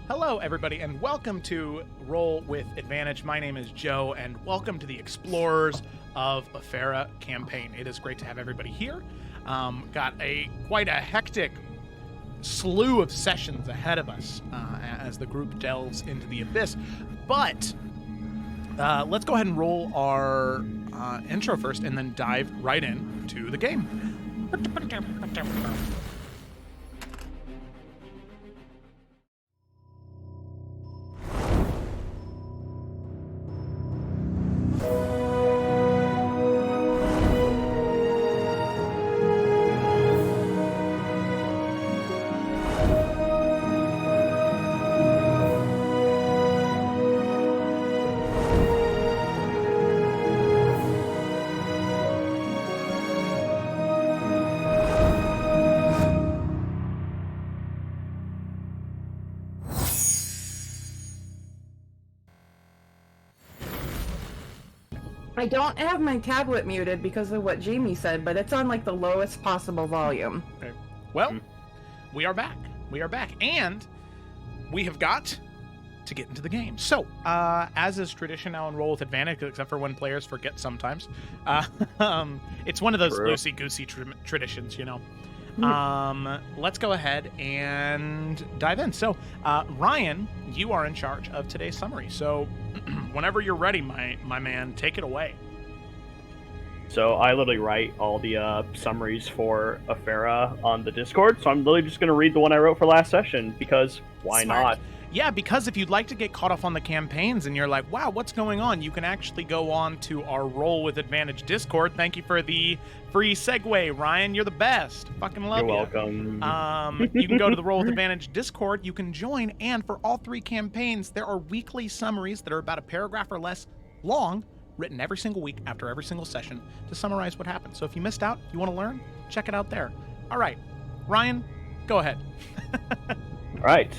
Hello, everybody, and welcome to Roll with Advantage. My name is Joe, and welcome to the Explorers of Efera campaign. It is great to have everybody here. Got quite a hectic slew of sessions ahead of us as the group delves into the abyss. But let's go ahead and roll our intro first, and then dive right in to the game. I don't have my tablet muted because of what Jamie said, but it's on like the lowest possible volume. Okay. Well, we are back. And we have got to get into the game. So, as is tradition now in Roll with Advantage, except for when players forget sometimes, it's one of those loosey-goosey traditions, you know. Let's go ahead and dive in. So, Ryan, you are in charge of today's summary. So, whenever you're ready, my man, take it away. So I literally write all the summaries for Efera on the Discord, so I'm literally just going to read the one I wrote for last session, because why not? Yeah, because if you'd like to get caught up on the campaigns and you're like, wow, what's going on? You can actually go on to our Roll with Advantage Discord. Thank you for the free segue, Ryan. You're the best. Fucking love you. You're welcome. You can go to the Roll with Advantage Discord. You can join, and for all three campaigns, there are weekly summaries that are about a paragraph or less long, written every single week after every single session to summarize what happened. So if you missed out, you want to learn, check it out there. All right, Ryan, go ahead. All right.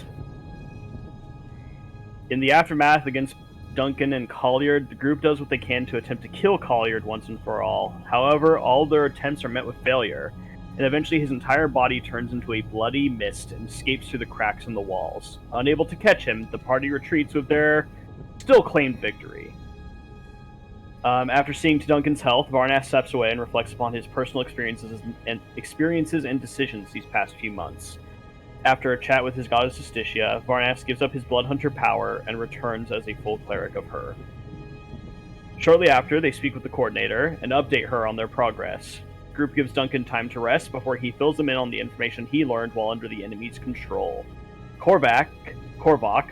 In the aftermath against Duncan and Colliard, the group does what they can to attempt to kill Colliard once and for all. However, all their attempts are met with failure, and eventually his entire body turns into a bloody mist and escapes through the cracks in the walls. Unable to catch him, the party retreats with their still claimed victory. After seeing to Duncan's health, Varnas steps away and reflects upon his personal experiences and decisions these past few months. After a chat with his goddess Justitia, Varnas gives up his Bloodhunter power and returns as a full cleric of her. Shortly after, they speak with the coordinator and update her on their progress. The group gives Duncan time to rest before he fills them in on the information he learned while under the enemy's control. Korvac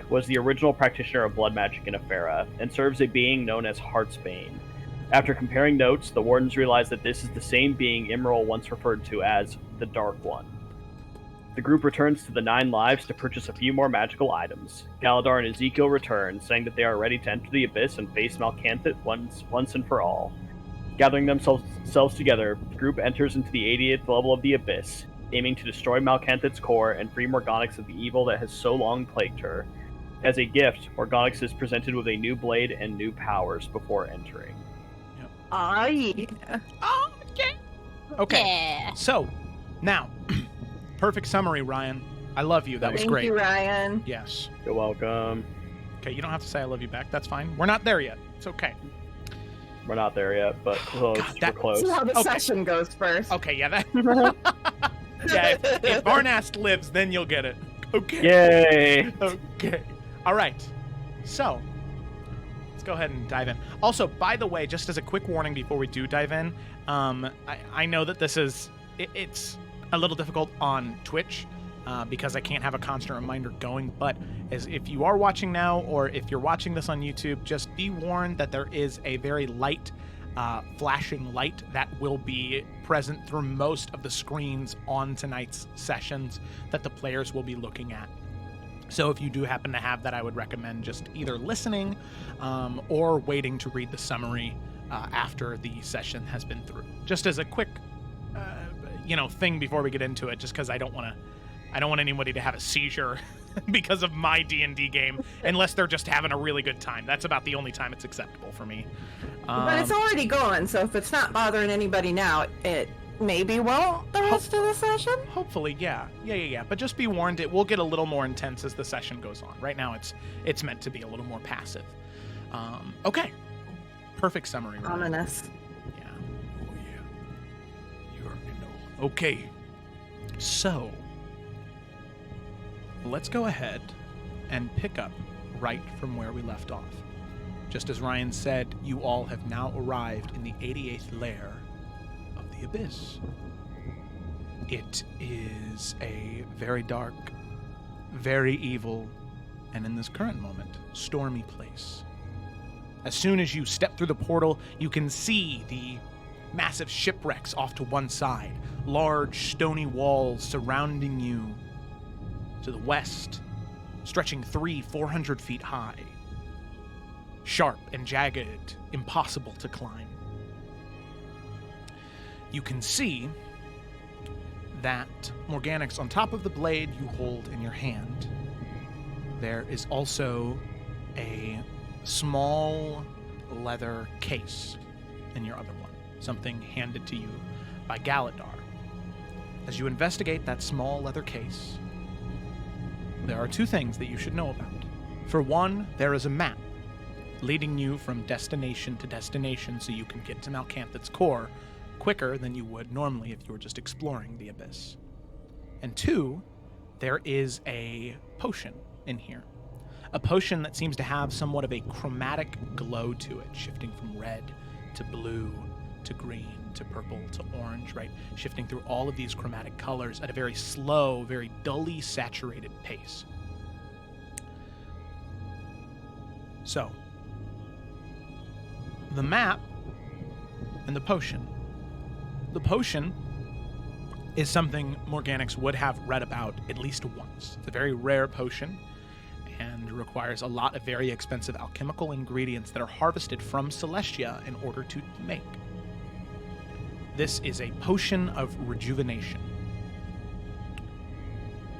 was the original practitioner of blood magic in Efera, and serves a being known as Heartsbane. After comparing notes, the wardens realize that this is the same being Imral once referred to as the Dark One. The group returns to the Nine Lives to purchase a few more magical items. Galadar and Ezekiel return, saying that they are ready to enter the Abyss and face Malcanthit once and for all. Gathering themselves together, the group enters into the 88th level of the Abyss, aiming to destroy Malcanthit's core and free Morgonics of the evil that has so long plagued her. As a gift, Morgonics is presented with a new blade and new powers before entering. Okay. Yeah. So, now, perfect summary, Ryan. I love you. That was great. Thank you, Ryan. Yes. You're welcome. Okay, you don't have to say I love you back. That's fine. We're not there yet. It's okay. We're not there yet, but close. We're close. See how the session goes first. Okay, yeah. Yeah, if Varnas lives, then you'll get it. Okay. Yay! Okay. All right. So, let's go ahead and dive in. Also, by the way, just as a quick warning before we do dive in, I know that this is... It's a little difficult on Twitch because I can't have a constant reminder going, but if you are watching now or if you're watching this on YouTube, just be warned that there is a very light flashing light that will be present through most of the screens on tonight's sessions that the players will be looking at. So if you do happen to have that, I would recommend just either listening or waiting to read the summary after the session has been through. Just as a quick thing before we get into it, just because I don't want anybody to have a seizure because of my D&D game, unless they're just having a really good time. That's about the only time it's acceptable for me. But it's already gone, so if it's not bothering anybody now, it maybe won't the rest of the session. Hopefully, yeah. But just be warned, it will get a little more intense as the session goes on. Right now, it's meant to be a little more passive. Okay. Perfect summary. Ryan. Ominous. Yeah. Oh yeah. You're know. Okay. So let's go ahead and pick up right from where we left off. Just as Ryan said, you all have now arrived in the 88th lair of the Abyss. It is a very dark, very evil, and in this current moment, stormy place. As soon as you step through the portal, you can see the massive shipwrecks off to one side, large stony walls surrounding you to the west, stretching 400 feet high. Sharp and jagged, impossible to climb. You can see that Morgonics, on top of the blade you hold in your hand, there is also a small leather case in your other one, something handed to you by Galadar. As you investigate that small leather case, there are two things that you should know about. For one, there is a map leading you from destination to destination so you can get to Malcanthid's core quicker than you would normally if you were just exploring the Abyss. And two, there is a potion in here. A potion that seems to have somewhat of a chromatic glow to it, shifting from red to blue to green to purple to orange, right? Shifting through all of these chromatic colors at a very slow, very dully saturated pace. So, the map and the potion. The potion is something Morgonics would have read about at least once. It's a very rare potion and requires a lot of very expensive alchemical ingredients that are harvested from Celestia in order to make. This is a potion of rejuvenation.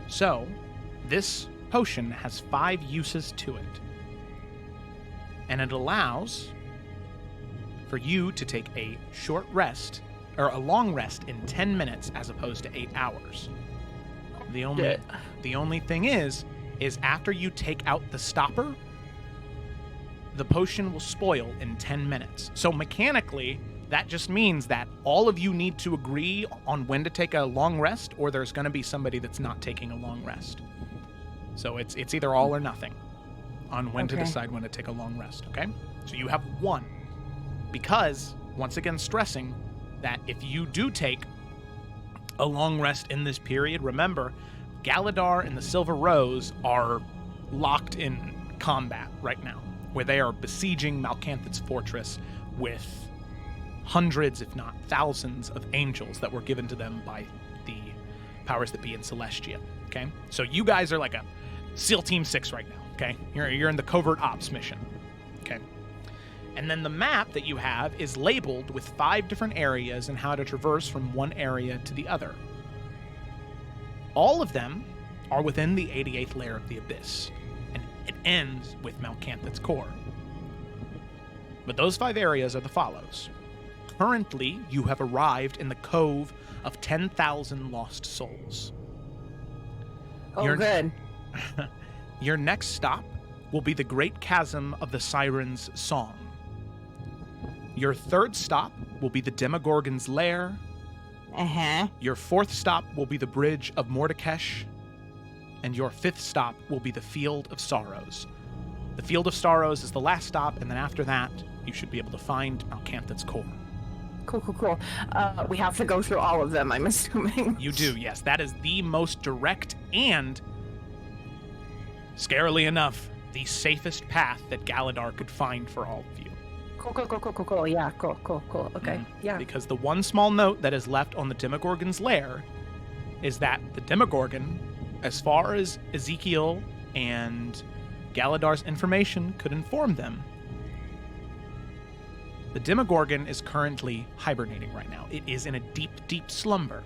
So, this potion has 5 uses to it. And it allows for you to take a short rest, or a long rest in 10 minutes as opposed to 8 hours. The only thing is after you take out the stopper, the potion will spoil in 10 minutes. So mechanically, that just means that all of you need to agree on when to take a long rest, or there's going to be somebody that's not taking a long rest. So it's either all or nothing on when to decide when to take a long rest, okay? So you have 1. Because, once again stressing, that if you do take a long rest in this period, remember, Galadar and the Silver Rose are locked in combat right now, where they are besieging Malcanthid's fortress with hundreds, if not thousands, of angels that were given to them by the powers that be in Celestia, okay? So you guys are like a SEAL Team 6 right now, okay? You're in the covert ops mission, okay? And then the map that you have is labeled with 5 different areas and how to traverse from one area to the other. All of them are within the 88th layer of the Abyss, and it ends with Malcanthid's core. But those 5 areas are the follows. Currently, you have arrived in the Cove of 10,000 Lost Souls. Good. Your next stop will be the Great Chasm of the Siren's Song. Your third stop will be the Demogorgon's Lair. Your 4th stop will be the Bridge of Mordekash. And your 5th stop will be the Field of Sorrows. The Field of Sorrows is the last stop, and then after that, you should be able to find Malcanthid's core. Cool. We have to go through all of them, I'm assuming. You do, yes. That is the most direct and, scarily enough, the safest path that Galadar could find for all of you. Cool. Yeah, cool. Okay, yeah. Because the one small note that is left on the Demogorgon's lair is that the Demogorgon, as far as Ezekiel and Galadar's information could inform them, the Demogorgon is currently hibernating right now. It is in a deep, deep slumber.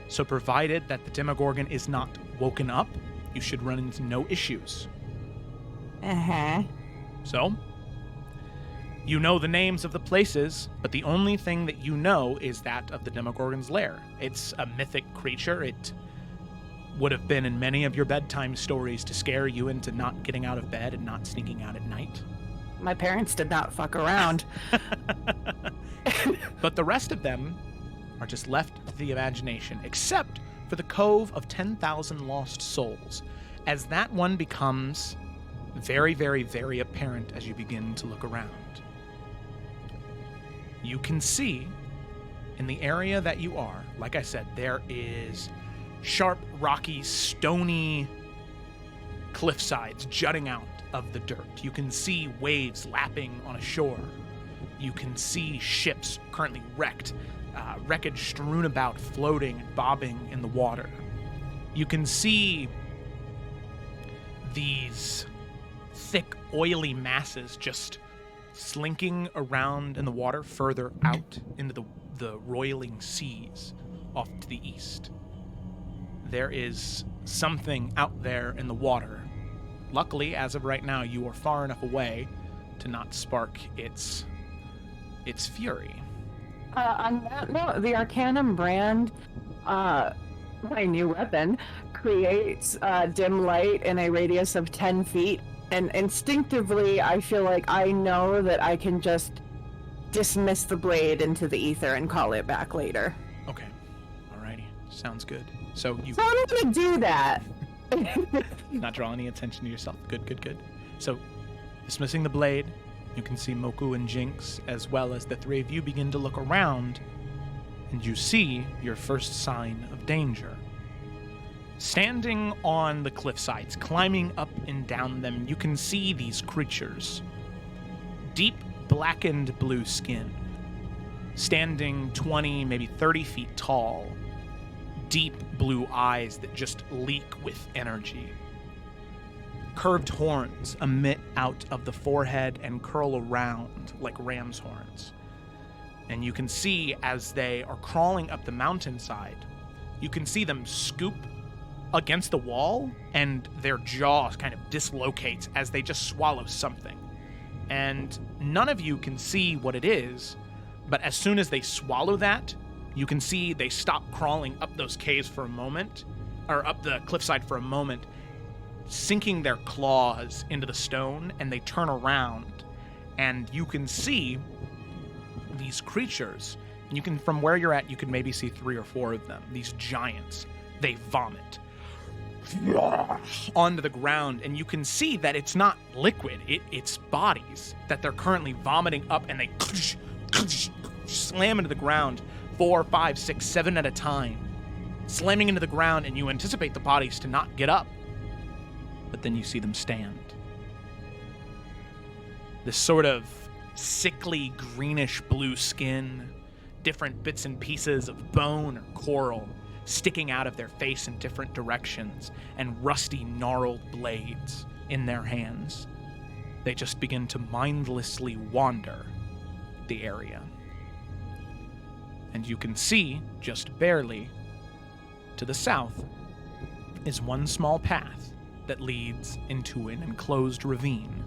So provided that the Demogorgon is not woken up, you should run into no issues. So, You know the names of the places, but the only thing that you know is that of the Demogorgon's lair. It's a mythic creature. It would have been in many of your bedtime stories to scare you into not getting out of bed and not sneaking out at night. My parents did not fuck around. But the rest of them are just left to the imagination, except for the Cove of 10,000 Lost Souls, as that one becomes very, very, very apparent as you begin to look around. You can see in the area that you are, like I said, there is sharp, rocky, stony cliff sides jutting out of the dirt. You can see waves lapping on a shore. You can see ships currently wrecked, wreckage strewn about, floating and bobbing in the water. You can see these thick, oily masses just slinking around in the water further out into the roiling seas off to the east. There is something out there in the water. Luckily, as of right now, you are far enough away to not spark its fury. On that note, the Arcanum brand, my new weapon, creates dim light in a radius of 10 feet. And instinctively, I feel like I know that I can just dismiss the blade into the ether and call it back later. Okay. Alrighty. Sounds good. So you... So I'm gonna do that. Not draw any attention to yourself. Good. So, dismissing the blade, you can see Moku and Jinx, as well as the three of you begin to look around, and you see your first sign of danger. Standing on the cliff sides, climbing up and down them, you can see these creatures. Deep, blackened blue skin. Standing 20, maybe 30 feet tall. Deep blue eyes that just leak with energy. Curved horns emit out of the forehead and curl around like ram's horns. And you can see as they are crawling up the mountainside, you can see them scoop against the wall, and their jaws kind of dislocates as they just swallow something. And none of you can see what it is, but as soon as they swallow that, you can see they stop crawling up those caves for a moment, or up the cliffside for a moment, sinking their claws into the stone, and they turn around, and you can see these creatures. And you can, from where you're at, you can maybe see 3 or 4 of them. These giants, they vomit onto the ground, and you can see that it's not liquid, it's bodies that they're currently vomiting up, and they slam into the ground 4, 5, 6, 7 at a time, slamming into the ground, and you anticipate the bodies to not get up, but then you see them stand. This sort of sickly greenish blue skin, different bits and pieces of bone or coral sticking out of their face in different directions, and rusty, gnarled blades in their hands. They just begin to mindlessly wander the area. And you can see, just barely, to the south, is one small path that leads into an enclosed ravine.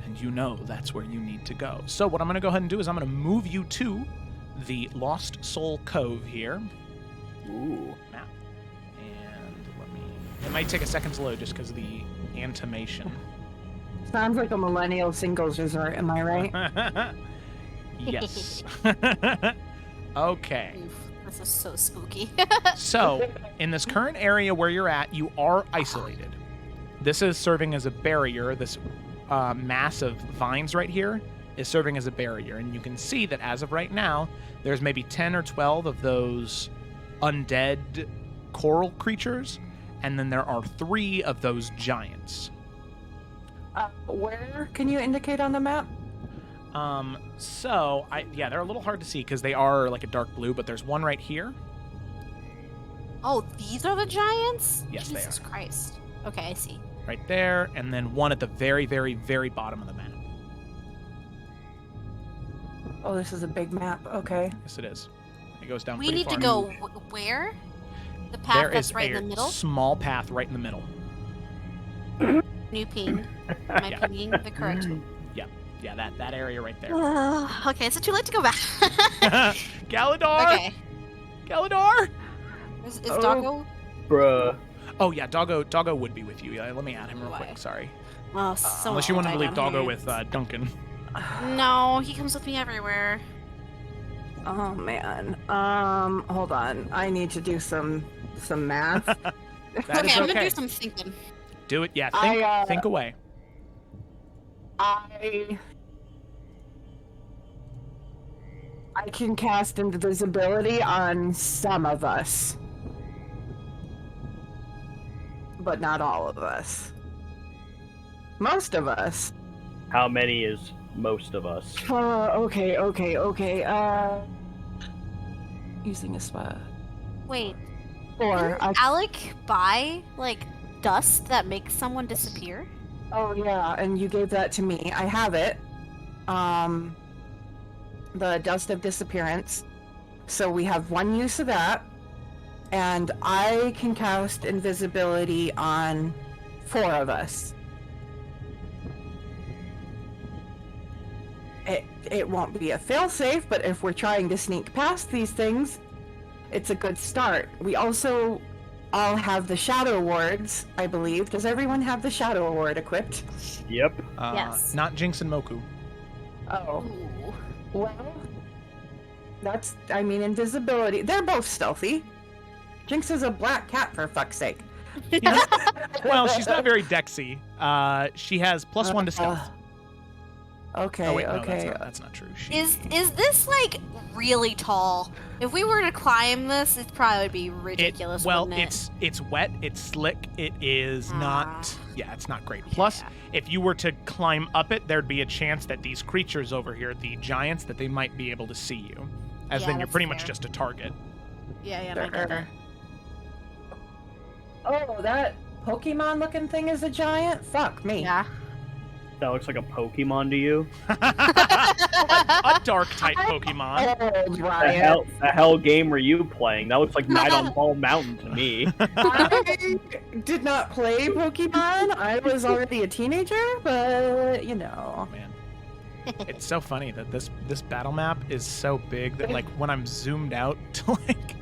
And you know that's where you need to go. So what I'm going to go ahead and do is I'm going to move you to the Lost Soul Cove here. Ooh. Map. And let me... It might take a second to load just because of the animation. Sounds like a millennial singles resort, am I right? Yes. Okay. Oof, this is so spooky. So, in this current area where you're at, you are isolated. This is serving as a barrier. This mass of vines right here is serving as a barrier. And you can see that as of right now, there's maybe 10 or 12 of those undead coral creatures. And then there are 3 of those giants. Where can you indicate on the map? Yeah, they're a little hard to see because they are like a dark blue, but there's one right here. Oh, these are the giants? Yes, they Jesus Christ. Okay, I see. Right there, and then one at the very, very, very bottom of the map. Oh, this is a big map. Okay. Yes, it is. It goes down We pretty need to far. go where? The path There that's is right a in the middle? small path right in the middle. New ping. Am I Yeah. pinging the correct? Yep. Yeah, that area right there. Okay, is it too late to go back? Galador! Okay. Galador! Is Oh. Doggo? Bruh. Oh yeah, Doggo would be with you. Yeah, let me add him real quick. Why? Sorry. Oh, so Unless you want to leave down Doggo here. with Duncan. No, he comes with me everywhere. Oh man. Hold on. I need to do some math. That Okay, is I'm okay. gonna do some thinking. Do it. Yeah, think away. I can cast invisibility on some of us, but not all of us. Most of us. How many is most of us? Okay. Using a spell. Wait, Or didn't Alec buy, like, dust that makes someone disappear? oh yeah, and you gave that to me. I have it. The Dust of Disappearance. So we have one use of that, and I can cast invisibility on 4 of us. It won't be a failsafe, but if we're trying to sneak past these things, it's a good start. We also all have the Shadow Wards, I believe. Does everyone have the Shadow Ward equipped? Yep. Yes. Not Jinx and Moku. Oh, Ooh. well, invisibility. They're both stealthy. Jinx is a black cat, for fuck's sake. Well, she's not very dexy. She has +1 to stealth. Okay, Oh wait, no, okay. that's not true. Is this, like, really tall? If we were to climb this, it'd probably be ridiculous, wouldn't it? It's wet, it's slick, it is not. Yeah, it's not great. Plus, Yeah. if you were to climb up it, there'd be a chance that these creatures over here, the giants, that they might be able to see you, as Yeah, then you're that's pretty much fair. just a target. Yeah, I get that. Oh, that Pokemon-looking thing is a giant? Fuck me. Yeah. That looks like a Pokemon to you? a dark type Pokemon. Old Ryan. The hell game were you playing? That looks like Night on Bald Mountain to me. I did not play Pokemon. I was already a teenager, but you know. Man, it's so funny that this battle map is so big that like when I'm zoomed out to like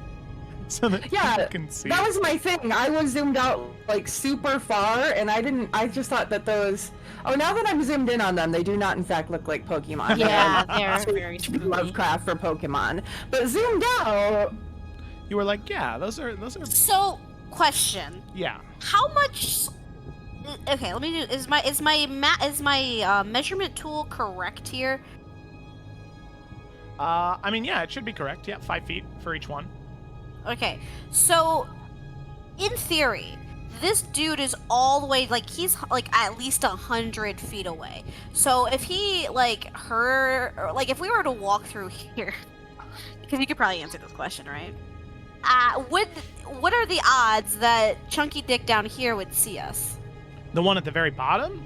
so that Yeah, people can see. that was my thing. I was zoomed out like super far, and I just thought that those. Oh, now that I'm zoomed in on them, they do not in fact look like Pokemon. Yeah, And they're very spooky. Lovecraft for Pokemon, but zoomed out. You were like, yeah, those are So, question: yeah. how much? Okay, let me do. Is my measurement tool correct here? I mean, yeah, it should be correct. Yeah, 5 feet for each one. Okay, so in theory, this dude is all the way, like, he's like at least 100 feet away. So if he like if we were to walk through here, because you could probably answer this question, right? What are the odds that Chunky Dick down here would see us? The one at the very bottom?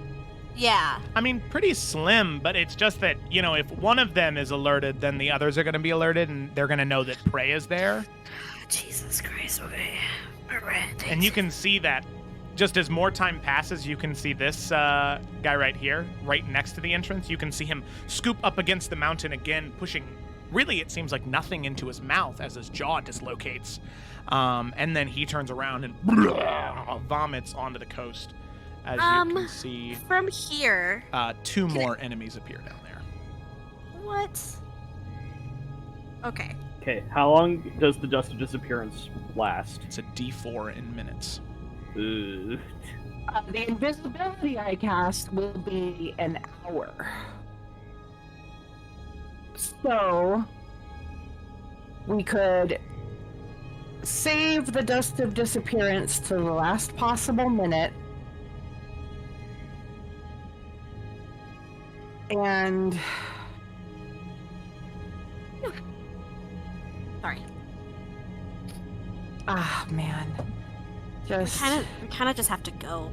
Yeah. I mean, pretty slim, but it's just that, you know, if one of them is alerted, then the others are going to be alerted, and they're going to know that prey is there. Jesus Christ, okay. Alright. And you can see that just as more time passes, you can see this guy right here, right next to the entrance. You can see him scoop up against the mountain again, pushing, really, it seems like nothing into his mouth as his jaw dislocates. And then he turns around and vomits onto the coast. As you can see, from here. 2 more enemies appear down there. What? Okay. Okay, how long does the Dust of Disappearance last? It's a D4 in minutes. Ugh. The invisibility I cast will be an hour. So we could save the Dust of Disappearance to the last possible minute. And Sorry. man. Just We kind of just have to go.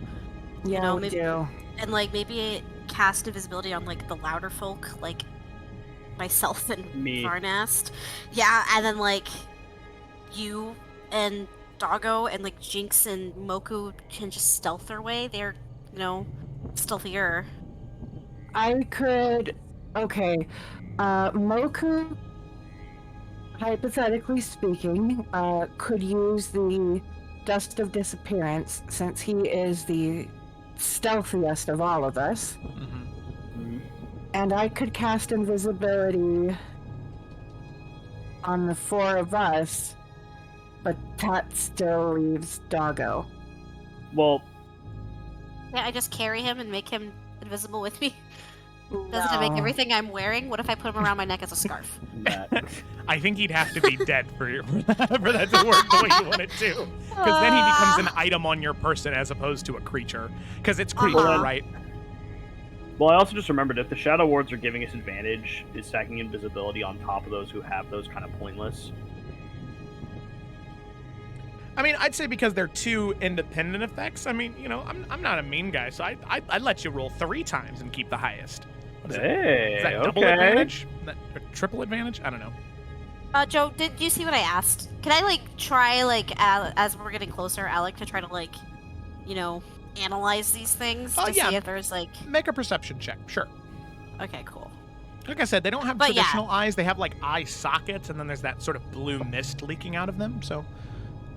yeah, know, we maybe- do. And, like, maybe cast invisibility on, like, the louder folk, like myself and Me. Varnast. Yeah, and then, like, you and Doggo and, like, Jinx and Moku can just stealth their way. They're, stealthier. I could. Okay. Moku, hypothetically speaking, could use the Dust of Disappearance since he is the stealthiest of all of us. Mm-hmm. And I could cast invisibility on the four of us, but that still leaves Doggo. Well, Can't I just carry him and make him invisible with me? Doesn't No. it make everything I'm wearing? What if I put him around my neck as a scarf? that. I think he'd have to be dead for that to work the way you want it to. Because then he becomes an item on your person as opposed to a creature. Because it's creature, right? Well, I also just remembered if the Shadow Wards are giving us advantage, is stacking invisibility on top of those who have those kind of pointless? I mean, I'd say because they're two independent effects. I mean, I'm not a mean guy, so I'd let you roll 3 times and keep the highest. What is Hey, is that double okay. advantage? Or triple advantage? I don't know. Joe, did you see what I asked? Can I try as we're getting closer, Alec, to try to analyze these things to yeah. see if there's Make a perception check, sure. Okay, cool. Like I said, they don't have But yeah. traditional eyes. They have eye sockets, and then there's that sort of blue mist leaking out of them. So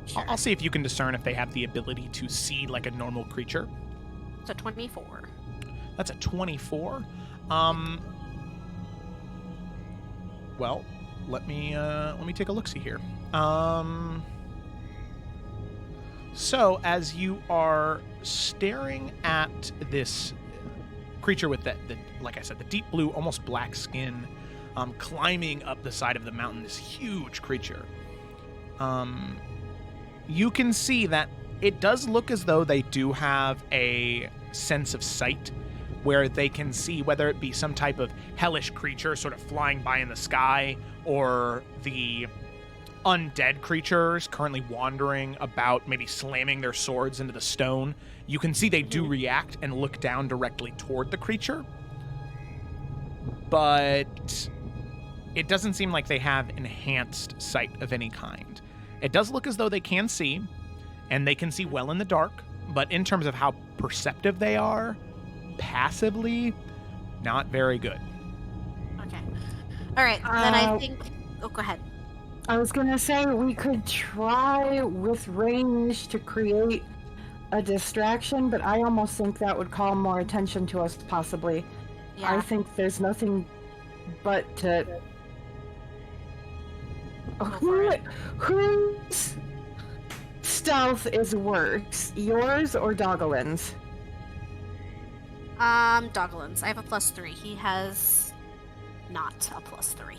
Sure. I'll see if you can discern if they have the ability to see like a normal creature. So 24. That's a 24. Well, let me take a look-see here. So as you are staring at this creature with the like I said, the deep blue, almost black skin, climbing up the side of the mountain, this huge creature, you can see that it does look as though they do have a sense of sight where they can see whether it be some type of hellish creature sort of flying by in the sky or the undead creatures currently wandering about, maybe slamming their swords into the stone. You can see they do react and look down directly toward the creature. But it doesn't seem like they have enhanced sight of any kind. It does look as though they can see, and they can see well in the dark, but in terms of how perceptive they are, passively, not very good. Okay. All right. Then I think. Oh, go ahead. I was gonna say we could try with range to create a distraction, but I almost think that would call more attention to us, possibly. Yeah. I think there's nothing but to. Whose stealth is worse, yours or Doggolin's? Doglin's. I have a +3. He has not a +3.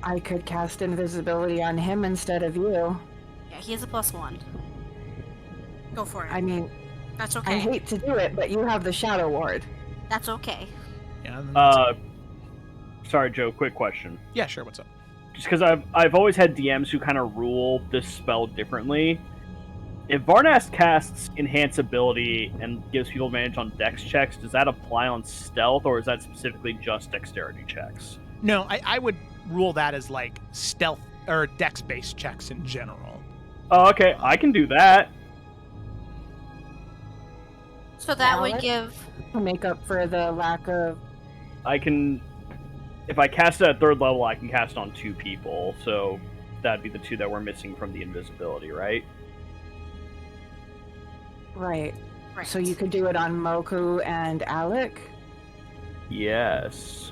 I could cast invisibility on him instead of you. Yeah, he has a +1. Go for it. I mean, That's okay. I hate to do it, but you have the Shadow Ward. That's okay. Yeah, Sorry, Joe, quick question. yeah, sure, what's up? Just because I've always had DMs who kind of rule this spell differently. If Varnas casts Enhance Ability and gives people advantage on dex checks, does that apply on stealth, or is that specifically just dexterity checks? No, I would rule that as stealth or dex-based checks in general. Oh, okay, I can do that. So that would Alec? give. To make up for the lack of. I can... If I cast it at 3rd level, I can cast on 2 people, so that'd be the 2 that we're missing from the invisibility, right? Right. Right. So you could do it on Moku and Alec? Yes.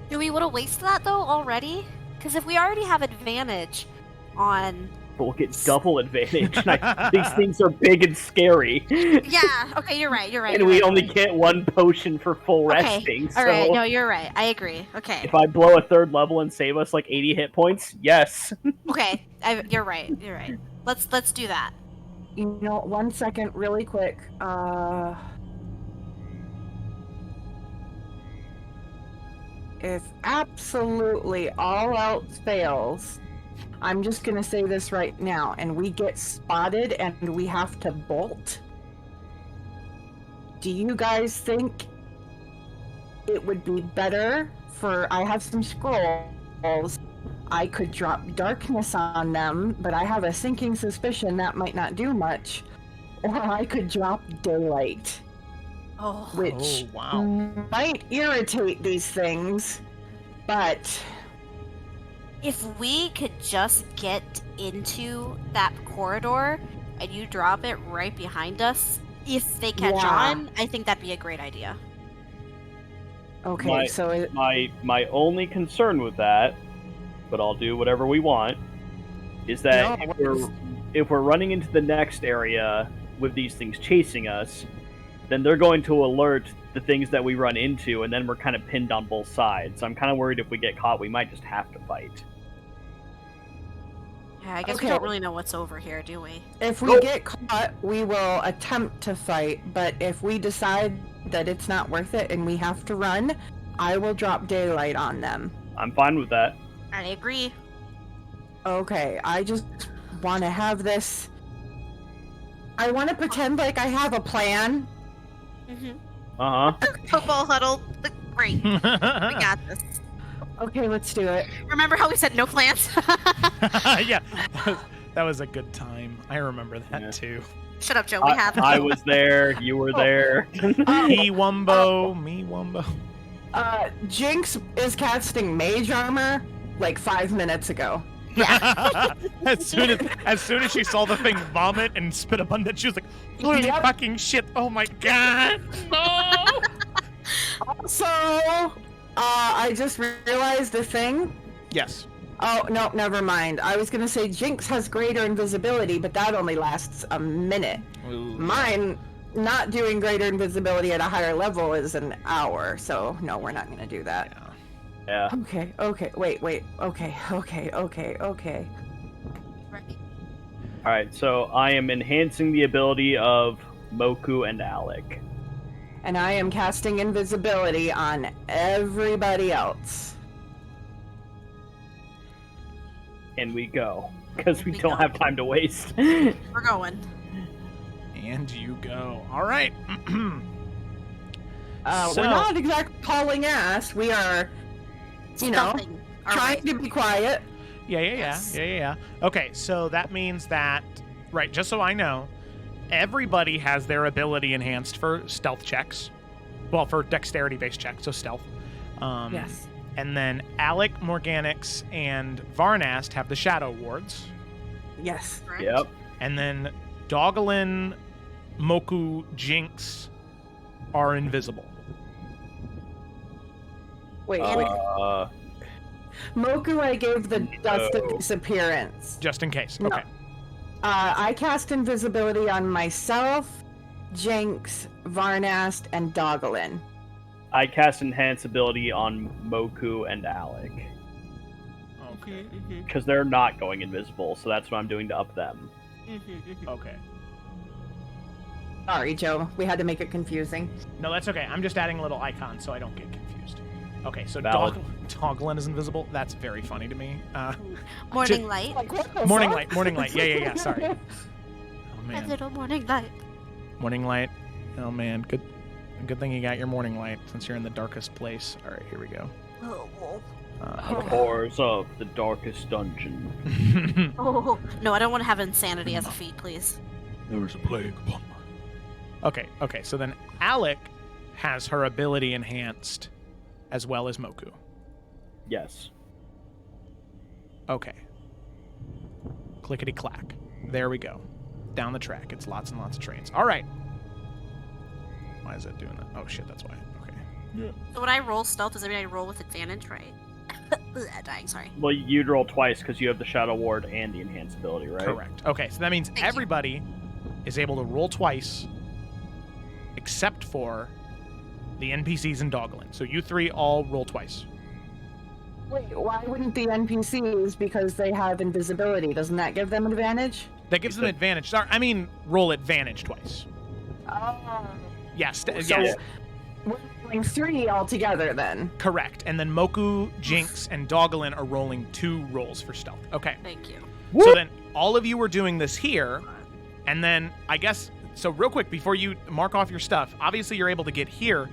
Do we want to waste that though already? Because if we already have advantage on. But we'll get double advantage. These things are big and scary. Yeah. Okay. You're right. And you're we right, only you're right. get 1 potion for full Okay. resting, so... All right. No, you're right. I agree. Okay. If I blow a 3rd level and save us 80 hit points, yes. Okay. You're right. You're right. Let's do that. You know, 1 second, really quick. If absolutely all else fails, I'm just gonna say this right now, and we get spotted and we have to bolt. Do you guys think it would be better for... I have some scrolls. I could drop darkness on them, but I have a sinking suspicion that might not do much. Or I could drop daylight. Oh. which wow. might irritate these things, but If we could just get into that corridor and you drop it right behind us, if they catch Yeah. on, I think that'd be a great idea. okay, so My only concern with that, but I'll do whatever we want, is that if we're running into the next area with these things chasing us, then they're going to alert the things that we run into, and then we're kind of pinned on both sides. So I'm kind of worried if we get caught, we might just have to fight. Yeah, I guess we Okay. don't really know what's over here, do we? if we get caught, we will attempt to fight, but if we decide that it's not worth it and we have to run, I will drop daylight on them. I'm fine with that. I agree. Okay, I just want to have this. I want to pretend like I have a plan. Football huddle. Great. We got this. Okay, let's do it. Remember how we said no plans? Yeah, that was a good time. I remember that Yeah. too. Shut up, Joe. We have I was there. You were there. Me wumbo, me wumbo. Jinx is casting mage armor like 5 minutes ago. as soon as she saw the thing vomit and spit abundance, she was like, "Holy Yep. fucking shit! Oh my god!" No. Also, I just realized a thing. Yes. Oh, no, never mind. I was gonna say Jinx has greater invisibility, but that only lasts a minute. Ooh. Mine, not doing greater invisibility at a higher level is an hour, so no, we're not gonna do that. Yeah. Yeah. Okay, wait, okay. Right. Alright, so I am enhancing the ability of Moku and Alec. And I am casting invisibility on everybody else. And we go. Because we We don't go. have time to waste. We're going. And you go. All right. So- We're not exactly hauling ass. We are, you know, Stealthing. All trying right. to be quiet. Yeah. Okay, so that means that, right, just so I know, everybody has their ability enhanced for stealth checks. Well, for dexterity-based checks, so stealth. Yes. And then Alec, Morgonics, and Varnast have the Shadow Wards. Yes. Correct? Yep. And then Dogalin, Moku, Jinx are invisible. Wait. Uh, Moku, I gave the dust No. of disappearance. Just in case. No. Okay. I cast invisibility on myself, Jinx, Varnast, and Dogalin. I cast enhance ability on Moku and Alec. Okay. Because they're not going invisible, so that's what I'm doing to up them. Okay. Sorry, Joe. We had to make it confusing. No, that's okay. I'm just adding a little icon so I don't get confused. Okay, so Valid. Dogalin is invisible. That's very funny to me. Morning light. Like, what the Morning fuck? light. Yeah. Sorry. Oh A man. little morning light. Morning light. Oh man. Good thing you got your morning light since you're in the darkest place. All right, here we go. Oh. The horrors of the darkest dungeon. Oh. No, I don't want to have insanity as a feat, please. There was a plague upon my... Okay, so then Alec has her ability enhanced as well as Moku. Yes. Okay. Clickety-clack. There we go. Down the track. It's lots and lots of trains. All right. Why is it doing that? Oh, shit, that's why. Okay. So when I roll stealth, does that mean I roll with advantage, right? Dying, sorry. Well, you'd roll twice because you have the Shadow Ward and the enhance ability, right? Correct. Okay, so that means Thank you. everybody is able to roll twice except for the NPCs and Dogalin. So you three all roll twice. Wait, why wouldn't the NPCs? Because they have invisibility. Doesn't that give them advantage? That gives them advantage. Sorry, I mean, roll advantage twice. Oh. Yes, So yes, we're rolling 3 altogether then. correct. And then Moku, Jinx, and Dogalin are rolling 2 rolls for stealth. Okay. Thank you. So then all of you are doing this here, and then I guess, so real quick, before you mark off your stuff, obviously you're able to get here,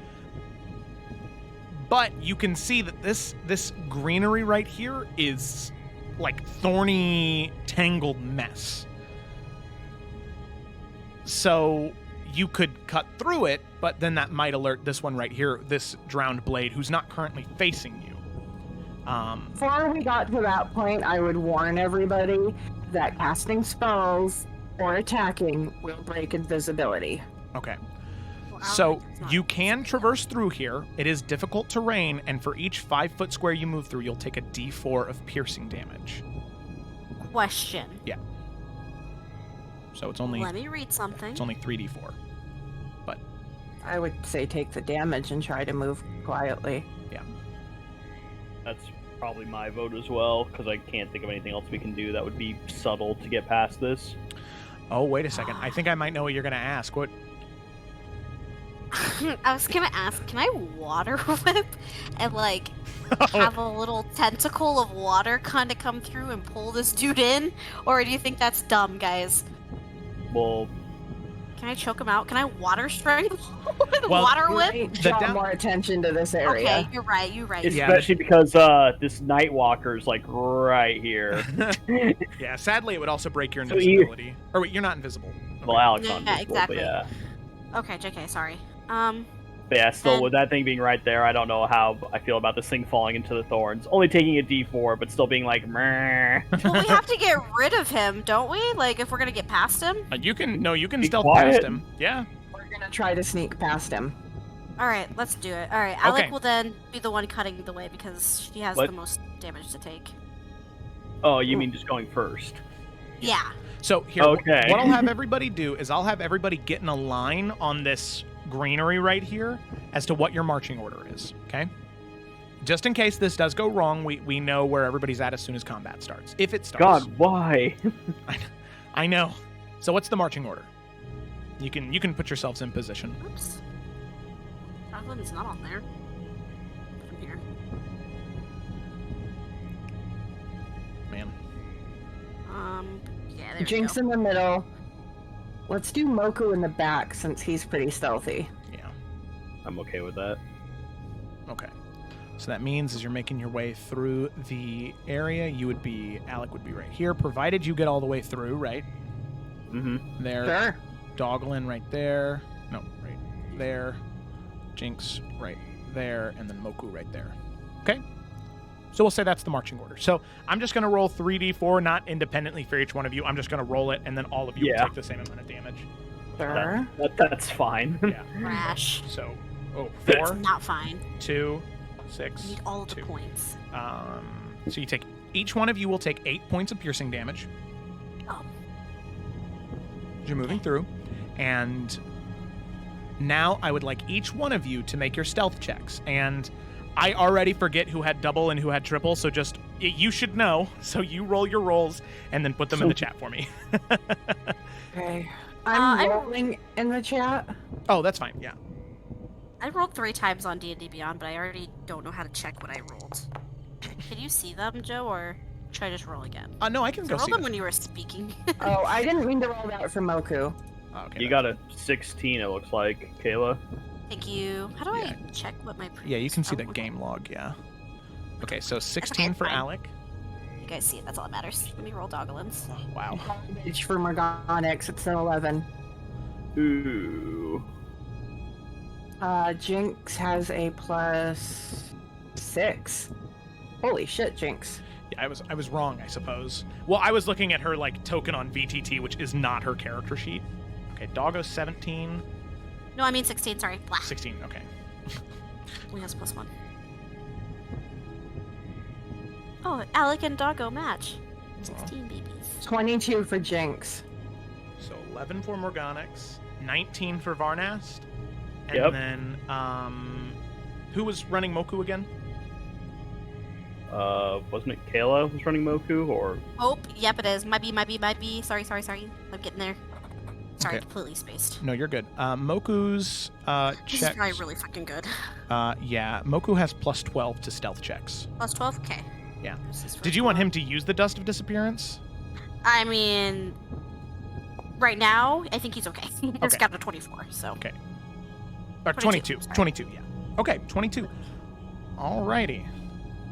but you can see that this greenery right here is like thorny, tangled mess. So you could cut through it, but then that might alert this one right here, this drowned blade, who's not currently facing you. Before we got to that point, I would warn everybody that casting spells or attacking will break invisibility. Okay. Well, So it's not- you can traverse through here. It is difficult terrain, and for each 5-foot square you move through, you'll take a d4 of piercing damage. Question. So it's only Let me read something. 3d4. I would say take the damage and try to move quietly. That's probably my vote as well, because I can't think of anything else we can do that would be subtle to get past this. Oh, wait a second. I think I might know what you're going to ask. What? I was gonna ask, can I water whip and like have a little tentacle of water kind of come through and pull this dude in? Or do you think that's dumb, guys? Well, Can I choke him out? Can I water strangle with Well, water whip? Might The draw down- more attention to this area. Okay, you're right. You're right. Yeah, especially because this Nightwalker's like right here. Yeah, sadly, it would also break your So you- invisibility. Or wait, you're not invisible. Well, Alex Yeah, on this exactly. but yeah. Okay, JK. Sorry. But yeah, still, And- with that thing being right there, I don't know how I feel about this thing falling into the thorns. Only taking a d4, but still being like, meh. Well, we have to get rid of him, don't we? Like, if we're gonna get past him. You can Be stealth quiet. past him. Yeah. We're gonna try to sneak past him. All right, let's do it. All right, Alec Okay. will then be the one cutting the way because she has What? the most damage to take. Oh, you mean just going first? Yeah. So here, Okay. what I'll have everybody do is I'll have everybody get in a line on this greenery right here as to what your marching order is, okay? Just in case this does go wrong, we know where everybody's at as soon as combat starts. If it starts. God, why? I know. So what's the marching order? You can put yourselves in position. Oops. Jacqueline's not on there. Put him here. Man. Yeah, there Jinx we go. in the middle. Let's do Moku in the back since he's pretty stealthy. Yeah. I'm okay with that. Okay. So that means as you're making your way through the area, Alec would be right here, provided you get all the way through, right? Mm-hmm. There. Sure. Doglin right there. No, right there. Jinx right there, and then Moku right there. Okay? So we'll say that's the marching order. So I'm just going to roll 3d4, not independently for each one of you. I'm just going to roll it, and then all of you Yeah. will take the same amount of damage. Sure. That's fine. Yeah. Rash. So, It's 4, not fine. 2, I 6, need all of the 2. points. So you take, each one of you will take 8 points of piercing damage. Oh. As you're moving through. And now I would like each one of you to make your stealth checks. And I already forget who had double and who had triple, so just, you should know. So you roll your rolls and then put them in the chat for me. Okay. I'm I- rolling in the chat. Oh, that's fine, yeah. I rolled 3 times on D&D Beyond, but I already don't know how to check what I rolled. Can you see them, Joe, or should I just roll again? No, I can I go rolled see them them. when you were speaking. Oh, I didn't mean to roll that for Moku. Oh, okay, You got a 16, it looks like, Kayla. Thank you. How do Yeah. I check what my Yeah, you can see the okay. game log, yeah. Okay, so 16 okay, for fine. Alec. You guys see it. That's all that matters. Let me roll Dogalins. Oh, wow. Page for Morgonics, it's an 11. Ooh. Jinx has a +6. Holy shit, Jinx. Yeah, I was wrong, I suppose. Well, I was looking at her like token on VTT, which is not her character sheet. Okay, Doggo 17, No, I mean 16. Sorry. Blah. 16. Okay. Only has +1. Oh, Alec and Doggo match. 16 babies. 22 for Jinx. So 11 for Morgonics, 19 for Varnast, and Yep. then who was running Moku again? Wasn't it Kayla was running Moku, or... Oh, yep, it is. Might be. Sorry. I'm getting there. Sorry, Okay. completely spaced. No, you're good. Moku's This is checks. probably really fucking good. Yeah, Moku has +12 to stealth checks. +12? Okay. Yeah. This is for Did you want 12. him to use the Dust of Disappearance? I mean, right now, I think he's okay. He's Okay. got a 24, so. Okay. Or 22, 22. sorry. 22, yeah. Okay, 22. Alrighty.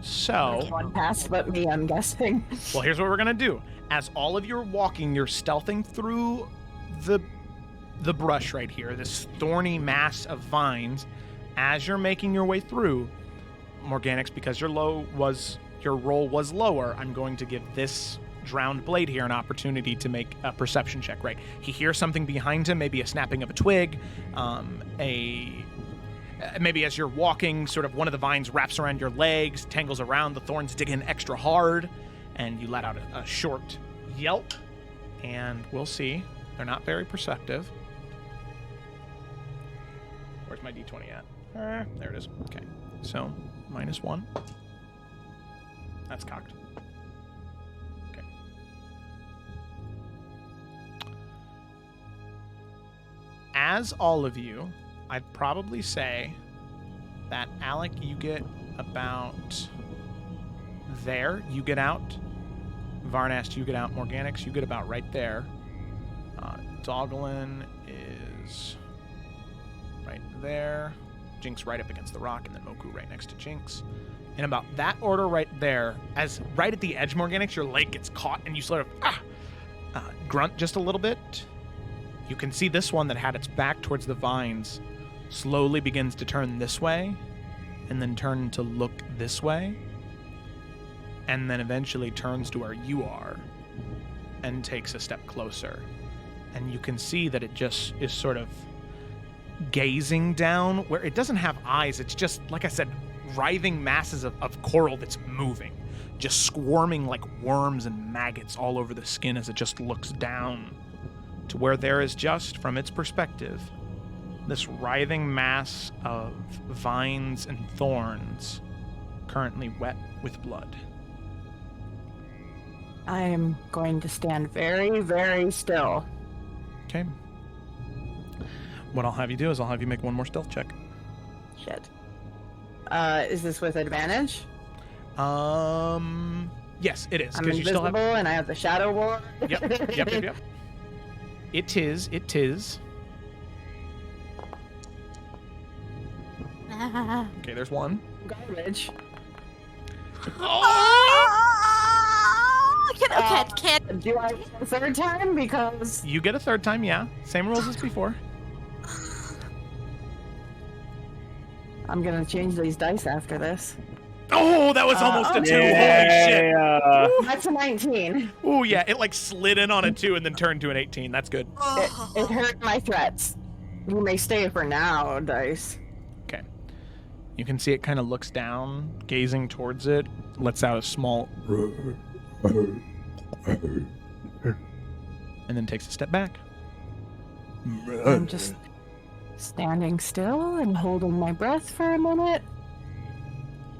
So, One passed but me, I'm guessing. well, here's what we're going to do. As all of you are walking, you're stealthing through the the brush right here, this thorny mass of vines. As you're making your way through, Morgonics, because your roll was lower, I'm going to give this drowned blade here an opportunity to make a perception check, right? He hears something behind him, maybe a snapping of a twig, maybe as you're walking, sort of one of the vines wraps around your legs, tangles around, the thorns dig in extra hard, and you let out a short yelp, and we'll see. They're not very perceptive. Where's my d20 at? There it is. Okay, so -1. That's cocked. Okay. As all of you, I'd probably say that Alec, you get about there. You get out. Varnast, you get out. Morgonics, you get about right there. Doglin is right there. Jinx right up against the rock, and then Moku right next to Jinx. In about that order right there, as right at the edge, Morgonics, your leg gets caught, and you sort of grunt just a little bit. You can see this one that had its back towards the vines slowly begins to turn this way, and then turn to look this way, and then eventually turns to where you are and takes a step closer. And you can see that it just is sort of gazing down where it doesn't have eyes. It's just, like I said, writhing masses of coral that's moving, just squirming like worms and maggots all over the skin as it just looks down to where there is just, from its perspective, this writhing mass of vines and thorns currently wet with blood. I am going to stand very, very still. Okay. What I'll have you do is I'll have you make one more stealth check. Shit. Is this with advantage? Yes, it is. I'm Because you still invisible have. and I have the Shadow Ward. Yep. It is. Okay, there's one. Garbage. Can Do I get a third time? Because You get a third time, yeah. Same rules as before. I'm gonna change these dice after this. Oh, that was almost a 2. Yeah. Holy shit. That's a 19. Oh, yeah. It like slid in on a 2 and then turned to an 18. That's good. It hurt my threats. You may stay for now, dice. Okay. You can see it kind of looks down, gazing towards it, lets out a small and then takes a step back. I'm just standing still and holding my breath for a minute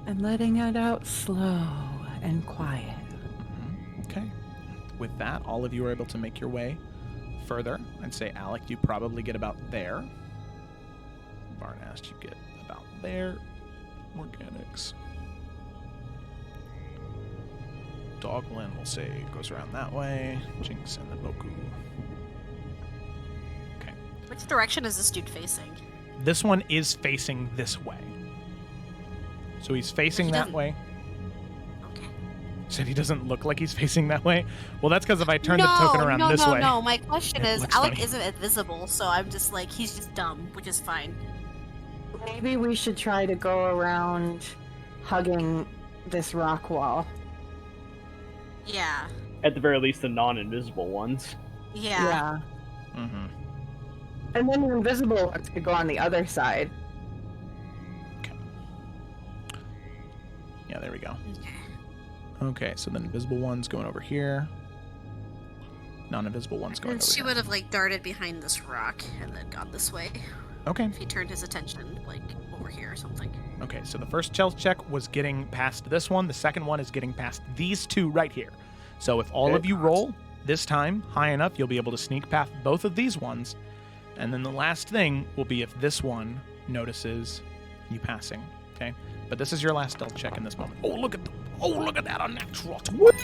and letting it out slow and quiet. Okay. With that, all of you are able to make your way further. I'd say, Alec, you probably get about there. Varnast, you get about there. Morgonics. Doglin, we'll say, goes around that way. Jinx and then Moku. Okay. Which direction is this dude facing? This one is facing this way. So he's facing He that doesn't- way. Okay. Said he doesn't look like he's facing that way. Well, that's because if I turn the token around this way. No. My question It is, looks Alec funny. isn't invisible, so I'm just like, he's just dumb, which is fine. Maybe we should try to go around hugging this rock wall. Yeah. At the very least, the non-invisible ones. Yeah. Mm-hmm. And then the invisible ones could go on the other side. Yeah, there we go. Okay. Okay, so then invisible one's going over here. Non-invisible one's going And over she here. would have like darted behind this rock and then gone this way. Okay. If he turned his attention like over here or something. Okay, so the first stealth check was getting past this one. The second one is getting past these two right here. So if all of you roll this time high enough, you'll be able to sneak past both of these ones. And then the last thing will be if this one notices you passing. Okay? But this is your last stealth check in this moment. Oh, look at that unnatural 20.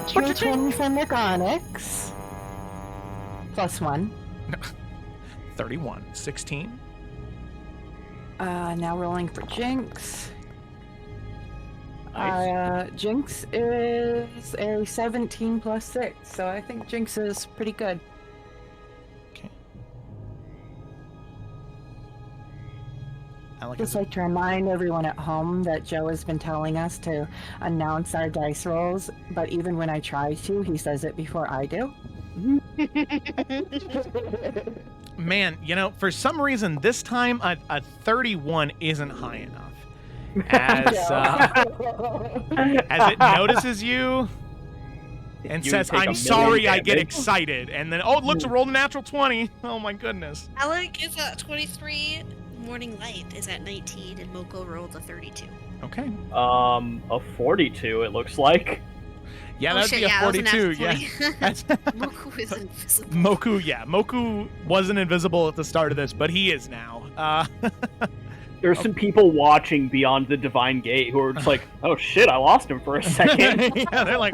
2 from Morgonics. +1. 31. 16. Now rolling for Jinx. Nice. Jinx is a 17 + 6, so I think Jinx is pretty good. Okay. Just like to remind everyone at home that Joe has been telling us to announce our dice rolls, but even when I try to, he says it before I do. Man, for some reason this time a 31 isn't high enough. As it notices you and says, "I'm sorry, I get excited," and then look, to roll a natural 20. Oh my goodness. Alec is at 23. Morning Light is at 19, and Moku rolled a 32. Okay. A 42. It looks like. Yeah, that'd be a 42. Yeah. Moku is invisible. Moku wasn't invisible at the start of this, but he is now. There's some people watching beyond the Divine Gate who are just like, "Oh shit, I lost him for a second." Yeah, they're like,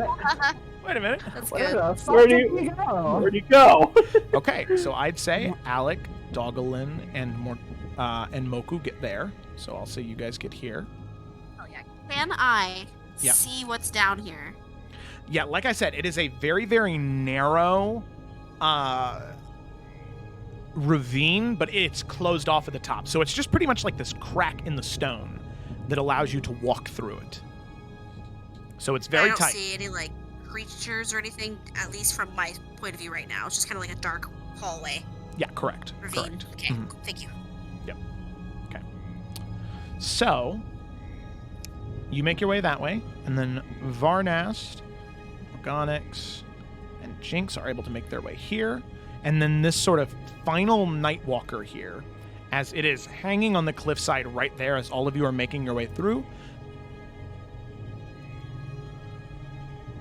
"Wait a minute. That's good. Where'd he go?" Okay, so I'd say Alec, Doggelin, and Moku get there. So I'll say you guys get here. Oh yeah. Can I see what's down here? Yeah, like I said, it is a very, very narrow ravine, but it's closed off at the top. So it's just pretty much like this crack in the stone that allows you to walk through it. So it's very tight. I don't see any creatures or anything, at least from my point of view right now. It's just kind of like a dark hallway. Yeah, correct. Ravine. Correct. Okay, cool. Thank you. Yep. Okay. So you make your way that way, and then Varnast, Morgonics, and Jinx are able to make their way here. And then this sort of final Nightwalker here, as it is hanging on the cliffside right there as all of you are making your way through.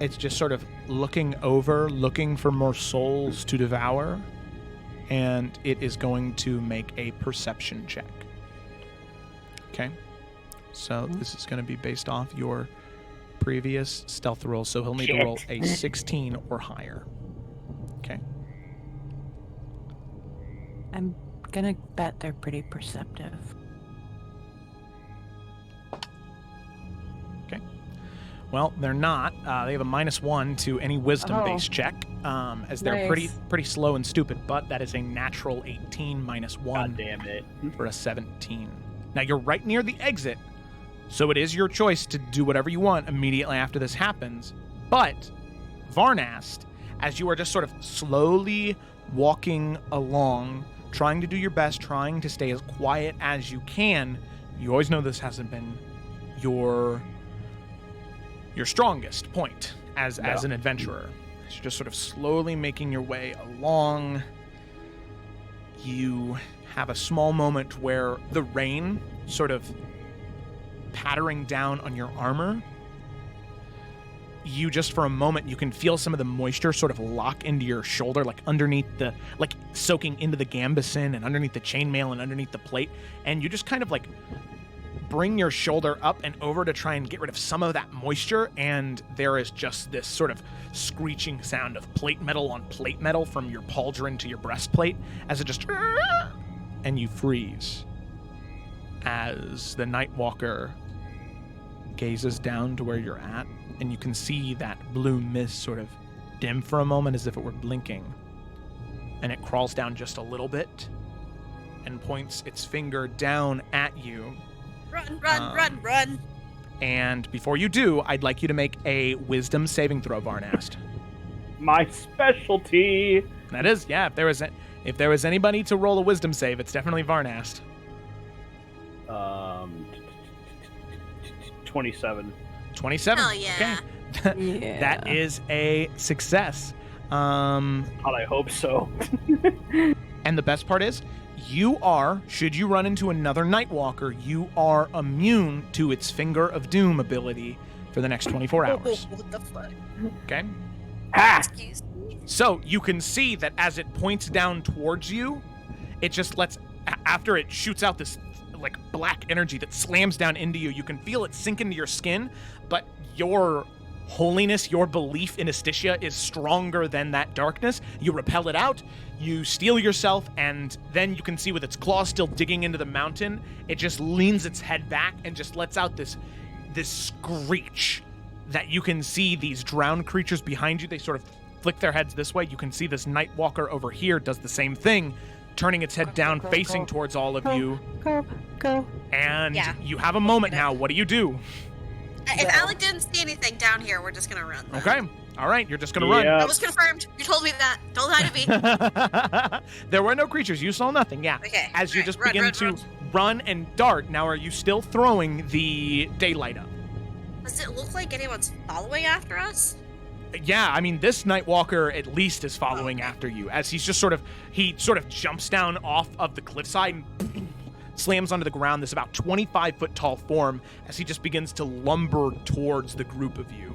It's just sort of looking over, looking for more souls to devour. And it is going to make a perception check. Okay? So this is going to be based off your previous stealth roll. So he'll need to roll a 16 or higher. Okay? I'm gonna bet they're pretty perceptive. Okay. Well, they're not. They have a -1 to any wisdom-based check, as they're pretty slow and stupid. But that is a natural 18 -1. God damn it! For a 17. Now you're right near the exit, so it is your choice to do whatever you want immediately after this happens. But Varnast, as you are just sort of slowly walking along, trying to do your best, trying to stay as quiet as you can, you always know this hasn't been your strongest point as an adventurer. So you're just sort of slowly making your way along. You have a small moment where the rain sort of pattering down on your armor, you just for a moment, you can feel some of the moisture sort of lock into your shoulder, like underneath the, like soaking into the gambeson and underneath the chainmail and underneath the plate. And you just kind of like bring your shoulder up and over to try and get rid of some of that moisture. And there is just this sort of screeching sound of plate metal on plate metal from your pauldron to your breastplate as it just, and you freeze as the Nightwalker gazes down to where you're at. And you can see that blue mist sort of dim for a moment as if it were blinking. And it crawls down just a little bit and points its finger down at you. Run. And before you do, I'd like you to make a wisdom saving throw, Varnast. My specialty. That is, yeah, if there was anybody to roll a wisdom save, it's definitely Varnast. 27. 27. Hell yeah. Okay. That is a success. God, I hope so. And the best part is, you are, should you run into another Nightwalker, you are immune to its Finger of Doom ability for the next 24 hours. What the fuck? Okay? Ha! Excuse me. So you can see that as it points down towards you, it just lets, after it shoots out this like black energy that slams down into you, you can feel it sink into your skin, but your holiness, your belief in Astitia is stronger than that darkness. You repel it out, you steel yourself, and then you can see with its claws still digging into the mountain, it just leans its head back and just lets out this screech that you can see these drowned creatures behind you. They sort of flick their heads this way. You can see this Nightwalker over here does the same thing, turning its head down, facing towards all of you. go? And Yeah. you have a moment now. What do you do? If Alec didn't see anything down here, we're just gonna run. Then. Okay. All right. You're just going to run. That was confirmed. You told me that. Don't lie to me. There were no creatures. You saw nothing. Yeah. Okay. As you All right, just run, begin run, to run. run and dart. Now, are you still throwing the daylight up? Does it look like anyone's following after us? Yeah, I mean, this Nightwalker at least is following after you, as he's just sort of jumps down off of the cliffside and slams onto the ground, this about 25-foot tall form, as he just begins to lumber towards the group of you.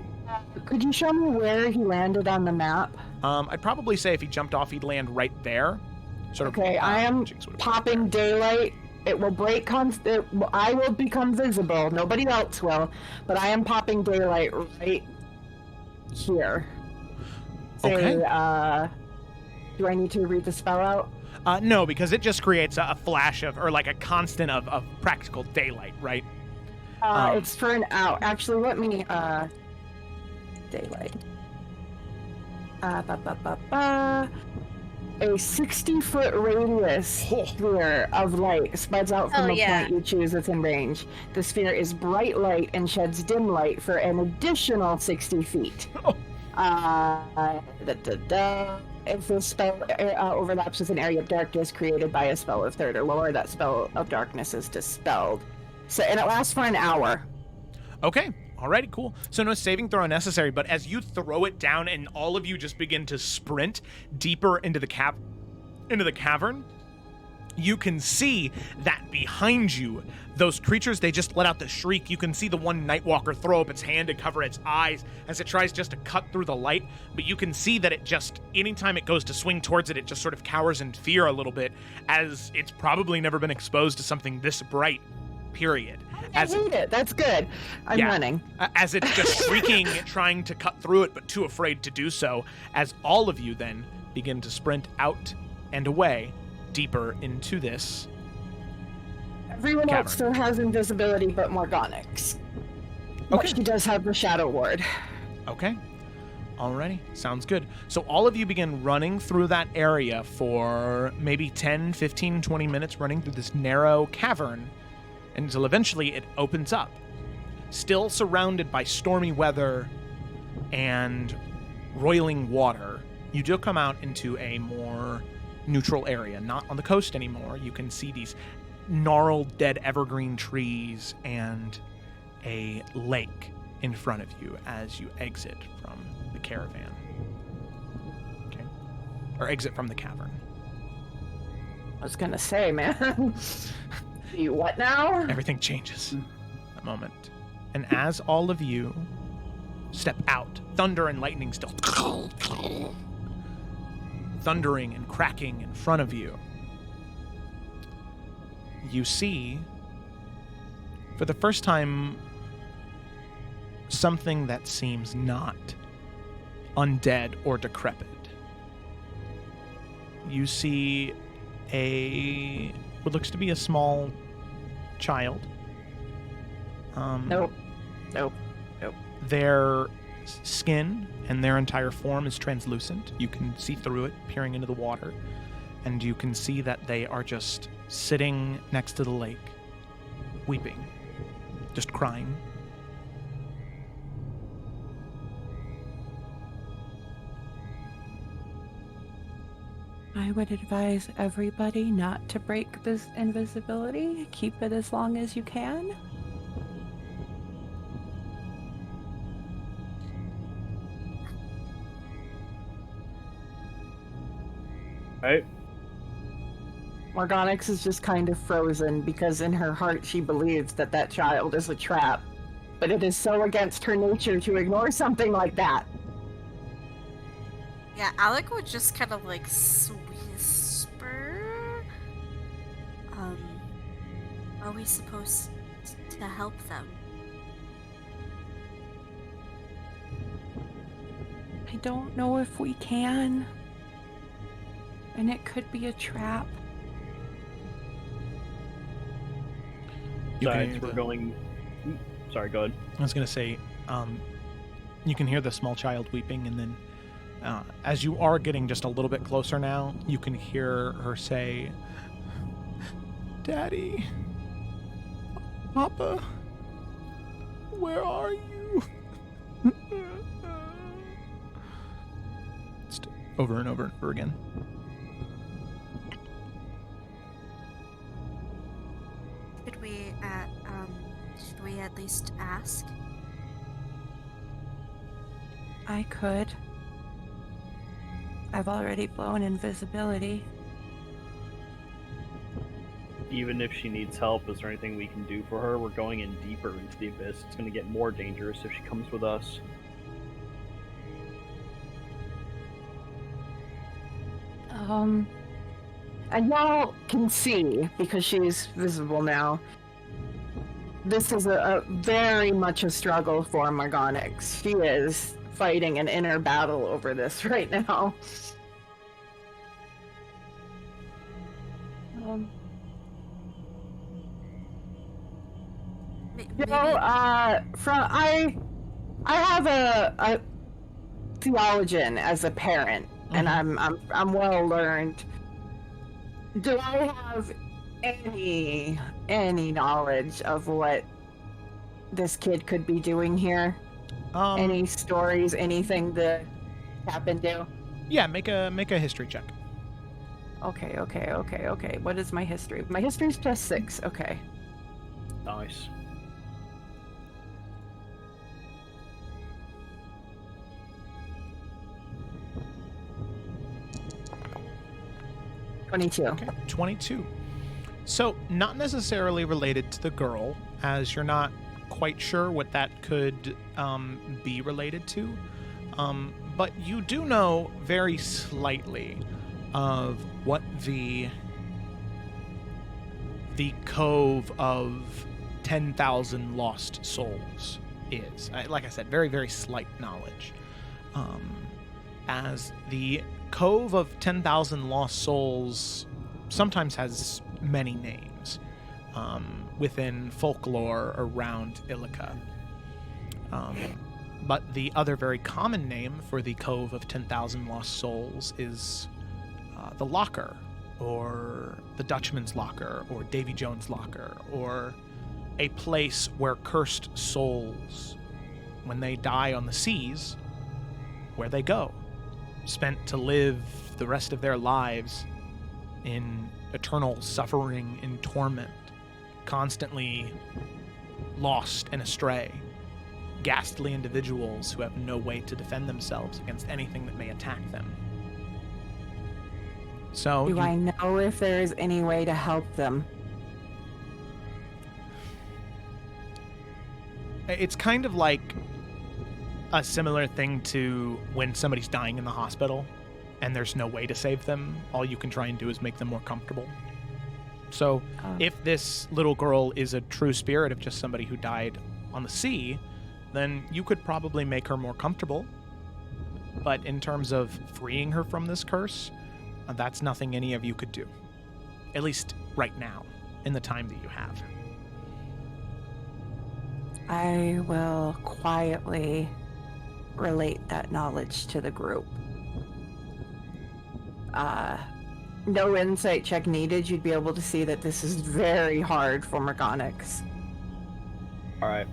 Could you show me where he landed on the map? I'd probably say if he jumped off, he'd land right there. Okay, I am Jinx would've popping daylight. It will break. I will become visible. Nobody else will. But I am popping daylight right here. Okay. Do I need to read the spell out? No, because it just creates a flash of, or like a constant of practical daylight, right? It's for an hour. Actually, let me, daylight. A 60-foot radius sphere of light spreads out from the point you choose within range. The sphere is bright light and sheds dim light for an additional 60 feet. If the spell overlaps with an area of darkness created by a spell of third or lower, that spell of darkness is dispelled. And it lasts for an hour. Okay. Alrighty, cool. So no saving throw necessary, but as you throw it down and all of you just begin to sprint deeper into the cavern, you can see that behind you, those creatures, they just let out the shriek. You can see the one Nightwalker throw up its hand to cover its eyes as it tries just to cut through the light, but you can see that it just, anytime it goes to swing towards it, it just sort of cowers in fear a little bit, as it's probably never been exposed to something this bright, period. I hate it. That's good. I'm running. As it's just shrieking, trying to cut through it, but too afraid to do so, as all of you then begin to sprint out and away deeper into this Everyone cavern. else still has invisibility but Morgonics. But Okay. she does have the Shadow Ward. Okay. Alrighty. Sounds good. So all of you begin running through that area for maybe 10, 15, 20 minutes, running through this narrow cavern until eventually it opens up. Still surrounded by stormy weather and roiling water, you do come out into a more neutral area, not on the coast anymore. You can see these gnarled, dead evergreen trees and a lake in front of you as you exit from the caravan. Okay. Or exit from the cavern. I was gonna say, man. You what now? Everything changes that moment. And as all of you step out, thunder and lightning still thundering and cracking in front of you, you see, for the first time, something that seems not undead or decrepit. You see what looks to be a small child. Nope. Their skin and their entire form is translucent. You can see through it, peering into the water, and you can see that they are just sitting next to the lake, weeping, just crying. I would advise everybody not to break this invisibility. Keep it as long as you can. Right? Morgonics is just kind of frozen because in her heart she believes that that child is a trap. But it is so against her nature to ignore something like that. Yeah, Alec would just kind of like whisper. Are we supposed to help them? I don't know if we can. And it could be a trap. You can Besides, hear we're the- going. Sorry, go ahead. I was going to say, you can hear the small child weeping, and then as you are getting just a little bit closer now, you can hear her say, "Daddy." Papa, where are you? Just over and over and over again. Should we at least ask? I could. I've already blown invisibility. Even if she needs help, is there anything we can do for her? We're going in deeper into the abyss. It's going to get more dangerous if she comes with us. And y'all can see, because she's visible now, this is a very much a struggle for Morgonics. She is fighting an inner battle over this right now. Maybe. I have a theologian as a parent, and I'm well learned. Do I have any knowledge of what this kid could be doing here? Any stories, anything that happened to? Yeah, make a history check. Okay. What is my history? My history's +6. Okay. Nice. Okay, 22. So, not necessarily related to the girl, as you're not quite sure what that could be related to. But you do know very slightly of what the Cove of 10,000 Lost Souls is. Like I said, very, very slight knowledge. As the Cove of 10,000 Lost Souls sometimes has many names within folklore around Illica. But the other very common name for the Cove of 10,000 Lost Souls is the Locker, or the Dutchman's Locker, or Davy Jones' Locker, or a place where cursed souls, when they die on the seas, where they go, spent to live the rest of their lives in eternal suffering and torment, constantly lost and astray, ghastly individuals who have no way to defend themselves against anything that may attack them. So, do I know if there is any way to help them? It's kind of like a similar thing to when somebody's dying in the hospital and there's no way to save them. All you can try and do is make them more comfortable. So if this little girl is a true spirit of just somebody who died on the sea, then you could probably make her more comfortable. But in terms of freeing her from this curse, that's nothing any of you could do. At least right now, in the time that you have. I will quietly relate that knowledge to the group. No insight check needed. You'd be able to see that this is very hard for Morgonics. Alright.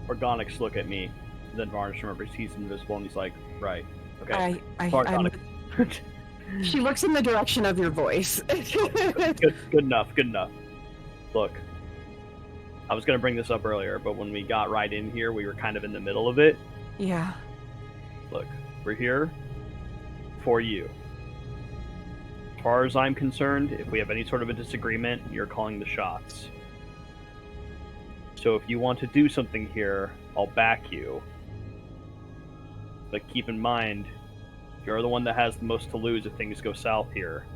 Morgonics look at me. Then Varnish remembers he's invisible and he's like, right. Okay. Morgonics. She looks in the direction of your voice. Good enough. Look. I was going to bring this up earlier, but when we got right in here, we were kind of in the middle of it. Yeah. Look, we're here for you. As far as I'm concerned, if we have any sort of a disagreement, you're calling the shots. So if you want to do something here, I'll back you. But keep in mind, you're the one that has the most to lose if things go south here.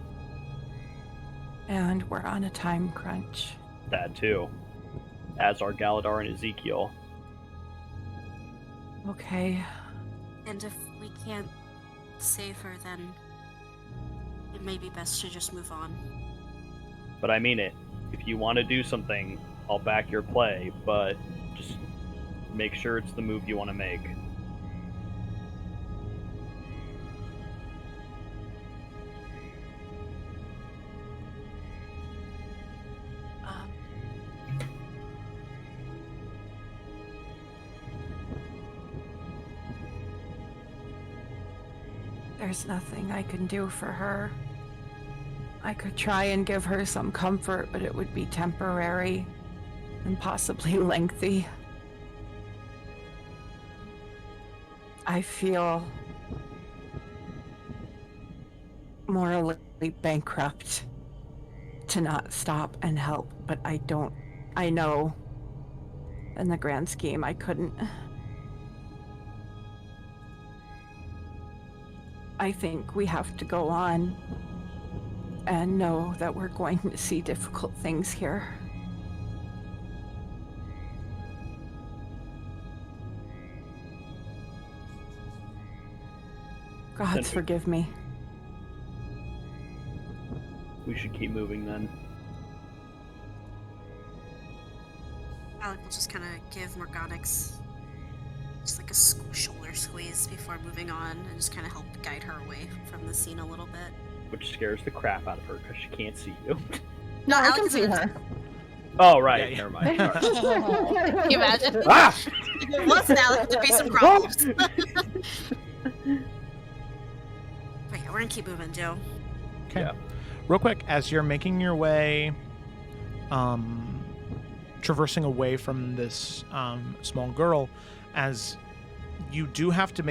And we're on a time crunch. That too. As are Galadar and Ezekiel. Okay. And if we can't save her, then it may be best to just move on. But I mean it. If you want to do something, I'll back your play, but just make sure it's the move you want to make. There's nothing I can do for her. I could try and give her some comfort, but it would be temporary and possibly lengthy. I feel morally bankrupt to not stop and help, but I know in the grand scheme I couldn't. I think we have to go on and know that we're going to see difficult things here. Gods forgive me. We should keep moving then. Alec will just kind of give Morgonics just like a shoulder squeeze before moving on and just kind of help guide her away from the scene a little bit. Which scares the crap out of her because she can't see you. No, I Alec can is see gonna- her. Oh, right. Yeah, Never mind. All right. Can you imagine? Ah! Once Alec, there'd be some problems. But yeah, we're gonna keep moving, Joe. Okay. Yeah. Real quick, as you're making your way, traversing away from this small girl, as you do have to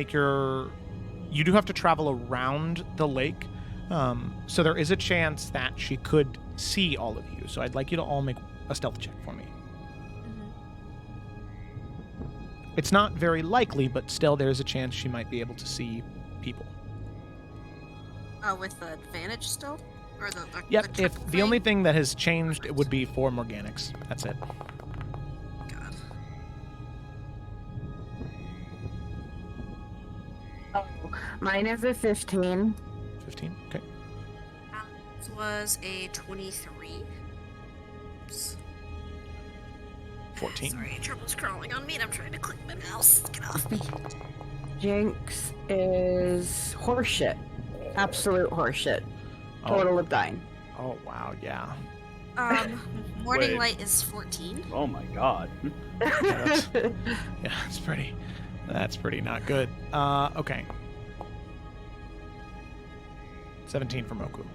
travel around the lake, so there is a chance that she could see all of you. So I'd like you to all make a stealth check for me. It's not very likely, but still there's a chance she might be able to see people. With the advantage still? Or the Yep, the if triple the only thing? thing that has changed, it would be for Morgonics. That's it. God. Oh, mine is a 15. 15, okay. This was a 23. Oops. 14. Sorry, trouble's crawling on me and I'm trying to click my mouse. Get off me. Jinx is horseshit. Absolute horseshit. Total of 9. Oh, wow, yeah. Morning Wait. light is 14. Oh my god. Yeah, that's pretty not good. Okay. 17 for Moku.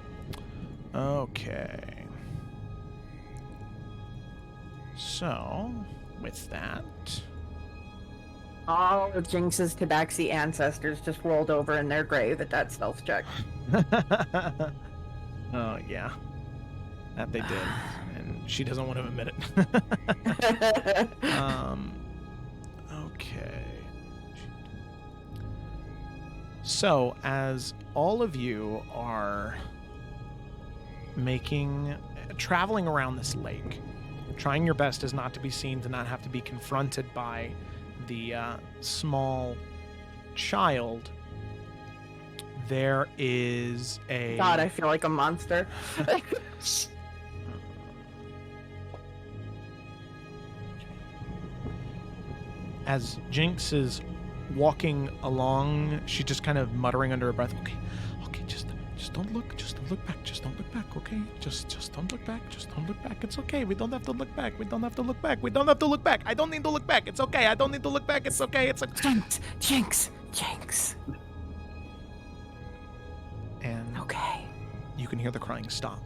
Okay. So, with that... All of Jinx's Tabaxi ancestors just rolled over in their grave at that stealth check. Oh, yeah. That they did. And she doesn't want to admit it. Okay. So, as all of you are traveling around this lake, trying your best as not to be seen, to not have to be confronted by the small child, there is a... God, I feel like a monster. As Jinx is walking along, she's just kind of muttering under her breath, okay, just don't look back, just don't look back, okay? Just don't look back, just don't look back. It's okay, we don't have to look back, we don't have to look back, we don't have to look back. I don't need to look back, it's okay, I don't need to look back, it's okay, it's okay. Jinx. And Okay. you can hear the crying stop.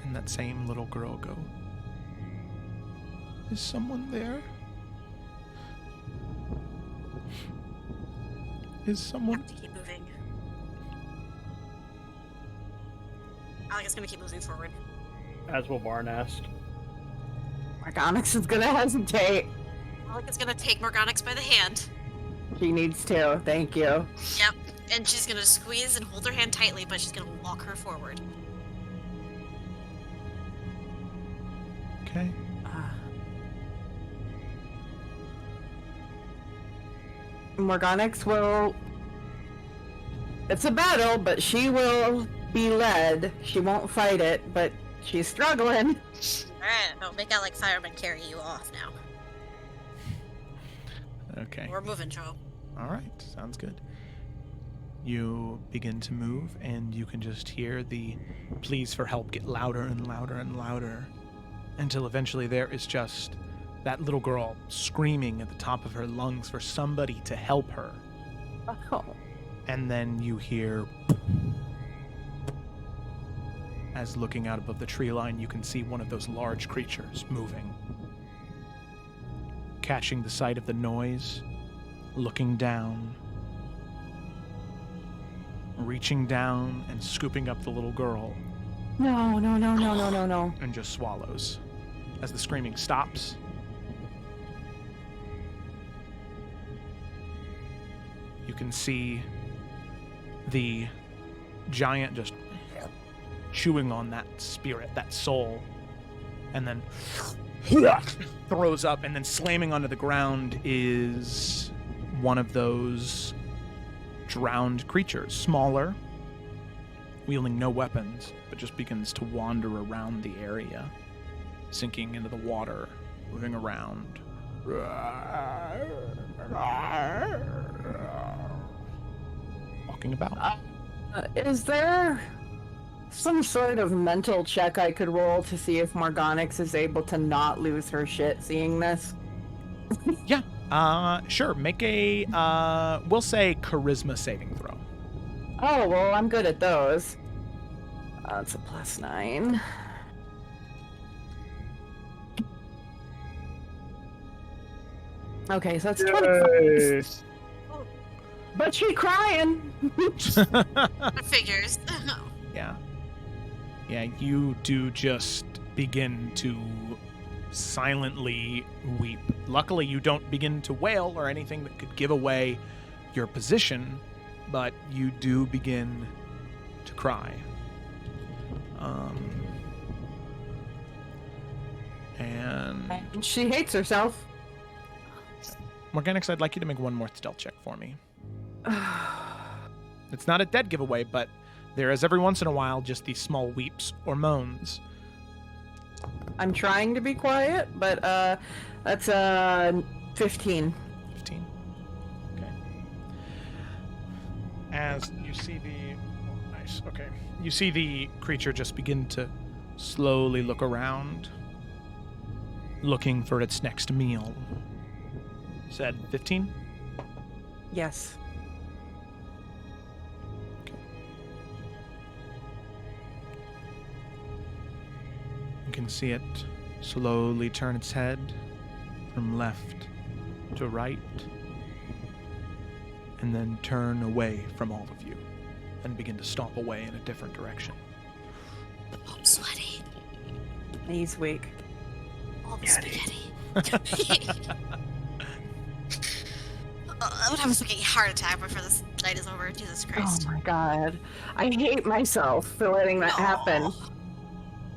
And that same little girl go, is someone there? Is someone... Have to keep moving. Alec is gonna keep moving forward. As will Barnast. Morgonics is gonna hesitate. Alec is gonna take Morgonics by the hand. She needs to. Thank you. Yep. And she's gonna squeeze and hold her hand tightly, but she's gonna walk her forward. Okay. Morgonics will... It's a battle, but she will be led. She won't fight it, but she's struggling. Alright, I'll make out like firemen carry you off now. Okay. We're moving, Joe. All right. Sounds good. You begin to move, and you can just hear the pleas for help get louder and louder and louder, until eventually there is just that little girl screaming at the top of her lungs for somebody to help her. Oh. And then you hear, as looking out above the tree line, you can see one of those large creatures moving. Catching the sight of the noise, looking down, reaching down and scooping up the little girl, No, no, no, no, no, no, no. and just swallows. As the screaming stops, you can see the giant just chewing on that spirit, that soul, and then throws up, and then slamming onto the ground is one of those drowned creatures, smaller, wielding no weapons, but just begins to wander around the area, sinking into the water, moving around. Walking about. Is there some sort of mental check I could roll to see if Morgonics is able to not lose her shit seeing this? Yeah. Sure. Make a, we'll say charisma saving throw. Oh, well, I'm good at those. That's a +9. Okay, so that's 25. But she crying. It figures. Yeah. Yeah, you do just begin to silently weep. Luckily, you don't begin to wail or anything that could give away your position, but you do begin to cry. And She hates herself. Morgonics, I'd like you to make one more stealth check for me. It's not a dead giveaway, but there is every once in a while just these small weeps or moans. I'm trying to be quiet, but that's 15. 15. Okay. As you see the... Oh, nice. Okay. You see the creature just begin to slowly look around, looking for its next meal. Said 15? Yes. You can see it slowly turn its head from left to right, and then turn away from all of you, and begin to stomp away in a different direction. I'm sweaty. He's weak. All the spaghetti. I'm having a fucking heart attack before this night is over. Jesus Christ. Oh my god. I hate myself for letting that happen. Yeah,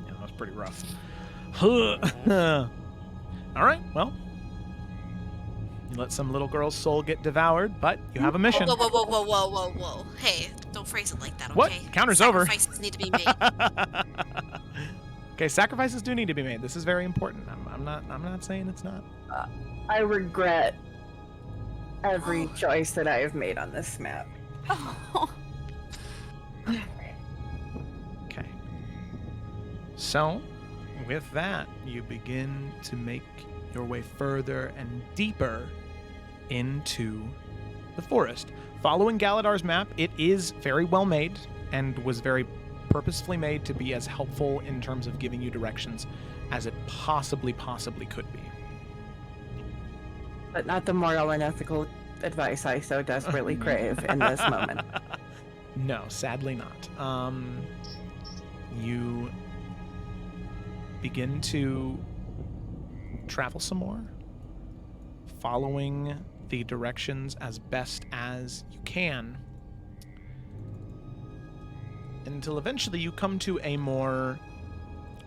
that was pretty rough. All right, well, you let some little girl's soul get devoured, but you have a mission. Whoa, whoa, whoa, whoa, whoa, whoa, whoa. Hey, don't phrase it like that, okay? What? Counter's over. Sacrifices need to be made. Okay, sacrifices do need to be made. This is very important. I'm not saying it's not. I regret every choice that I have made on this map. Oh. Okay. So, with that, you begin to make your way further and deeper into the forest. Following Galadar's map, it is very well made and was very purposefully made to be as helpful in terms of giving you directions as it possibly could be. But not the moral and ethical advice I so desperately crave in this moment. No, sadly not. You begin to travel some more, following the directions as best as you can, until eventually you come to a more,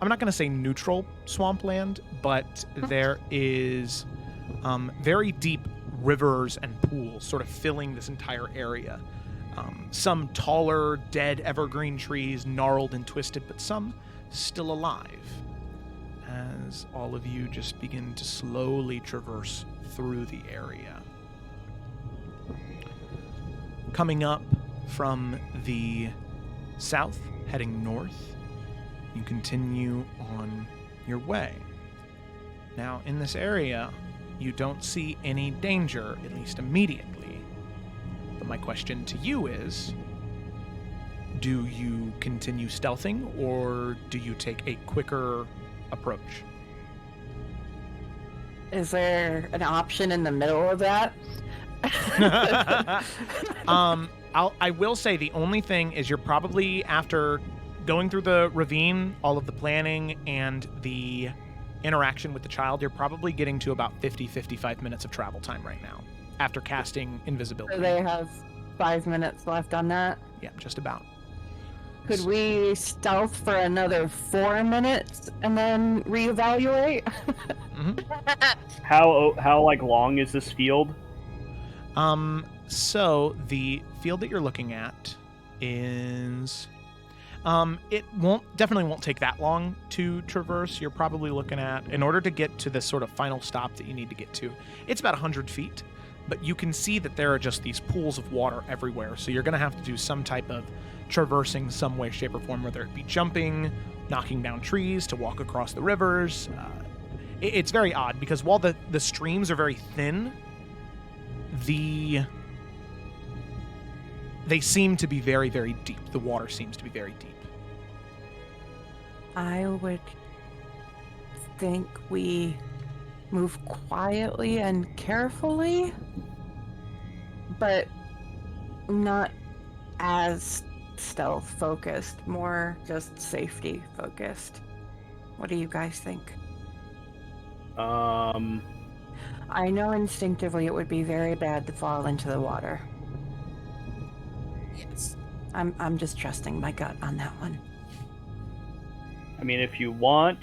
I'm not going to say neutral swampland, but there is very deep rivers and pools sort of filling this entire area. Some taller, dead evergreen trees, gnarled and twisted, but some still alive, as all of you just begin to slowly traverse through the area. Coming up from the south, heading north, you continue on your way. Now, in this area, you don't see any danger, at least immediately. But my question to you is, do you continue stealthing, or do you take a quicker approach? Is there an option in the middle of that? I will say the only thing is you're probably, after going through the ravine, all of the planning and the interaction with the child, you're probably getting to about 55 minutes of travel time right now after casting invisibility. So they have 5 minutes left on that. Yeah, just about. Could we stealth for another 4 minutes and then reevaluate? How like long is this field? So the field that you're looking at is, it definitely won't take that long to traverse. You're probably looking at, in order to get to this sort of final stop that you need to get to, it's about 100 feet, but you can see that there are just these pools of water everywhere. So you're going to have to do some type of traversing some way, shape, or form, whether it be jumping, knocking down trees to walk across the rivers. It's very odd because while the streams are very thin, they seem to be very, very deep. The water seems to be very deep. I would think we move quietly and carefully, but not as stealth focused, more just safety focused. What do you guys think? I know instinctively it would be very bad to fall into the water. Yes. I'm just trusting my gut on that one. I mean, if you want,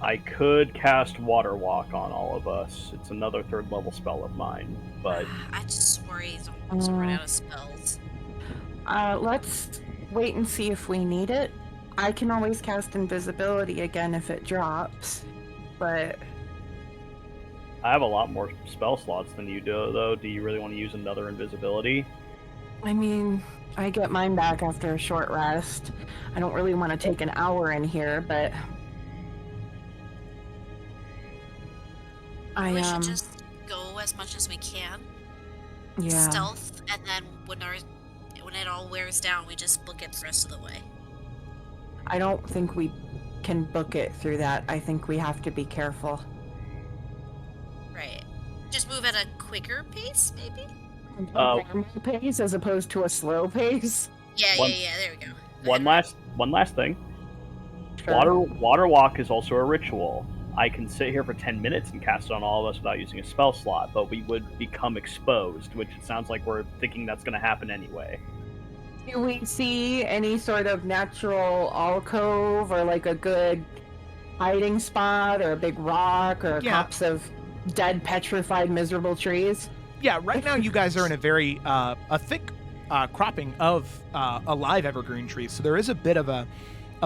I could cast Water Walk on all of us. It's another 3rd level spell of mine, but I just worry he's almost run out of spells. Let's wait and see if we need it. I can always cast invisibility again if it drops, but I have a lot more spell slots than you do, though. Do you really want to use another invisibility? I mean, I get mine back after a short rest. I don't really want to take an hour in here, but We should just go as much as we can. Yeah. Stealth, and then when it all wears down, we just book it the rest of the way. I don't think we can book it through that. I think we have to be careful. Right. Just move at a quicker pace, maybe? A normal pace as opposed to a slow pace. Yeah, One- there we go. One last thing. Sure. Water Walk is also a ritual. I can sit here for 10 minutes and cast it on all of us without using a spell slot, but we would become exposed, which it sounds like we're thinking that's going to happen anyway. Do we see any sort of natural alcove or like a good hiding spot or a big rock or Yeah. copse of dead, petrified, miserable trees? Yeah, right now you guys are in a very a thick cropping of alive evergreen trees, so there is a bit of a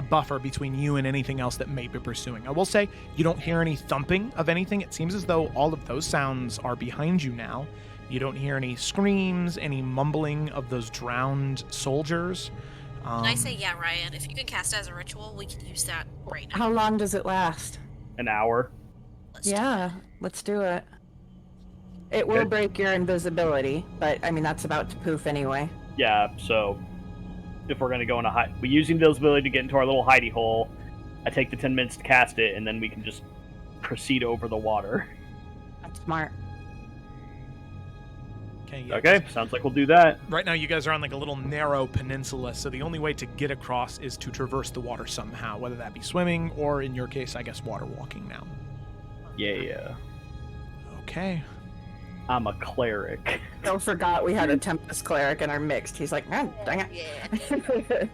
buffer between you and anything else that may be pursuing. I will say you don't hear any thumping of anything. It seems as though all of those sounds are behind you now. You don't hear any screams, any mumbling of those drowned soldiers. Can I say, yeah, Ryan, if you can cast it as a ritual, we can use that right now. How long does it last? An hour. Let's do Yeah, let's do it. It will Good. break your invisibility, but I mean, that's about to poof anyway. Yeah, so if we're going to go in we use invisibility to get into our little hidey hole. I take the 10 minutes to cast it, and then we can just proceed over the water. That's smart. Okay, yeah. Okay, sounds like we'll do that. Right now you guys are on like a little narrow peninsula, so the only way to get across is to traverse the water somehow, whether that be swimming or, in your case, I guess, water walking now. Yeah. Okay. I'm a cleric. Bill forgot we had a Tempest Cleric in our mixed. He's like, man, dang it. Yeah.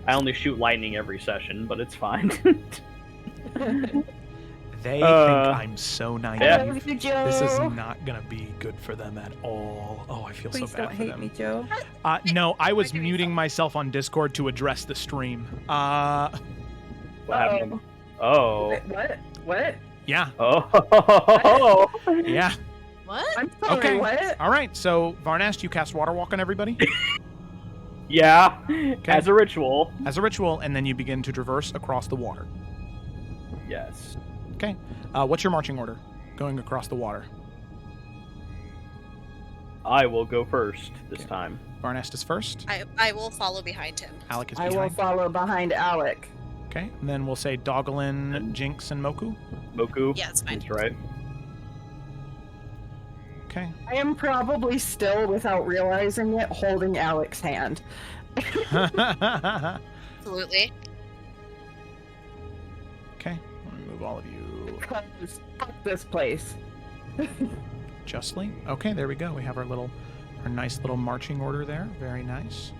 I only shoot lightning every session, but it's fine. They think I'm so naive. Yeah. I love you, Joe. This is not gonna be good for them at all. Oh, I feel Please so bad don't for hate them. me, Joe. No, I was muting myself on Discord to address the stream. What happened? Oh. What? Yeah, Oh. yeah. What? I'm sorry, Okay. what? All right, so Varnast, you cast Water Walk on everybody Yeah. As a ritual. as a ritual, and then you begin to traverse across the water. Yes. Okay. What's your marching order going across the water? I will go first this time. Varnast is first. I will follow behind him. Alec is I behind. will follow behind Alec. Okay, and then we'll say Dogglin, Jinx, and Moku. Moku. Yeah, it's fine. That's right. Okay. I am probably still, without realizing it, holding Alec's hand. Absolutely. Okay, let me move all of you Because fuck this place. justly. Okay, there we go. We have our nice little marching order there. Very nice.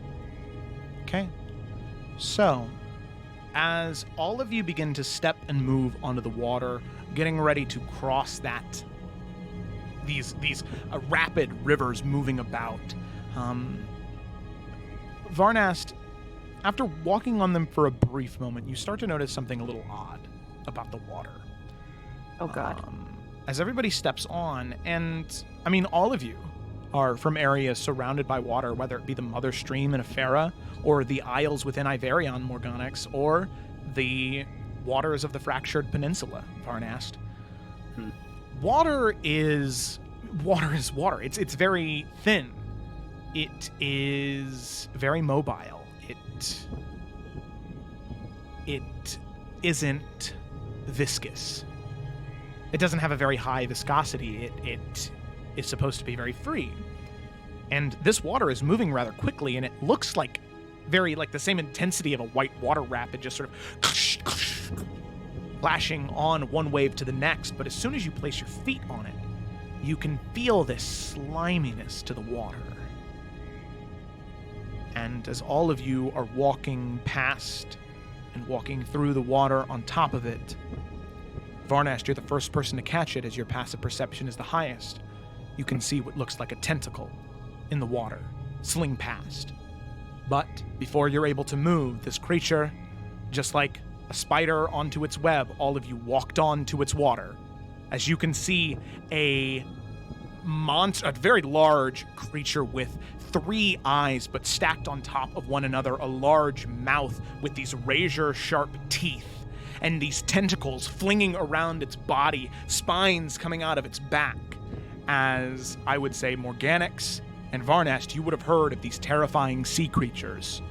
Okay. So, as all of you begin to step and move onto the water, getting ready to cross these rapid rivers moving about, Varnast, after walking on them for a brief moment, you start to notice something a little odd about the water. Oh god. As everybody steps on, and I mean, all of you are from areas surrounded by water, whether it be the mother stream in Efera, or the isles within Iverion Morgonics, or the waters of the fractured peninsula, Varnast. Water is water. It's very thin. It is very mobile. It isn't viscous. It doesn't have a very high viscosity. It is supposed to be very free. And this water is moving rather quickly, and it looks like the same intensity of a white water rapid, just sort of flashing on one wave to the next. But as soon as you place your feet on it, you can feel this sliminess to the water. And as all of you are walking past and walking through the water on top of it, Varnast, you're the first person to catch it as your passive perception is the highest. You can see what looks like a tentacle in the water sling past. But before you're able to move, this creature, just like a spider onto its web, all of you walked onto its water. As you can see, a very large creature with 3 eyes, but stacked on top of one another, a large mouth with these razor-sharp teeth, and these tentacles flinging around its body, spines coming out of its back. As I would say, Morgonics and Varnast, you would have heard of these terrifying sea creatures,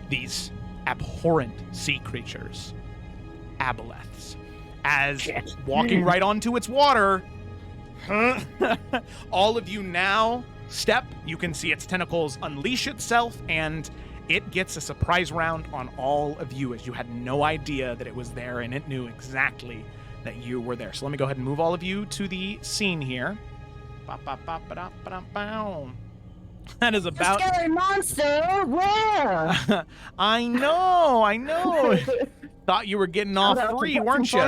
these abhorrent sea creatures, Aboleths. As walking right onto its water, all of you now step, you can see its tentacles unleash itself, and it gets a surprise round on all of you, as you had no idea that it was there, and it knew exactly that you were there. So let me go ahead and move all of you to the scene here. That is about... A scary monster! Where? I know. Thought you were getting off free, weren't you?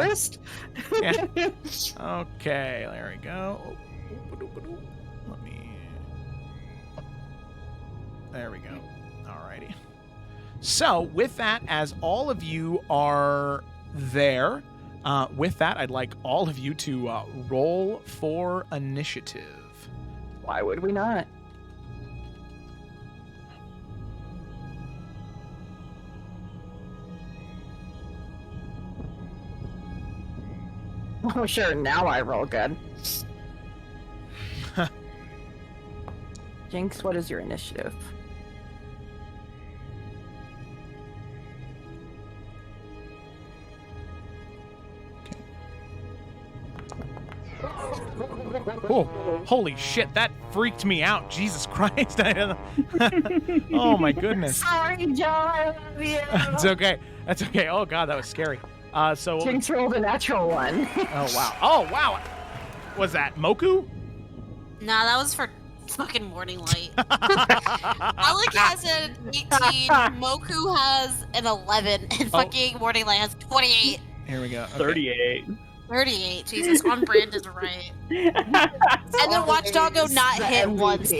Yeah. Okay, there we go. There we go. Alrighty. So, with that, as all of you are there, with that, I'd like all of you to roll for initiative. Why would we not? Oh, sure, now I roll good. Jinx, what is your initiative? Oh, holy shit, that freaked me out. Jesus Christ. Oh my goodness. Sorry, John. It's okay. That's okay. Oh god, that was scary. So Jinx rolled a natural one. Oh wow. Was that Moku? Nah, that was for fucking Morning Light. Alec has an 18, Moku has an 11, and fucking Morning Light has 28. Here we go. Okay. 38. 38, Jesus, on brand is right. And then watch Doggo not hit once.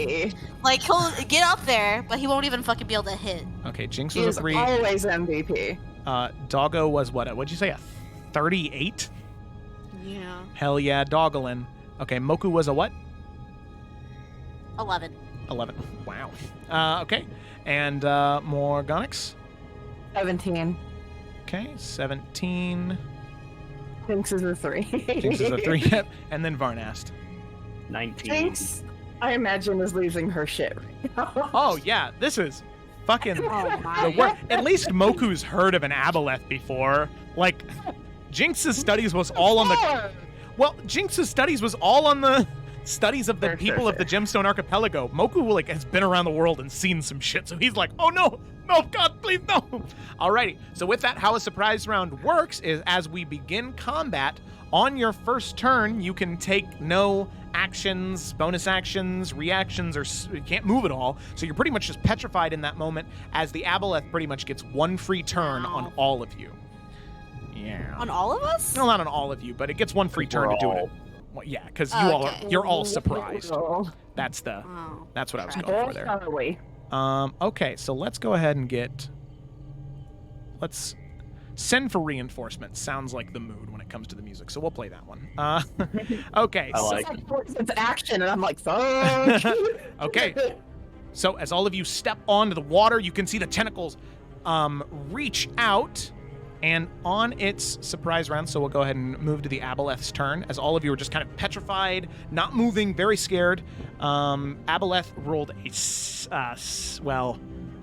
Like, he'll get up there, but he won't even fucking be able to hit. Okay, Jinx He was is a 3. always MVP. Doggo was what? What'd you say? A 38? Yeah. Hell yeah, Dogglin. Okay, Moku was a what? 11. 11. Wow. Okay. And Morgonics? 17. Okay, 17. Jinx is a 3. Jinx is a 3. Yep. And then Varnast. 19. Jinx I imagine is losing her shit right now. Oh yeah, this is fucking Oh the my. worst. At least Moku's heard of an Aboleth before. Like, Jinx's studies was all on the. Well, Jinx's studies was all on the studies of the people of the Gemstone Archipelago. Moku like has been around the world and seen some shit, so he's like, oh no, God, please no. Alrighty. So with that, how a surprise round works is as we begin combat. On your first turn, you can take no actions, bonus actions, reactions, or you can't move at all. So you're pretty much just petrified in that moment as the Aboleth pretty much gets one free turn on all of you. Yeah. On all of us? Well, not on all of you, but it gets one free turn to do it. Well, yeah, because you're all surprised. That's what I was going for there. Okay, so let's go ahead and let's send for reinforcements. Sounds like the mood when it comes to the music, so we'll play that one. Okay. It's action, and I'm like, fuck. Okay. So as all of you step onto the water, you can see the tentacles reach out, and on its surprise round, so we'll go ahead and move to the Aboleth's turn, as all of you are just kind of petrified, not moving, very scared. Aboleth rolled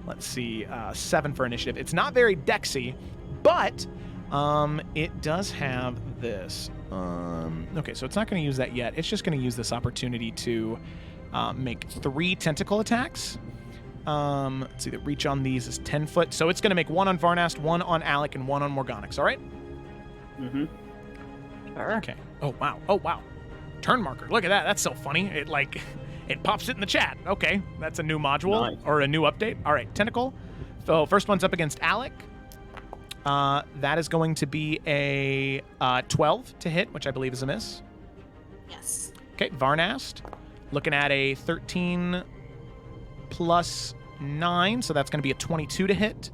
let's see, 7 for initiative. It's not very dexy, but it does have this. Okay, so it's not going to use that yet. It's just going to use this opportunity to make 3 tentacle attacks. Let's see, the reach on these is 10 foot. So it's going to make 1 on Varnast, 1 on Alec, and 1 on Morgonics, all right? Mm-hmm. Sure. Okay. Oh, wow. Turn marker. Look at that. That's so funny. It pops it in the chat. Okay, that's a new module or a new update. All right, tentacle. So first one's up against Alec. That is going to be a 12 to hit, which I believe is a miss. Yes. Okay, Varnast. Looking at a 13 plus 9, so that's going to be a 22 to hit.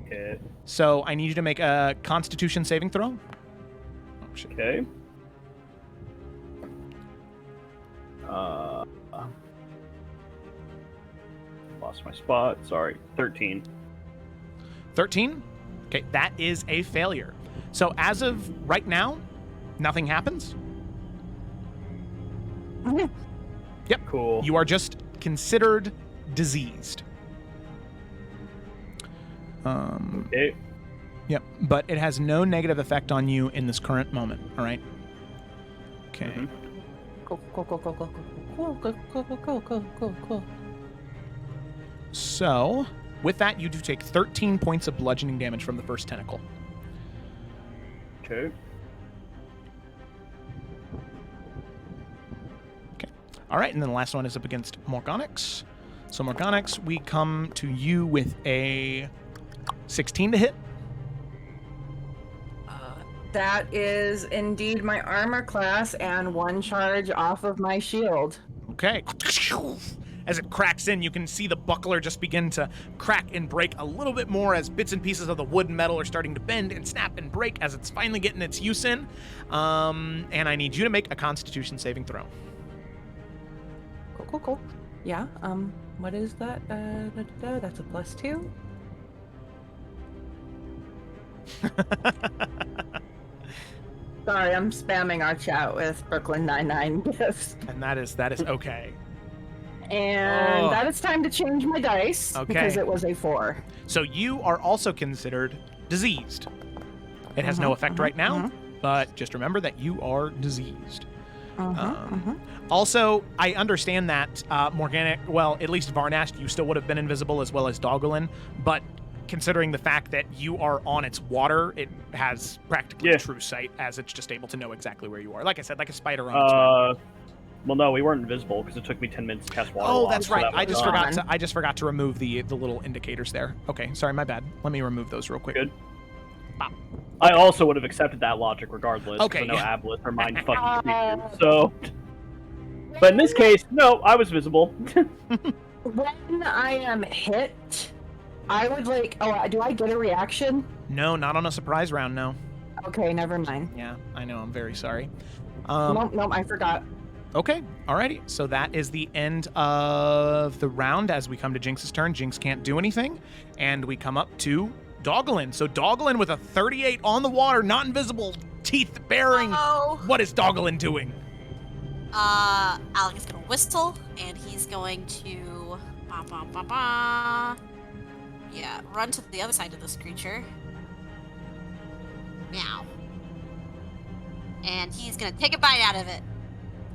Okay. So I need you to make a Constitution saving throw. Oh, shit. Okay. Lost my spot. Sorry. 13. 13? Okay, that is a failure. So as of right now, nothing happens. Yep. Cool. You are just considered diseased. Okay. Yep, but it has no negative effect on you in this current moment, all right? Okay. Mm-hmm. Cool. So, with that, you do take 13 points of bludgeoning damage from the first tentacle. Okay. Okay. All right, and then the last one is up against Morgonics. So, Morgonics, we come to you with a 16 to hit. That is indeed my armor class and 1 charge off of my shield. Okay. As it cracks in, you can see the buckler just begin to crack and break a little bit more as bits and pieces of the wood and metal are starting to bend and snap and break as it's finally getting its use in. And I need you to make a Constitution saving throw. Cool. Yeah, what is that? That's a +2. Sorry, I'm spamming our chat with Brooklyn 99 gifts. And that is okay. And that it's time to change my dice because it was a 4. So you are also considered diseased. It has no effect right now, but just remember that you are diseased. Also, I understand that Morganic, well, at least Varnast, you still would have been invisible as well as Dogolin, but considering the fact that you are on its water, it has practically true sight as it's just able to know exactly where you are. Like I said, like a spider on its web. Well, no, we weren't invisible because it took me 10 minutes to cast water. Oh, that's right. So I just forgot to remove the little indicators there. Okay, sorry, my bad. Let me remove those real quick. Good. Bop. I also would have accepted that logic regardless. Okay, I know yeah. Aboleth are mind fucking creatures. So, but in this case, no, I was visible. When I am hit, I would do I get a reaction? No, not on a surprise round, no. Okay, never mind. Yeah, I know, I'm very sorry. Nope, I forgot. Okay, alrighty. So that is the end of the round as we come to Jinx's turn. Jinx can't do anything, and we come up to Dogolin. So Dogolin with a 38 on the water, not invisible, teeth baring. Oh. What is Dogolin doing? Alec is gonna whistle, and he's going to run to the other side of this creature. Meow. And he's gonna take a bite out of it.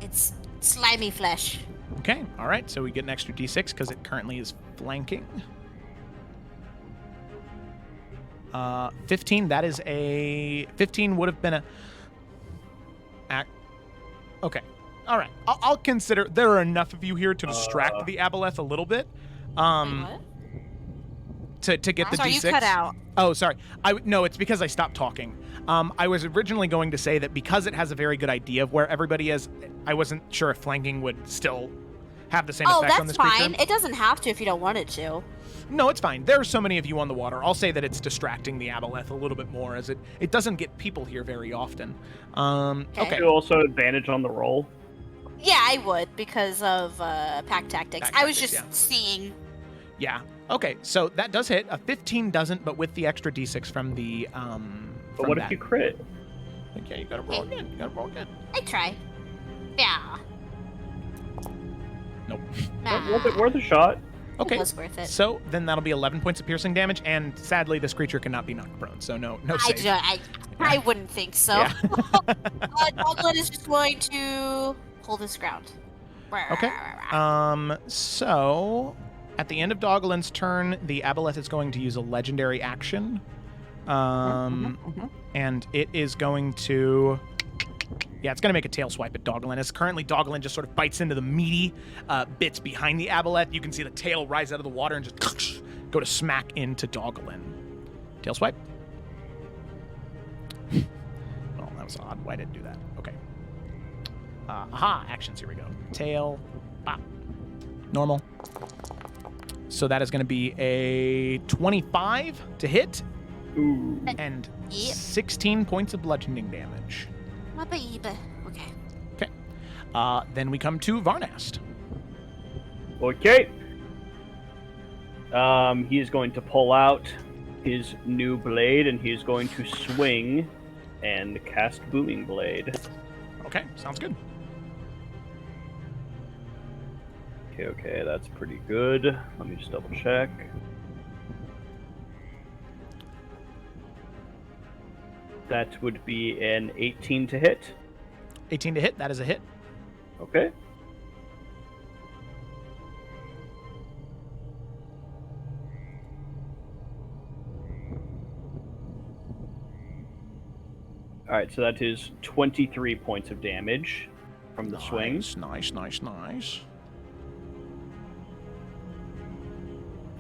It's slimy flesh. Okay, all right. So we get an extra d6 because it currently is flanking. 15. That is a 15. Would have been a. Okay. All right. I'll consider. There are enough of you here to distract the Aboleth a little bit. Wait, what? To get the Sorry, d6. you cut out. Oh, sorry. No, it's because I stopped talking. I was originally going to say that because it has a very good idea of where everybody is, I wasn't sure if flanking would still have the same effect on this creature. Oh, that's fine. It doesn't have to if you don't want it to. No, it's fine. There are so many of you on the water. I'll say that it's distracting the Aboleth a little bit more, as it doesn't get people here very often. Okay. You also advantage on the roll. Yeah, I would because of pack tactics. I was just yeah. seeing. Yeah. Okay, so that does hit. A 15 doesn't, but with the extra d6 from the But what if you crit? Okay, you gotta roll again. You gotta roll again. I try. Yeah. Nope. Worth a shot. Okay. It was worth it. So then that'll be 11 points of piercing damage, and sadly, this creature cannot be knocked prone. So no save. I wouldn't think so. Yeah. Doglet is just going to hold his ground. Okay. So at the end of Doglin's turn, the Aboleth is going to use a legendary action. And it is going to. Yeah, it's going to make a tail swipe at Doglin. As currently Doglin just sort of bites into the meaty bits behind the Aboleth. You can see the tail rise out of the water and just go to smack into Doglin. Tail swipe. Well, that was odd. Why did it do that? Okay. Actions. Here we go. Tail. Bop. Normal. So that is going to be a 25 to hit. Ooh. And 16 points of bludgeoning damage. My baby. Okay. Okay. Then we come to Varnast. Okay. He is going to pull out his new blade, and he is going to swing and cast Booming Blade. Okay, sounds good. Okay, that's pretty good. Let me just double check. That would be an 18 to hit. 18 to hit, that is a hit. Okay. Alright, so that is 23 points of damage from the swing. Nice.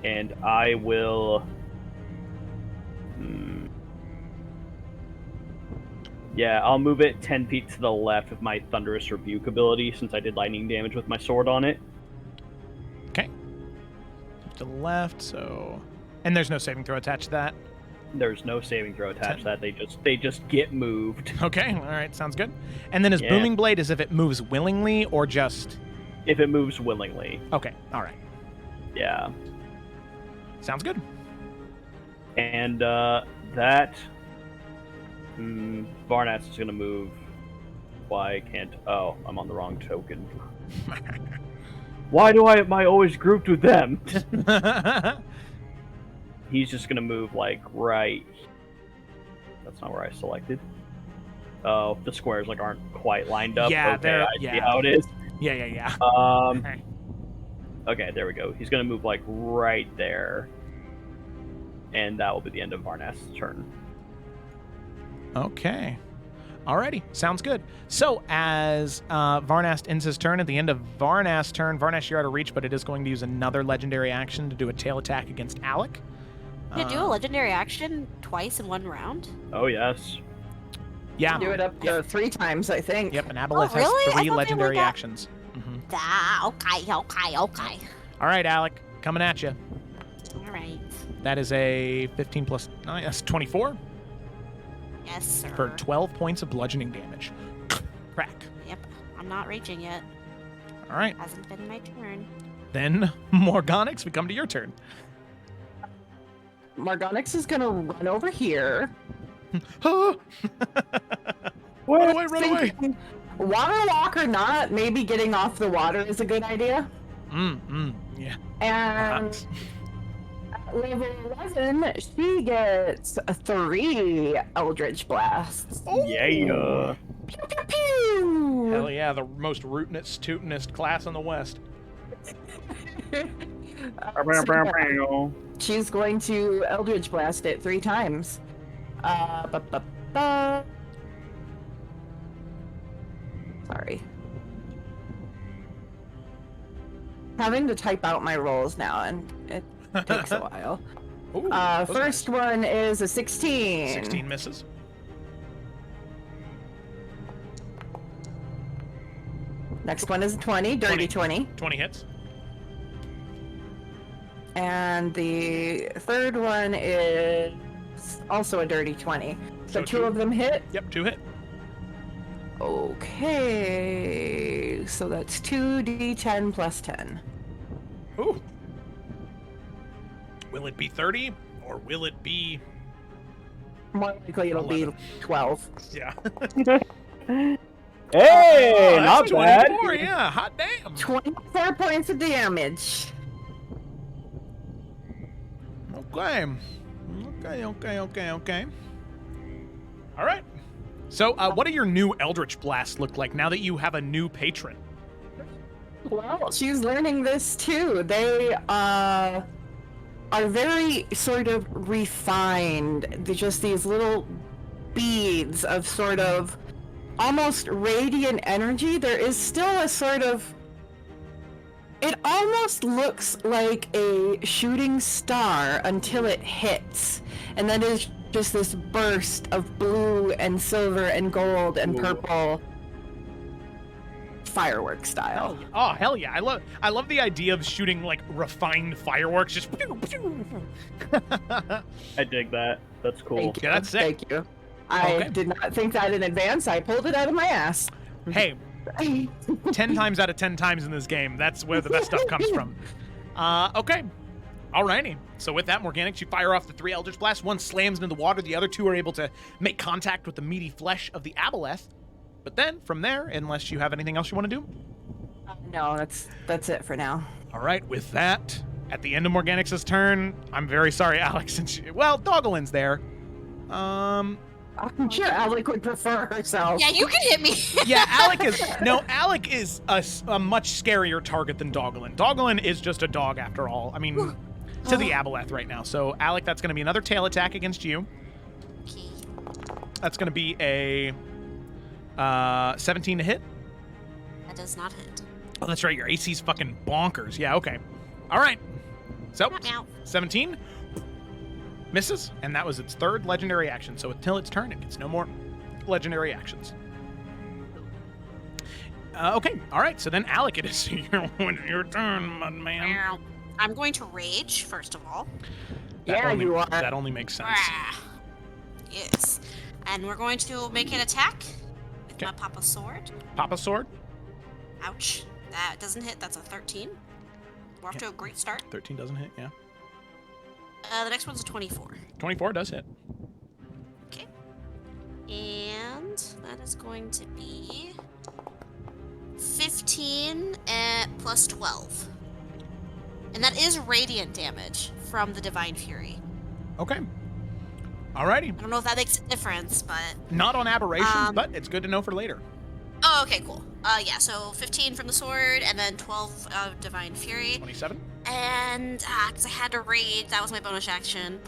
And I will... Yeah, I'll move it 10 feet to the left with my Thunderous Rebuke ability, since I did lightning damage with my sword on it. Okay. To the left, so... And there's no saving throw attached to that? There's no saving throw attached to that. They just get moved. Okay, alright, sounds good. And then is Booming Blade as if it moves willingly, or just... If it moves willingly. Okay, alright. Yeah. Sounds good. And that... Varnast is going to move. Why can't... Oh, I'm on the wrong token. Why am I always grouped with them? He's just going to move, like, right... That's not where I selected. Oh, the squares, like, aren't quite lined up. Yeah, okay, I see how it is. Yeah. Okay, there we go. He's going to move, like, right there. And that will be the end of Varnast's turn. Okay. Alrighty. Sounds good. So, as Varnast ends his turn, at the end of Varnast's turn, Varnast, you're out of reach, but it is going to use another legendary action to do a tail attack against Alec. Can you do a legendary action twice in one round? Oh, yes. Yeah. Do it up to 3 times, I think. Yep, and Aboleth really? has I 3 thought they legendary were actions. Okay. All right, Alec. Coming at you. All right. That is a 15 plus 9. That's 24. Yes, sir. For 12 points of bludgeoning damage. Crack. Yep. I'm not raging yet. All right. Hasn't been my turn. Then, Morgonics, we come to your turn. Morgonics is gonna run over here. Run away, run away. Thinking, water walk or not, maybe getting off the water is a good idea. Yeah. And at level 11, she gets 3 Eldritch Blasts. Oh. Yeah. Pew, pew, pew. Hell yeah, the most rootinest, tootinest class in the West. She's going to Eldritch Blast it 3 times. Sorry. Having to type out my rolls now, and it takes a while. Ooh, those First nice. one is a 16. 16 misses. Next one is a 20, dirty 20. 20 hits. And the third one is also a dirty 20. So 2 of them hit. Yep, 2 hit. Okay, so that's 2d10 plus 10. Ooh. Will it be 30 or will it be? More likely it'll 11. be 12. Yeah. Hey, Oh, not that's bad. 24, yeah, hot damn. 24 points of damage. Okay. All right. So, what do your new Eldritch Blasts look like now that you have a new patron? Well, she's learning this too. They are very sort of refined. They're just these little beads of sort of almost radiant energy. There is still a sort of... It almost looks like a shooting star until it hits. And then there's just this burst of blue and silver and gold and purple fireworks style. Oh, hell yeah. I love the idea of shooting like refined fireworks. Just pew, pew. I dig that. That's cool. Thank you. Yeah, that's sick. Thank you. I Okay. did not think that in advance. I pulled it out of my ass. Hey, 10 times out of 10 times in this game, that's where the best stuff comes from. Okay. Alrighty. So with that, Morgonics, you fire off the 3 Eldritch Blasts. One slams into the water. The other 2 are able to make contact with the meaty flesh of the Aboleth. But then, from there, unless you have anything else you want to do. No, that's it for now. All right. With that, at the end of Morgonics' turn, I'm very sorry, Alex. Since Dogalin's there. I'm sure Alec would prefer herself. Yeah, you can hit me. Yeah, Alec is a much scarier target than Dogalin. Dogalin is just a dog after all. I mean, to the Aboleth right now. So, Alec, that's going to be another tail attack against you. Okay. That's going to be a 17 to hit. That does not hit. Oh, that's right. Your AC's fucking bonkers. Yeah, okay. All right. So, Meow. 17 misses, and that was its 3rd legendary action. So until its turn, it gets no more legendary actions. Okay. All right. So then, Alec, it is your turn, my man. Meow. I'm going to rage, first of all. You are. That only makes sense. Ah. Yes. And we're going to make an attack with Okay. my Papa Sword. Papa Sword. Ouch. That doesn't hit. That's a 13. We're off to a great start. 13 doesn't hit, yeah. The next one's a 24. 24 does hit. Okay. And that is going to be 15 plus 12. And that is radiant damage from the Divine Fury. Okay. Alrighty. I don't know if that makes a difference, but... Not on aberrations, but it's good to know for later. Oh, okay, cool. Yeah, so 15 from the sword, and then 12 of Divine Fury. 27. And, because I had to raid, that was my bonus action.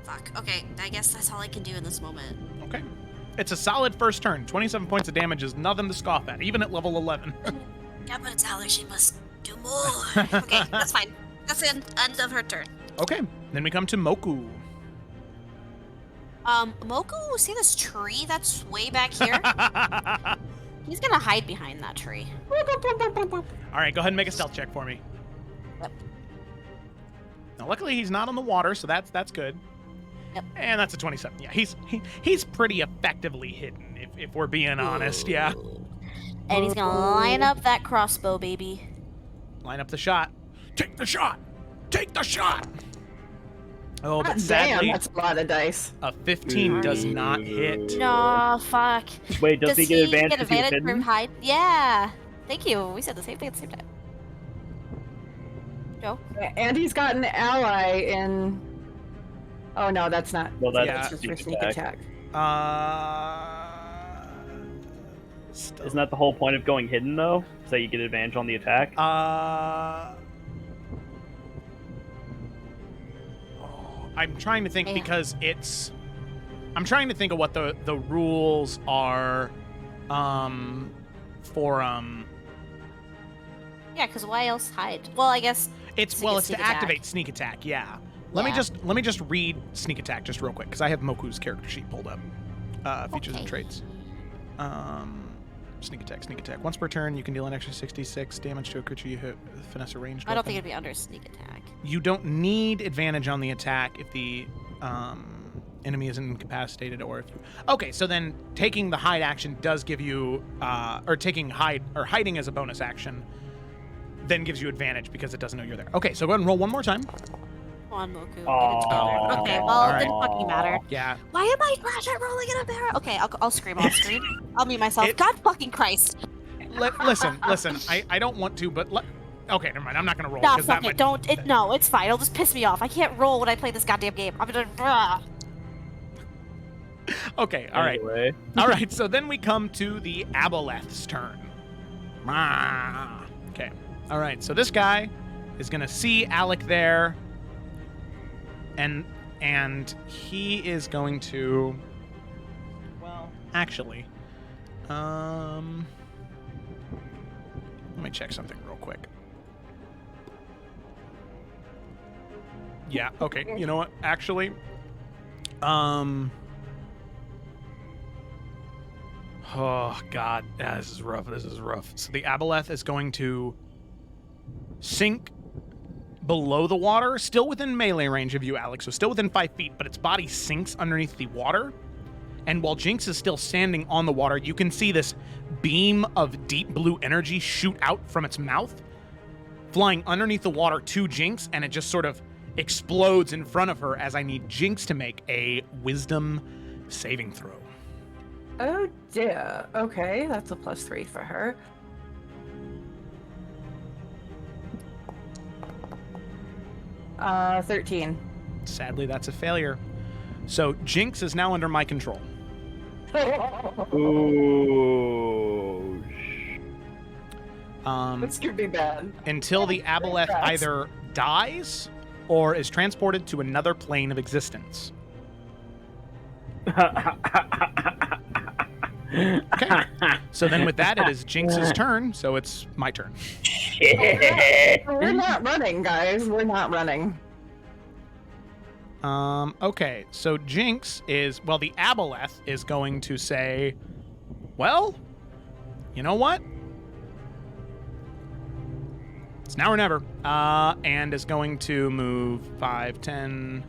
Fuck. Okay, I guess that's all I can do in this moment. Okay. It's a solid first turn. 27 points of damage is nothing to scoff at, even at level 11. Yeah, but it's Alex, she must do more. Okay, that's fine. That's the end of her turn. Okay. Then we come to Moku. Moku, see this tree that's way back here? He's gonna hide behind that tree. All right, go ahead and make a stealth check for me. Yep. Now, luckily, he's not on the water, so that's good. Yep. And that's a 27. Yeah, he's pretty effectively hidden, if we're being honest. Yeah. And he's gonna line up that crossbow, baby. Line up the shot. Take the shot. Take the shot. Oh, but God sadly, damn, that's a lot of dice. a 15 does not hit. No, fuck. Wait, does he get advantage get if he's advantage hidden? from hide? Yeah. Thank you. We said the same thing at the same time. Joe? And he's got an ally in. Oh no, that's not. Well, that's Yeah. Just for sneak attack. Still. Isn't that the whole point of going hidden, though? So you get advantage on the attack? I'm trying to think because it's. I'm trying to think of what the rules are, for Yeah, because why else hide? Well, I guess It's Sneak- it's to sneak attack. activate sneak attack. Yeah. Let me just read sneak attack just real quick because I have Moku's character sheet pulled up. Features and traits. Sneak attack. Once per turn, you can deal an extra 66 damage to a creature you hit with finesse or ranged I don't weapon. think it'd be under sneak attack. You don't need advantage on the attack if the enemy is incapacitated or if you... Okay, so then taking the hide action does give you, or taking hiding as a bonus action then gives you advantage because it doesn't know you're there. Okay, so go ahead and roll one more time. Come on, Moku. Aw. Okay, well, All it right. didn't fucking matter. Yeah. Why am I trash at rolling in a barrel? Okay, I'll scream off screen. I'll mute myself. It- God fucking Christ. Listen. I don't want to, but... Okay, never mind. I'm not going to roll. Nah, 'cause that fuck it. might- Don't. No, it's fine. It'll just piss me off. I can't roll when I play this goddamn game. I'm gonna... Okay, all right. Anyway. All right, so then we come to the Aboleth's turn. Okay. All right, so this guy is going to see Alec there, and he is going to... Well, actually, let me check something real quick. Yeah, okay. You know what? Actually, oh, God. Yeah, this is rough. So the Aboleth is going to sink below the water, still within melee range of you, Alex, so still within 5 feet, but its body sinks underneath the water. And while Jinx is still standing on the water, you can see this beam of deep blue energy shoot out from its mouth, flying underneath the water to Jinx, and it just sort of explodes in front of her as I need Jinx to make a wisdom saving throw. Oh dear. Okay, that's a +3 for her. Uh, 13. Sadly, that's a failure. So Jinx is now under my control. Ooh. This could be bad. Until the Aboleth either dies or is transported to another plane of existence. Okay. So then with that, it is Jinx's turn, so it's my turn. We're not running, guys. We're not running. Okay, so Jinx is, well, the Aboleth is going to say, well, you know what? It's now or never. And is going to move 5, 10.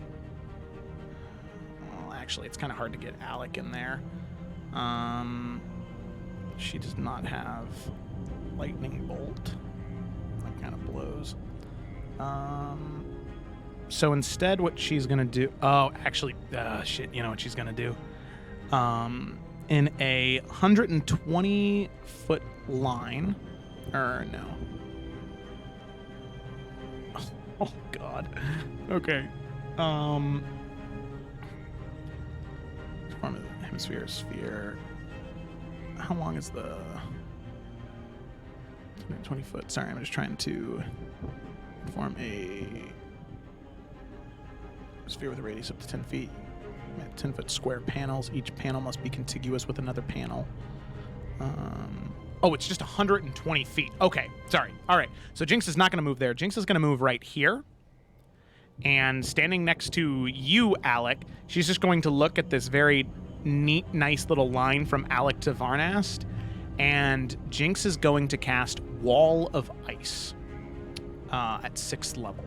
Well, actually, it's kind of hard to get Alec in there. She does not have lightning bolt. That kind of blows. So instead, what she's gonna do? Oh, actually, shit. You know what she's gonna do? In a 120-foot line, or no? Oh God. Okay. Form of the hemisphere, sphere. How long is the 20 foot? Sorry, I'm just trying to form a sphere with a radius up to 10 feet. 10-foot square panels. Each panel must be contiguous with another panel. Oh, it's just 120 feet. Okay, sorry. All right. So Jinx is not going to move there. Jinx is going to move right here. And standing next to you, Alec, she's just going to look at this very neat, nice little line from Alec to Varnast. And Jinx is going to cast Wall of Ice at 6th level.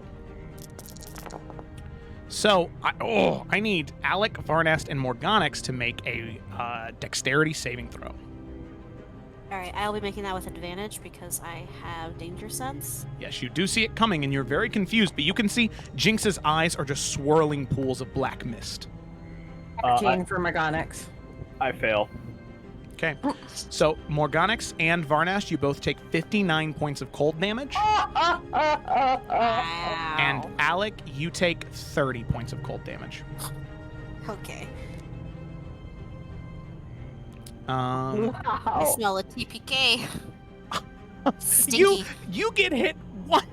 So, I need Alec, Varnast, and Morgonics to make a dexterity saving throw. All right, I'll be making that with advantage because I have danger sense. Yes, you do see it coming, and you're very confused, but you can see Jinx's eyes are just swirling pools of black mist. 14 for Morgonics. I fail. Okay. So, Morgonics and Varnash, you both take 59 points of cold damage. Wow. And Alec, you take 30 points of cold damage. Okay. I Wow. smell a TPK. Stinky. You get hit one.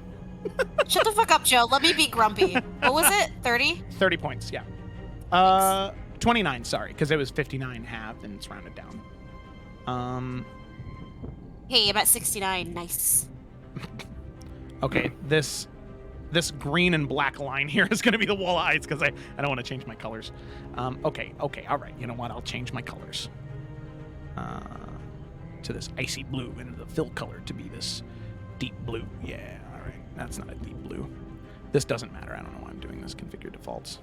Shut the fuck up, Joe. Let me be grumpy. What was it? 30? 30 points, yeah. 29, sorry, because it was 59 halved and it's rounded down. Hey, I'm at 69. Nice. Okay, this green and black line here is going to be the wall of ice because I don't want to change my colors. Okay, all right. You know what? I'll change my colors to this icy blue and the fill color to be this deep blue. Yeah, all right. That's not a deep blue. This doesn't matter. I don't know why I'm doing this. Configure defaults.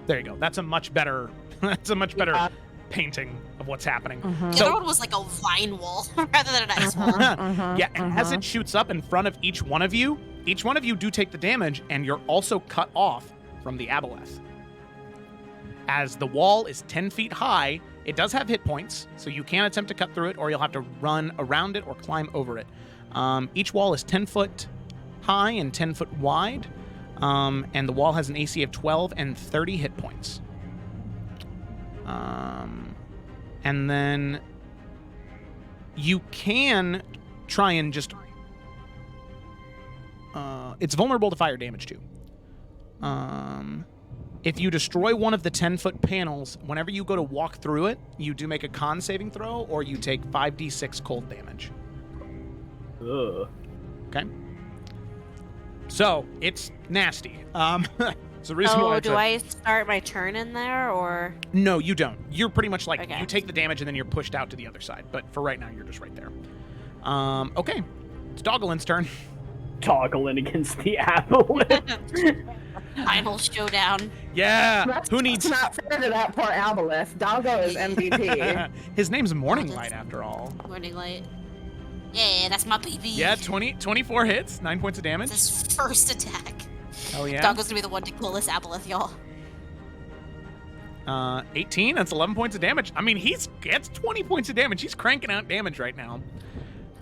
There you go. That's a much better. That's a much better painting of what's happening. The other one was like a vine wall rather than an ice wall. Yeah, and as it shoots up in front of each one of you do take the damage, and you're also cut off from the Aboleth. As the wall is 10 feet high, it does have hit points, so you can attempt to cut through it, or you'll have to run around it or climb over it. Each wall is 10 foot high and 10 foot wide, and the wall has an AC of 12 and 30 hit points. And then you can try and just... it's vulnerable to fire damage too. If you destroy one of the 10-foot panels, whenever you go to walk through it, you do make a con saving throw, or you take 5d6 cold damage. Ugh. Okay? So, it's nasty. It's the reason why Do I start my turn in there, or...? No, you don't. You're pretty much like, Okay. you take the damage and then you're pushed out to the other side. But for right now, you're just right there. Okay. It's Doglin's turn. Toggling against the Aboleth. Final showdown. Yeah. Who needs... It's not fair to that poor Aboleth. Doggo is MVP. His name's Morning Light, after all. Morning light. Yeah, that's my baby. Yeah, 24 hits, 9 points of damage. It's his first attack. Oh, yeah. Doggo's gonna be the one to kill this Aboleth, y'all. 18, that's 11 points of damage. I mean, he gets 20 points of damage. He's cranking out damage right now.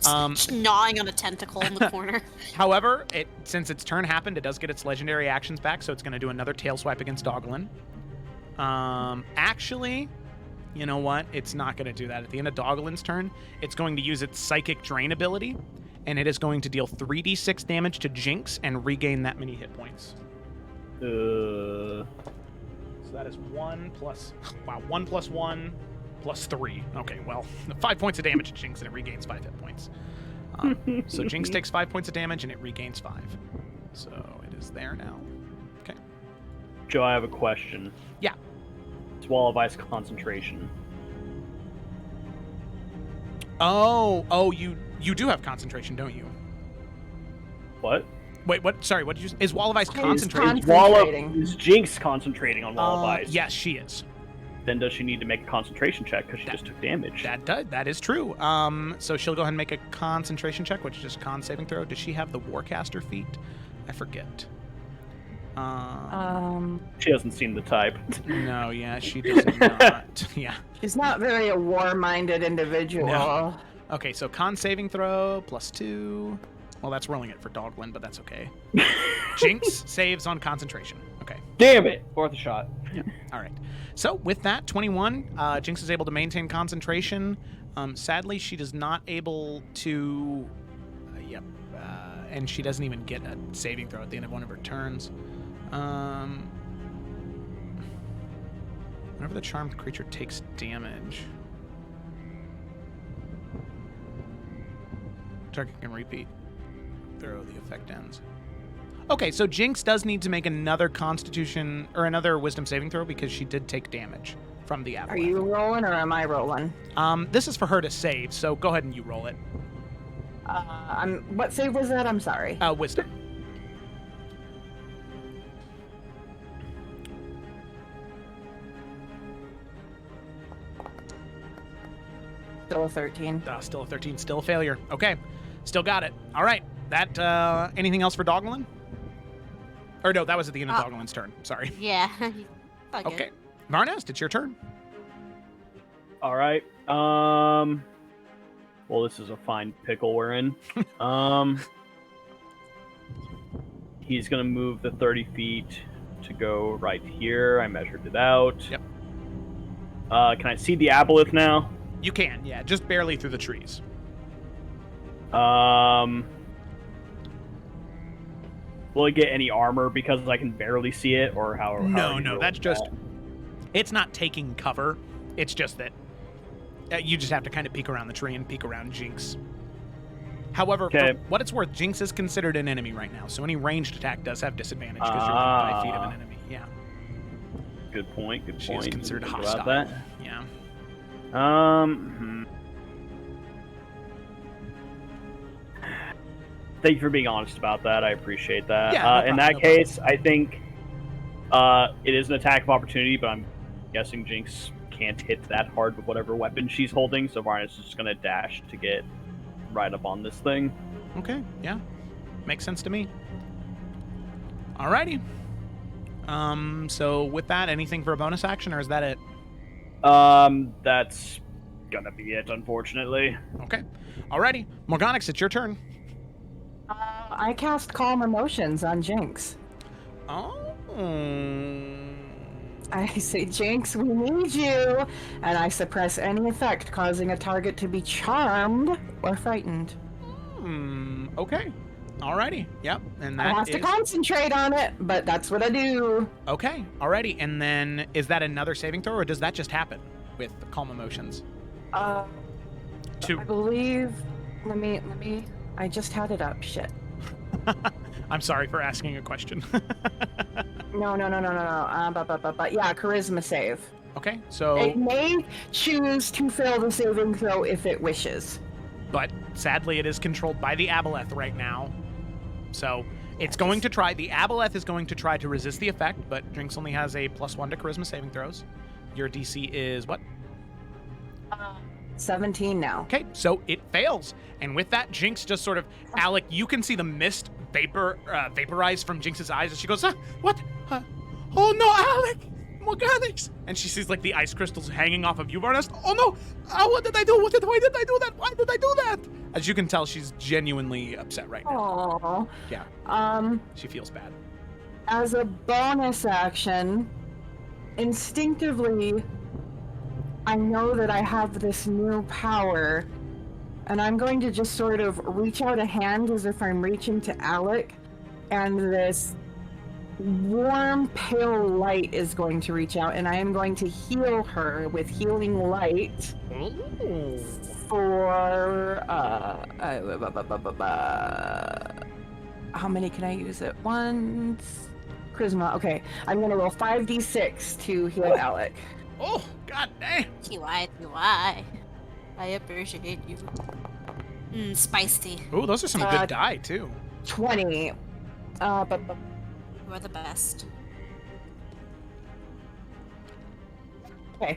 Just gnawing on a tentacle in the corner. However, since its turn happened, it does get its legendary actions back, so it's going to do another tail swipe against Doglin. Actually, you know what? It's not going to do that. At the end of Doglin's turn, it's going to use its Psychic Drain ability, and it is going to deal 3d6 damage to Jinx and regain that many hit points. So that is 1 plus 1 plus 3. Okay, well, 5 points of damage to Jinx, and it regains 5 hit points. So Jinx takes 5 points of damage, and it regains 5. So it is there now. Okay. Joe, I have a question. Yeah. It's Wall of Ice concentration. Oh, you do have concentration, don't you? What? Wait, what? Sorry, what did you say? Is Wall of Ice He's concentrated? Is Jinx concentrating on Wall of Ice? Yes, she is. Then does she need to make a concentration check because she just took damage? That is true. So she'll go ahead and make a concentration check, which is just a con saving throw. Does she have the Warcaster feat? I forget. She hasn't seen the type. No, yeah, she does not. Yeah. She's not very a war-minded individual. No. Okay, so con saving throw plus 2. Well, that's rolling it for Doglin, but that's okay. Jinx saves on concentration. Okay. Damn it! Fourth shot. Yeah. All right. So with that, 21, Jinx is able to maintain concentration. Sadly, she does not able to... and she doesn't even get a saving throw at the end of one of her turns. Whenever the charmed creature takes damage... Target can repeat. Throw, the effect ends. Okay, so Jinx does need to make another Constitution or another Wisdom saving throw because she did take damage from the Aboleth. Are you rolling or am I rolling? This is for her to save, so go ahead and you roll it. What save was that? I'm sorry. Wisdom. Still a 13. Still a 13. Still a failure. Okay. Still got it. All right. That, anything else for Dogglin? Or no, that was at the end of Doglin's turn. Sorry. Yeah. Okay. Varnest, it's your turn. All right. Well, this is a fine pickle we're in. He's gonna move the 30 feet to go right here. I measured it out. Yep. Can I see the Aboleth now? You can, yeah, just barely through the trees. Will it get any armor because I can barely see it, or how? No, that's just. It's not taking cover. It's just that you just have to kind of peek around the tree and peek around Jinx. However, for what it's worth, Jinx is considered an enemy right now, so any ranged attack does have disadvantage because you're within 5 feet of an enemy. Yeah. Good point. She is considered hostile. That. Yeah. Thank you for being honest about that. I appreciate that. Yeah, in that case, I think it is an attack of opportunity, but I'm guessing Jinx can't hit that hard with whatever weapon she's holding, so Varnus is just going to dash to get right up on this thing. Okay, yeah. Makes sense to me. Alrighty. So with that, anything for a bonus action, or is that it? That's gonna be it, unfortunately. Okay. Alrighty. Morgonics, it's your turn. I cast Calm Emotions on Jinx. Oh. I say, Jinx, we need you, and I suppress any effect causing a target to be charmed or frightened. Okay. Alrighty. Yep. And that I have to concentrate on it, but that's what I do. Okay. Alrighty. And then is that another saving throw, or does that just happen with Calm Emotions? I believe. Let me. I just had it up. Shit. I'm sorry for asking a question. No. But yeah, charisma save. Okay, so it may choose to fail the saving throw if it wishes. But sadly, it is controlled by the Aboleth right now. So it's going to try. The Aboleth is going to try to resist the effect, but Jinx only has a +1 to charisma saving throws. Your DC is what? 17 now. Okay, so it fails. And with that, Jinx just sort of, Alec, you can see the mist vaporize from Jinx's eyes, and she goes, what? Oh no, Alec! Morgonics! And she sees like the ice crystals hanging off of you, Varnest. Oh no! What did I do? Why did I do that? Why did I do that? As you can tell, she's genuinely upset right now. Aww. Yeah. She feels bad. As a bonus action, instinctively, I know that I have this new power, and I'm going to just sort of reach out a hand as if I'm reaching to Alec, and this warm, pale light is going to reach out, and I am going to heal her with healing light. Ooh. For how many can I use at once? Charisma. Okay, I'm going to roll 5d6 to heal Alec. Oh, god damn. TY. I appreciate you. Spicy. Ooh, those are some good die, too. 20. You are the best. Okay.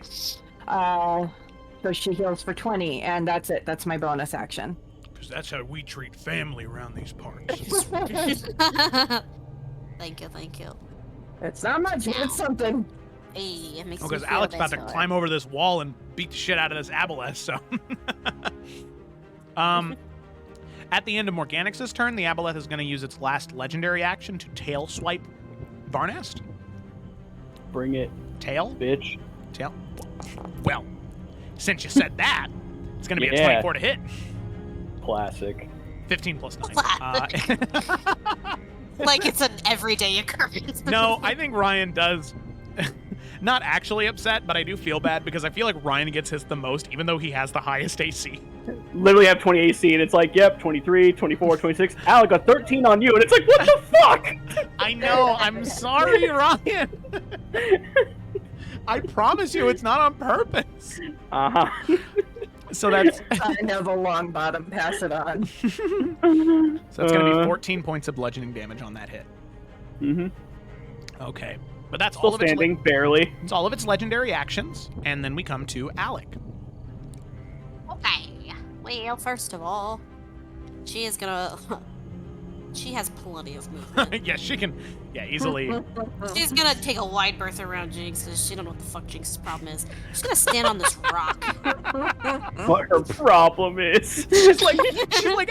So she heals for 20, and that's it. That's my bonus action. Because that's how we treat family around these parts. Thank you. It's not much, but it's something. Hey, it makes me Because feel Alec's about to better. climb over this wall and beat the shit out of this Aboleth, so. At the end of Morgonics' turn, the Aboleth is going to use its last legendary action to tail swipe Varnest. Bring it. Tail? Bitch. Tail? Well, since you said that, it's going to be a 24 to hit. Classic. 15 plus 9. Like it's an everyday occurrence. No, I think Ryan does. Not actually upset, but I do feel bad because I feel like Ryan gets hit the most, even though he has the highest AC. Literally have 20 AC, and it's like, yep, 23, 24, 26. Alec got 13 on you, and it's like, what the fuck? I know. I'm sorry, Ryan. I promise you, it's not on purpose. Uh-huh. So that's. I know the long bottom. Pass it on. So it's going to be 14 points of bludgeoning damage on that hit. Mm-hmm. Okay. But that's Still all of its standing, barely. it's all of its legendary actions, and then we come to Alec. Okay. Well, first of all, she is gonna. She has plenty of movement. Yeah, she can. Yeah, easily. She's gonna take a wide berth around Jinx because she don't know what the fuck Jinx's problem is. She's gonna stand on this rock. What her problem is. she's like,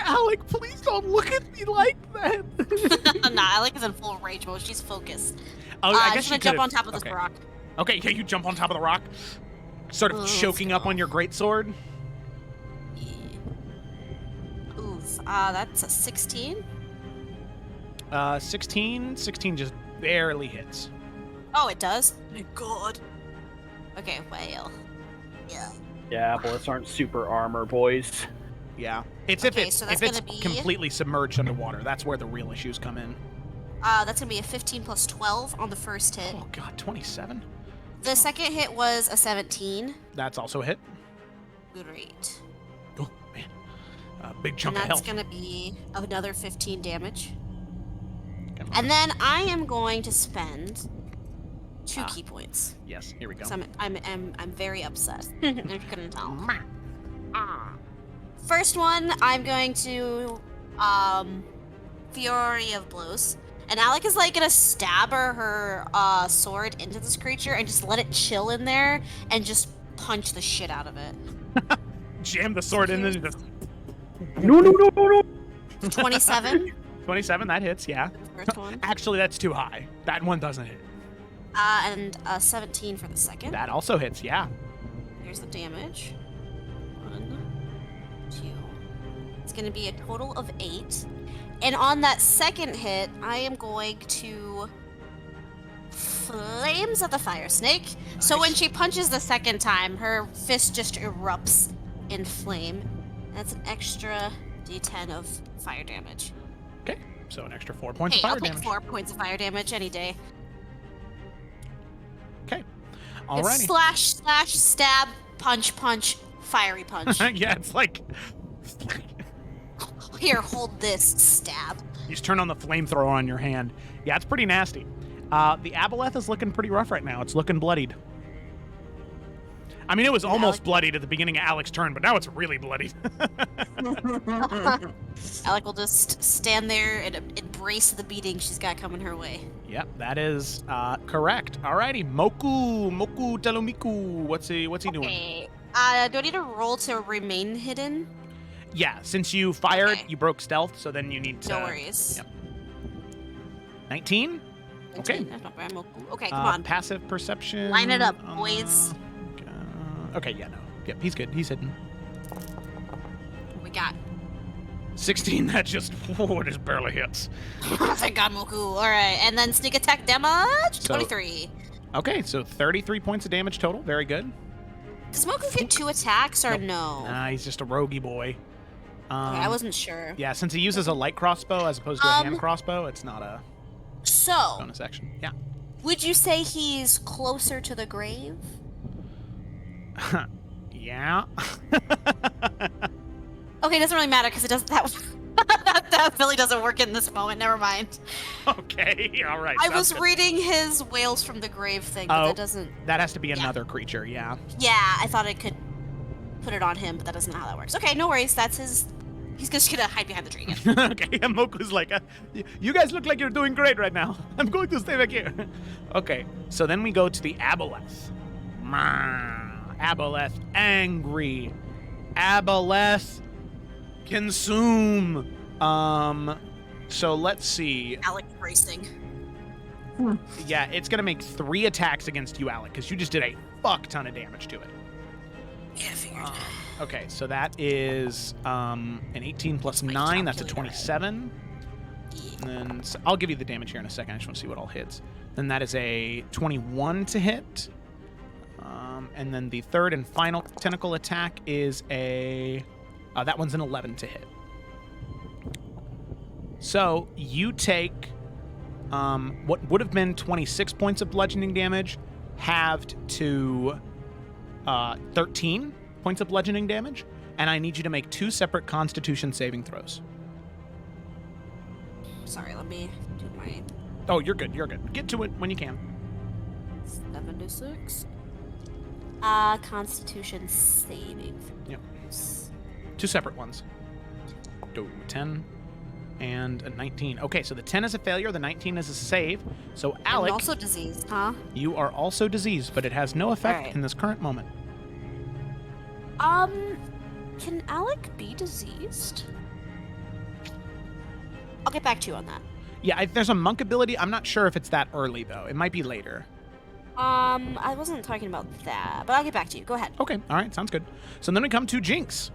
Alec, please don't look at me like that. Nah, Alec is in full rage mode. She's focused. Oh, I guess she's gonna jump on top of this rock. Okay, yeah, you jump on top of the rock, sort of choking up on your greatsword. Yeah. Oof. That's a 16. 16 just barely hits. Oh, it does? Thank God. Okay, well. Yeah. Yeah, bullets aren't super armor, boys. Yeah. It's Okay, if so it's that's gonna be- completely submerged underwater. That's where the real issues come in. That's gonna be a 15 plus 12 on the first hit. Oh god, 27. The second hit was a 17. That's also a hit. Great. Oh man, big chunk And of that's health. gonna be another 15 damage. Come on. And then I am going to spend 2 key points. Yes, here we go. So I'm very upset. If you couldn't tell. First one, I'm going to Fury of Blows. And Alec is like gonna stab her sword into this creature and just let it chill in there and just punch the shit out of it. Jam the sword in and just No. 27. 27. That hits. Yeah. First one. Actually, that's too high. That one doesn't hit. And 17 for the second. That also hits. Yeah. Here's the damage. 1, 2. It's going to be a total of 8. And on that second hit, I am going to Flames of the Fire Snake. So when Nice. she punches the second time, her fist just erupts in flame. That's an extra d10 of fire damage. Okay. So an extra 4 points Hey, of fire I'll take damage. 4 points of fire damage any day. Okay. It's Alrighty. slash, stab, punch, fiery punch. Yeah, it's like Here, hold this, stab. you just turn on the flamethrower on your hand. Yeah, it's pretty nasty. The Aboleth is looking pretty rough right now. It's looking bloodied. I mean, it was almost bloodied at the beginning of Alec's turn, but now it's really bloodied. Alec will just stand there and embrace the beating she's got coming her way. Yep, that is correct. Alrighty, Moku Telumiku. What's he doing? Okay. Do I need to roll to remain hidden? Yeah, since you fired, Okay. you broke stealth, so then you need to. No worries. Yep. 19. Okay. That's not bad, Moku. Okay, come on. Passive perception. Line it up, boys. Okay, yeah, no. Yep, he's good. He's hidden. What we got? 16. That just barely hits. Thank God, Moku. All right, and then sneak attack damage. So- 23. Okay, so 33 points of damage total. Very good. Does Moku get 2 attacks or no? Nah, he's just a roguey boy. Okay, I wasn't sure. Yeah, since he uses a light crossbow as opposed to a hand crossbow, it's not a So, bonus action. Yeah. would you say he's closer to the grave? Yeah. Okay, it doesn't really matter because it doesn't. That really doesn't work in this moment. Never mind. Okay. All right. I sounds was good. reading his Wails from the Grave thing, but Oh. that doesn't. That has to be another creature. Yeah. Yeah, I thought I could put it on him, but that doesn't know how that works. Okay, no worries. That's his. He's just gonna hide behind the tree again. Okay. And Moku's like, you guys look like you're doing great right now. I'm going to stay back here. Okay. So then we go to the Aboleth. Aboleth angry. Aboleth consume. So let's see. Alec bracing. Yeah, it's gonna make 3 attacks against you, Alec, because you just did a fuck ton of damage to it. Yeah, I figured. Okay, so that is an 18 plus 9. That's a 27. And then I'll give you the damage here in a second. I just want to see what all hits. Then that is a 21 to hit. And then the third and final tentacle attack is a... that one's an 11 to hit. So you take what would have been 26 points of bludgeoning damage, halved to 13 points of bludgeoning damage, and I need you to make 2 separate Constitution saving throws. Sorry, let me do my Oh, you're good. You're good. Get to it when you can. 76. Constitution saving. Yep. Two separate ones. 10 and a 19. Okay, so the 10 is a failure, the 19 is a save. So Alec, I'm also diseased, huh? you are also diseased, but it has no effect Alright. in this current moment. Can Alec be diseased? I'll get back to you on that. Yeah, there's a monk ability. I'm not sure if it's that early, though. It might be later. I wasn't talking about that, but I'll get back to you. Go ahead. Okay, all right, sounds good. So then we come to Jinx.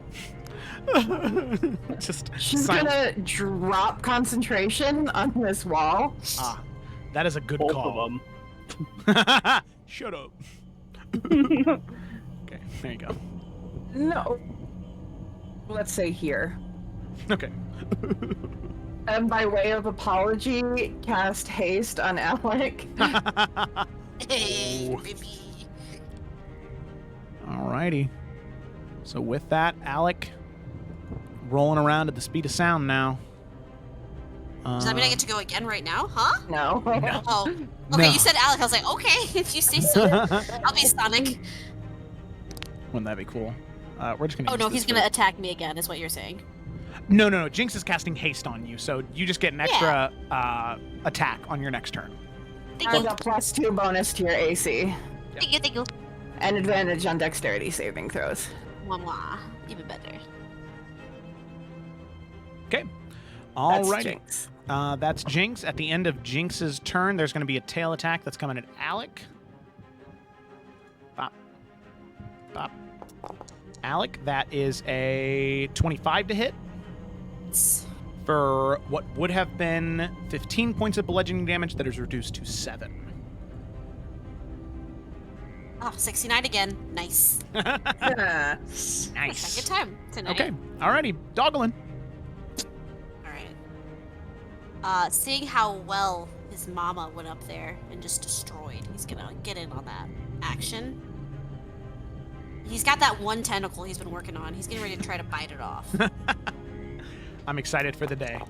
Just She's silent. gonna drop concentration on this wall. Ah, that is a good Both call. of them. Shut up. Okay, there you go. No. Let's say here. Okay. And by way of apology, cast haste on Alec. Hey, Oh. baby. Alrighty. So with that, Alec rolling around at the speed of sound now. Does that mean I get to go again right now, huh? No. Oh. Okay, No. you said Alec. I was like, okay, if you say so. I'll be Sonic. Wouldn't that be cool? We're just gonna. Oh use no, this he's gonna attack me again, is what you're saying. No. Jinx is casting haste on you, so you just get an extra attack on your next turn. Thank And you. a +2 bonus to your AC. Thank you. And advantage on dexterity saving throws. Mwah, mwah. Even better. Okay. That's Alrighty. Jinx. That's Jinx. At the end of Jinx's turn, there's going to be a tail attack that's coming at Alec. Bop. Bop. Alec, that is a 25 to hit for what would have been 15 points of bludgeoning damage that is reduced to 7. Oh, 69 again. Nice. Nice. Good time tonight. Okay. Alrighty. Doglin. Alright. Seeing how well his mama went up there and just destroyed, he's gonna get in on that action. He's got that one tentacle he's been working on. He's getting ready to try to bite it off. I'm excited for the day.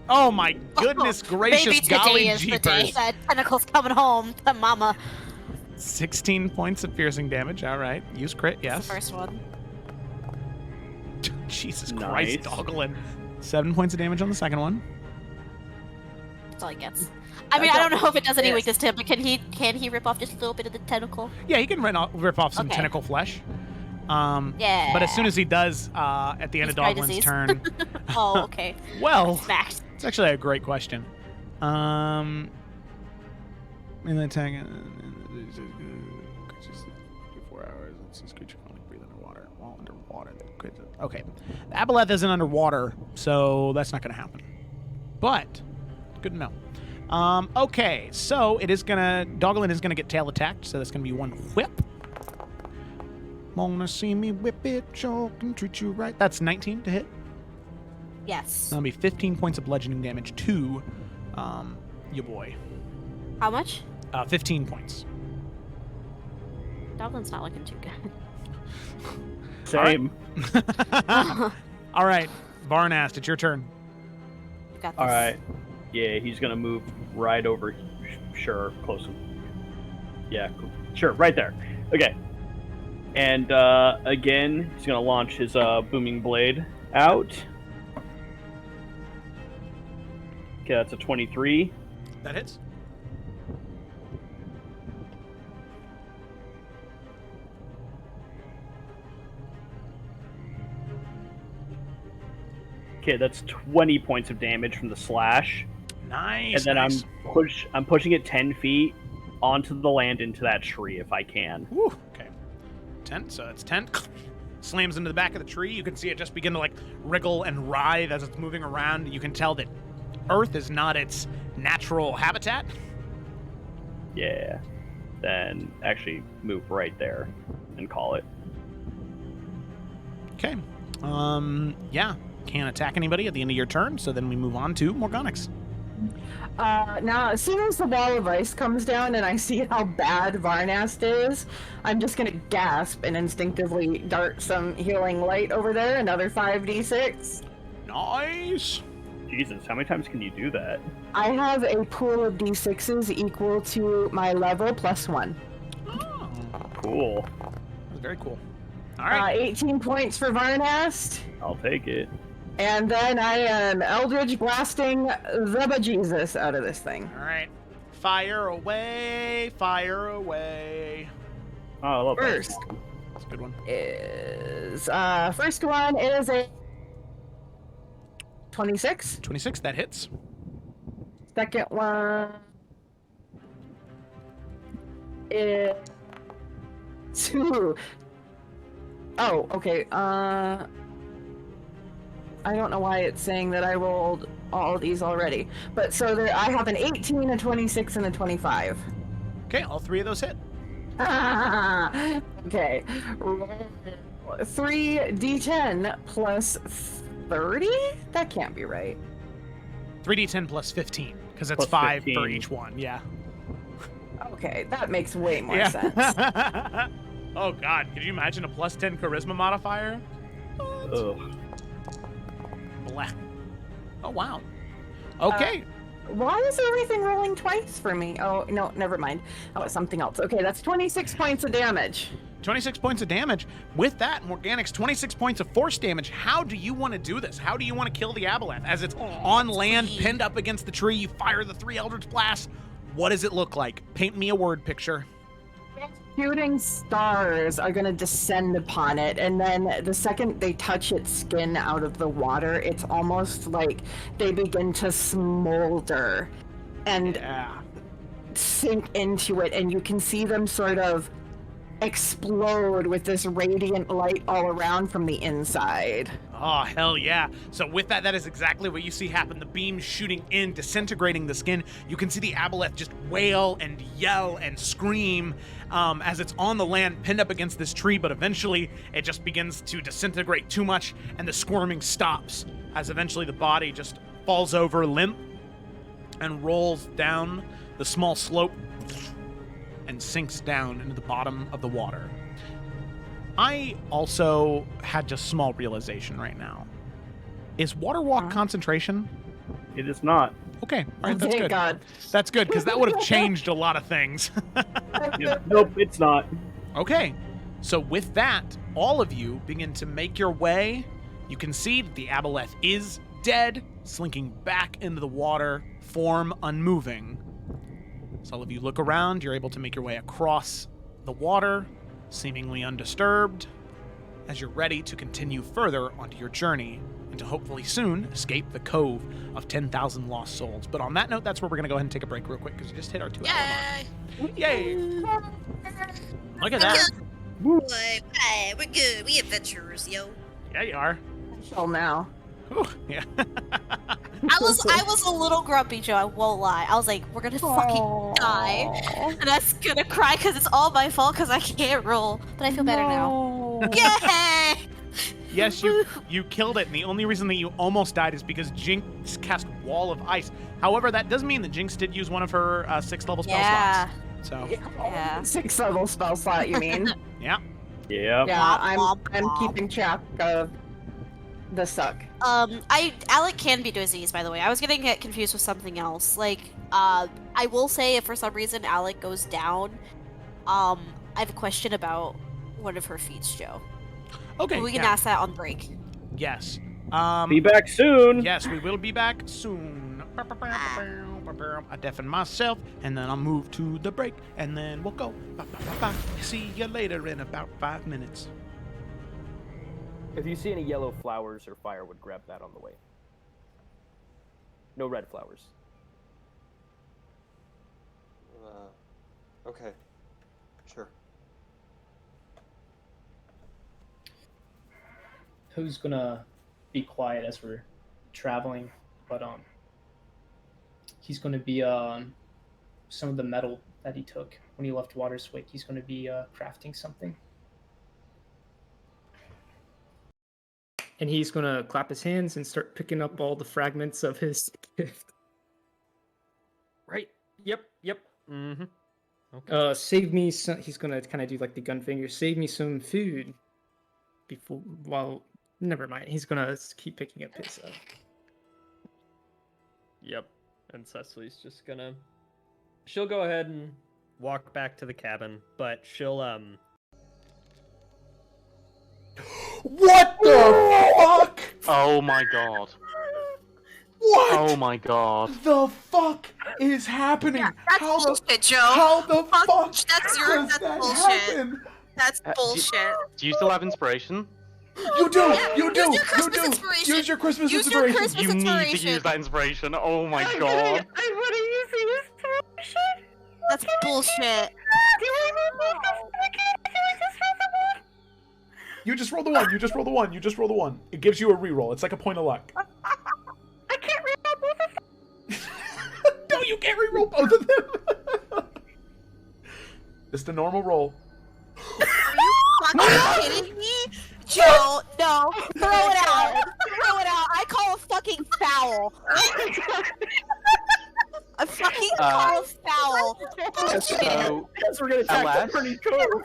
Oh my goodness gracious, Maybe today golly is the day jeepers. that tentacle's coming home to mama. 16 points of piercing damage. All right. Use crit, That's yes. the first one. Jesus Nice. Christ, Doglin. 7 points of damage on the second one. That's all he gets. I mean, I don't know if it does any Yes. weakness to him, but can he rip off just a little bit of the tentacle? Yeah, he can rip off some Okay. tentacle flesh. Yeah. But as soon as he does, at the end He's of probably Doglin's diseased. turn, Oh, okay. well, Smacked. it's actually a great question. In the attack, 4 hours. This creature can only breathe underwater. While underwater, okay. The Aboleth isn't underwater, so that's not going to happen. But good to know. Okay, so Doglin is gonna get tail attacked, so that's gonna be one whip. Wanna see me whip it, choke and treat you right. That's 19 to hit. Yes. That'll be 15 points of bludgeoning damage to your boy. How much? 15 points. Doglin's not looking too good. Same. All right, Varnast, it's your turn. You got this. All right. Yeah, he's gonna move right over. Sure, close. Yeah, cool. Sure, right there. Okay. And again, he's gonna launch his booming blade out. Okay, that's a 23. That hits. Okay, that's 20 points of damage from the slash. Nice. And then nice. I'm pushing it 10 feet onto the land into that tree if I can. Woo, okay. 10, so it's 10. Slams into the back of the tree. You can see it just begin to like wriggle and writhe as it's moving around. You can tell that Earth is not its natural habitat. Yeah. Then actually move right there and call it. Okay. Yeah. Can't attack anybody at the end of your turn, so then we move on to Morgonics. Now, as soon as the wall of ice comes down and I see how bad Varnast is, I'm just gonna gasp and instinctively dart some healing light over there, another 5d6. Nice. Jesus, how many times can you do that? I have a pool of d6s equal to my level plus 1. Oh, Cool. that was very cool. All right. 18 points for Varnast. I'll take it. And then I am Eldritch blasting the bejesus out of this thing. All right. Fire away. Fire away. Oh, I love that. First That's a good one. is first one is a 26. 26. That hits. Second one is 2. Oh, okay. I don't know why it's saying that I rolled all of these already. But so there, I have an 18, a 26, and a 25. Okay, all 3 of those hit. Okay. 3d10 plus 30? That can't be right. 3d10 plus 15, because it's Plus 5 for 15. each one. Yeah. Okay, that makes way more Yeah. sense. Oh God, could you imagine a plus 10 charisma modifier? Ugh. Blah. Oh wow. Okay. Why is everything rolling twice for me? Oh, no, never mind. Oh, it's something else. Okay, that's 26 points of damage. 26 points of damage. With that, Morgonics, 26 points of force damage. How do you want to do this? How do you want to kill the Aboleth? As it's on land, pinned up against the tree, you fire the 3 Eldritch Blasts. What does it look like? Paint me a word picture. Shooting stars are going to descend upon it, and then the second they touch its skin out of the water, it's almost like they begin to smolder and Yeah. sink into it, and you can see them sort of explode with this radiant light all around from the inside. Oh, hell yeah. So with that, that is exactly what you see happen. The beam shooting in, disintegrating the skin. You can see the Aboleth just wail and yell and scream as it's on the land, pinned up against this tree, but eventually it just begins to disintegrate too much, and the squirming stops as eventually the body just falls over limp and rolls down the small slope and sinks down into the bottom of the water. I also had just small realization right now. Is water walk concentration? It is not. Okay, all right, that's Thank good. God. That's good, because that would have changed a lot of things. Nope, it's not. Okay, so with that, all of you begin to make your way. You can see that the Aboleth is dead, slinking back into the water, form unmoving. So all of you look around, you're able to make your way across the water, seemingly undisturbed, as you're ready to continue further onto your journey and to hopefully soon escape the Cove of 10,000 Lost Souls. But on that note, that's where we're going to go ahead and take a break real quick, because we just hit our 2 hour mark. Yay! Look at that. We're good. We adventurers, yo. Yeah, you are. Till now. Whew, yeah. I was a little grumpy, Joe. I won't lie. I was like, we're gonna fucking die, and I was gonna cry because it's all my fault because I can't roll. But I feel better now. Yay! Yes, you killed it, and the only reason that you almost died is because Jinx cast Wall of Ice. However, that does mean that Jinx did use one of her 6th level spell Yeah. slots. So, Yeah. 6th level spell slot, you mean? yeah. Yeah. Yeah, Womp, I'm womp. keeping track of the suck. Alec can be diseased, by the way. I was gonna get confused with something else. Like, I will say if for some reason Alec goes down, I have a question about one of her feats, Joe. Okay. We can yeah. ask that on break. Yes. Be back soon. Yes, we will be back soon. I deafen myself, and then I'll move to the break, and then we'll go. See you later in about 5 minutes. If you see any yellow flowers or firewood, grab that on the way. No red flowers. Okay. Sure. Who's gonna be quiet as we're traveling? But he's gonna be some of the metal that he took when he left Waterswick. He's gonna be crafting something. And he's gonna clap his hands and start picking up all the fragments of his gift. Right. Yep. Mm-hmm. Okay. Save me some. He's gonna kind of do like the gun finger. Save me some food. Before, well, never mind. He's gonna keep picking up his. Yep. And Cecily's just gonna. She'll go ahead and walk back to the cabin, but she'll What the fuck? Oh my god. What? Oh my god. The fuck is happening? Yeah, that's bullshit, Joe. How the fuck That's does that bullshit. happen? That's bullshit. Do you still have inspiration? You do! Yeah, You do! use your You Christmas do! inspiration. Use your Christmas Use your inspiration! Christmas You need to inspiration. use that inspiration. Oh my god. I want to use the inspiration. That's bullshit. You just roll the one, you just roll the one, you just roll the one. It gives you a reroll. It's like a point of luck. I can't reroll both of them. No, you can't reroll both of them! Just a normal roll. Are you fucking kidding me? Joe, no. Throw it out. Throw it out. I call a fucking foul. A fucking call a foul. So, Because we're gonna attack Alas? the burning cove.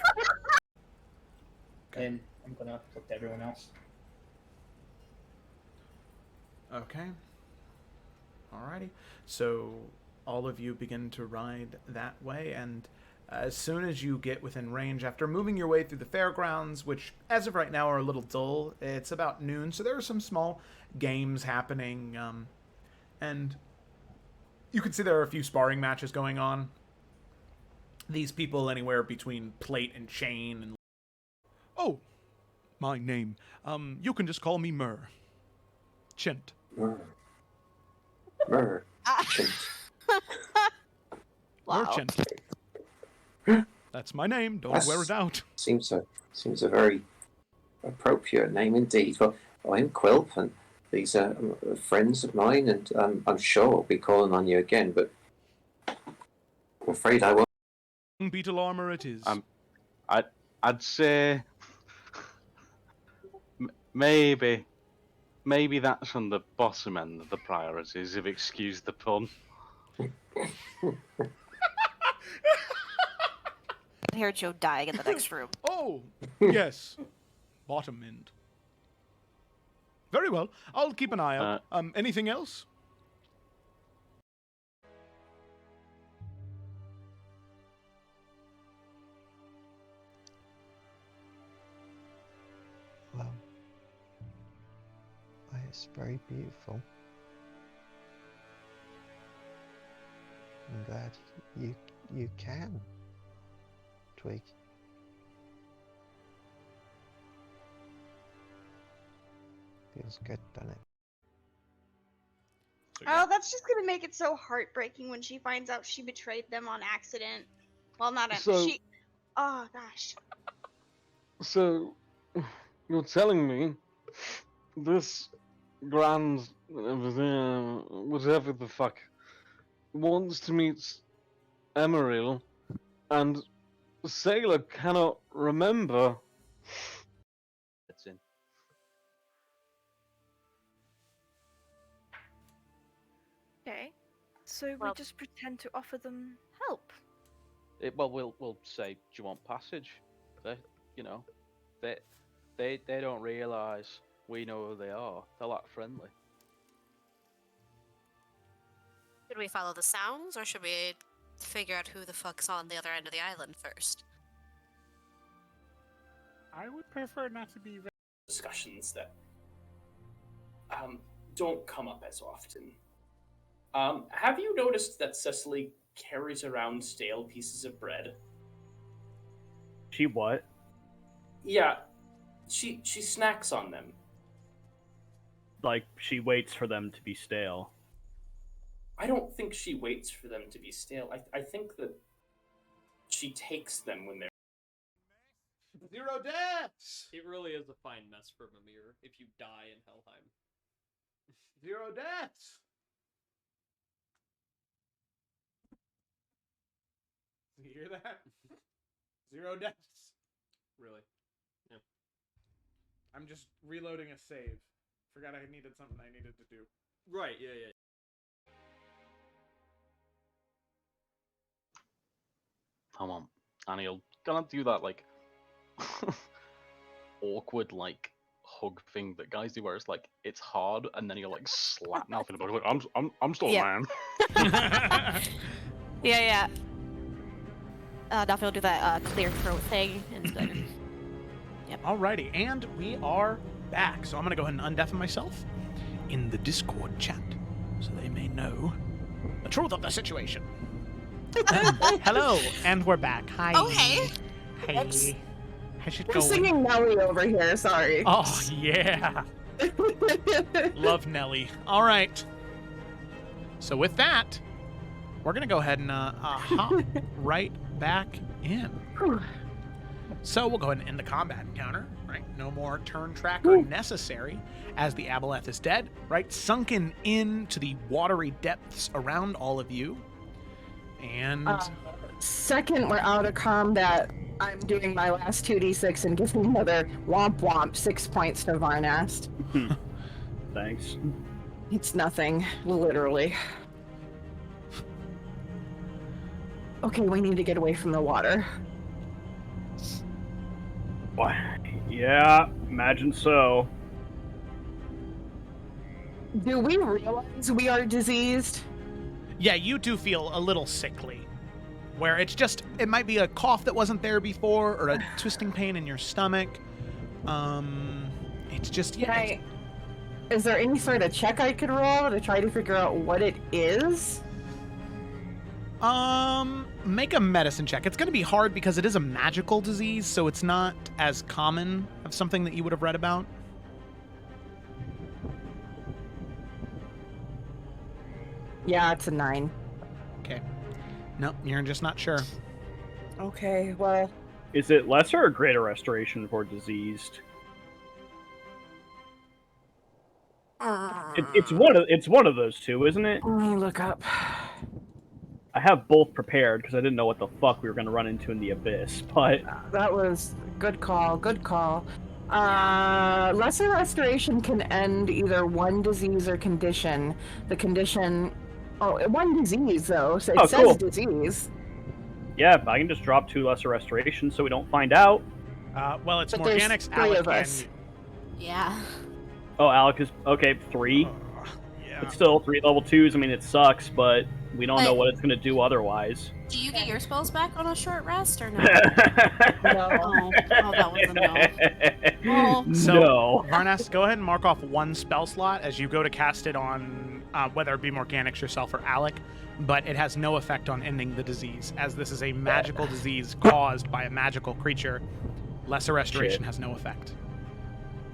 And I'm gonna look to everyone else. Okay. Alrighty. So, all of you begin to ride that way, and as soon as you get within range, after moving your way through the fairgrounds, which as of right now are a little dull, it's about noon, so there are some small games happening, and you can see there are a few sparring matches going on. These people anywhere between plate and chain and... Oh, my name. You can just call me Myrrh. Chint. Myrrh. Wow. Merchant. That's my name. Don't wear it out. Seems a very appropriate name indeed. Well, I'm Quilp, and these are friends of mine, and I'm sure I'll be calling on you again, but I'm afraid I won't. Beetle armor it is. I'd say maybe that's on the bottom end of the priorities, if excuse the pun. I hear Joe dying in the next room. Oh, yes. Bottom end. Very well. I'll keep an eye out. Anything else? Well, it's very beautiful. I'm glad you can, Twig. Feels good, doesn't it? Oh, that's just gonna make it so heartbreaking when she finds out she betrayed them on accident. Well, not she. Oh gosh. So, you're telling me this grand whatever the fuck wants to meet Emeril, and Sailor cannot remember. That's in. Okay, so we just pretend to offer them help. Well, we'll say, do you want passage? They don't realise we know who they are. They're like friendly. Should we follow the sounds, or should we figure out who the fuck's on the other end of the island first? I would prefer not to be discussions that don't come up as often. Have you noticed that Cecily carries around stale pieces of bread? She what? Yeah, she snacks on them. Like, she waits for them to be stale. I don't think she waits for them to be stale. I think that she takes them when they're... 0 deaths! It really is a fine mess for Mimir if you die in Helheim. 0 deaths! You hear that? 0 deaths. Really? Yeah. I'm just reloading a save. Forgot I needed something I needed to do. Right, yeah. Come on. And he'll gonna do that, like, awkward, like, hug thing that guys do where it's like, it's hard, and then he'll, like, slap mouth in the back, like, I'm still a man. Yeah. Now he'll do that clear throat thing, and then... Yep. Alrighty, and we are back. So I'm going to go ahead and undeafen myself in the Discord chat so they may know the truth of the situation. Hello, and we're back. Hi. Oh, hey. Hey. How's it We're going? singing Nelly over here, sorry. Oh, yeah. Love Nelly. All right. So with that, we're going to go ahead and hop right back in. So we'll go ahead and end the combat encounter, right? No more turn tracker necessary as the Aboleth is dead, right? Sunken into the watery depths around all of you. And... second we're out of combat, I'm doing my last 2d6 and giving another womp womp 6 points to Varnast. Thanks. It's nothing, literally. Okay, we need to get away from the water. What? Yeah, imagine so. Do we realize we are diseased? Yeah, you do feel a little sickly. Where it's just, it might be a cough that wasn't there before, or a twisting pain in your stomach. It's just, yeah. Is there any sort of check I could roll to try to figure out what it is? Make a medicine check. It's going to be hard because it is a magical disease, so it's not as common of something that you would have read about. Yeah, it's a 9. Okay. No, you're just not sure. Okay, well... Is it lesser or greater restoration for diseased? It's one of those two, isn't it? Let me look up. I have both prepared because I didn't know what the fuck we were going to run into in the abyss, but... That was good call, good call. Lesser restoration can end either one disease or condition. The condition... Oh, one disease, though, so it says cool. disease. Yeah, I can just drop 2 lesser restoration so we don't find out. Well, it's But Morgonics, there's 3 Alec, of us. Yeah. Oh, Alec is... Okay, 3. Yeah. It's still 3 level 2s. I mean, it sucks, but we don't know what it's going to do otherwise. Do you get your spells back on a short rest or no? No. Oh, that was a no. Oh. So, No. Varnast, go ahead and mark off 1 spell slot as you go to cast it on, whether it be Morgonics yourself or Alec, but it has no effect on ending the disease, as this is a magical disease caused by a magical creature. Lesser restoration has no effect.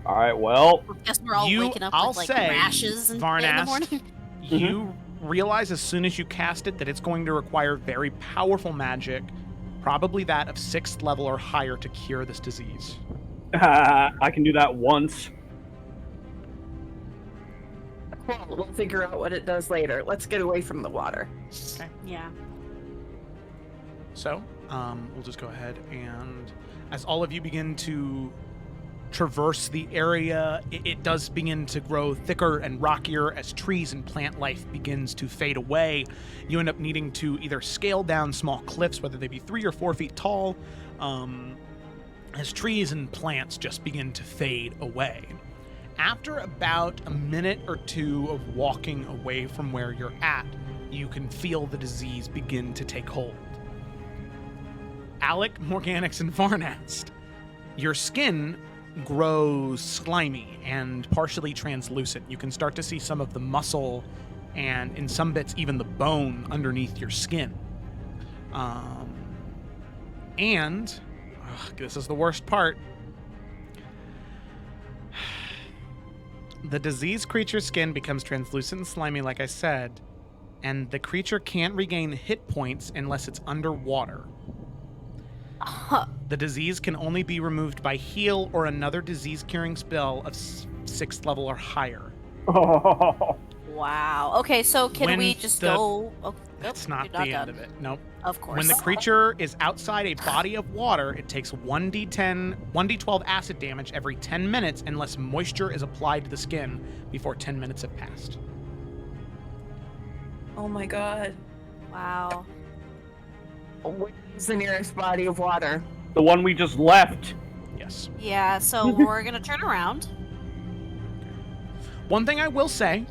All right, well... I guess we're all waking up I'll with, like, say, rashes in the Varnast, morning. You realize as soon as you cast it that it's going to require very powerful magic, probably that of 6th level or higher, to cure this disease. I can do that once. Cool, we'll figure out what it does later. Let's get away from the water. Okay. Yeah. So, we'll just go ahead and, as all of you begin to traverse the area, it does begin to grow thicker and rockier as trees and plant life begins to fade away. You end up needing to either scale down small cliffs, whether they be 3 or 4 feet tall, as trees and plants just begin to fade away. After about a minute or 2 of walking away from where you're at, you can feel the disease begin to take hold. Alec, Morgonics, and Varnast, your skin grows slimy and partially translucent. You can start to see some of the muscle and, in some bits, even the bone underneath your skin. And this is the worst part. The diseased creature's skin becomes translucent and slimy, like I said, and the creature can't regain hit points unless it's underwater. The disease can only be removed by heal or another disease-curing spell of 6th level or higher. Wow. Okay, so can we just go... Oh, that's not the end of it. Nope. Of course. When the creature is outside a body of water, it takes 1d12 acid damage every 10 minutes unless moisture is applied to the skin before 10 minutes have passed. Oh my god. Wow. Where's the nearest body of water? The one we just left. Yes. Yeah, so we're gonna turn around. One thing I will say,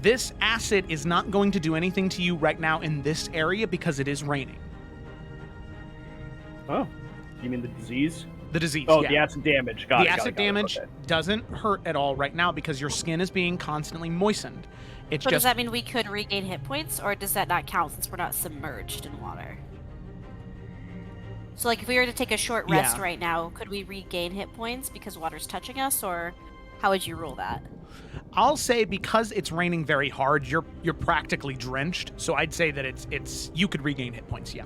this acid is not going to do anything to you right now in this area because it is raining. Oh, you mean the disease? The disease. Oh, yeah. the acid damage. Got the it. acid got it, damage okay. doesn't hurt at all right now because your skin is being constantly moistened. It's So does just that mean we could regain hit points, or does that not count since we're not submerged in water? So, like, if we were to take a short rest Yeah. right now, could we regain hit points because water's touching us, or how would you rule that? I'll say because it's raining very hard, you're practically drenched. So I'd say that it's you could regain hit points. Yeah.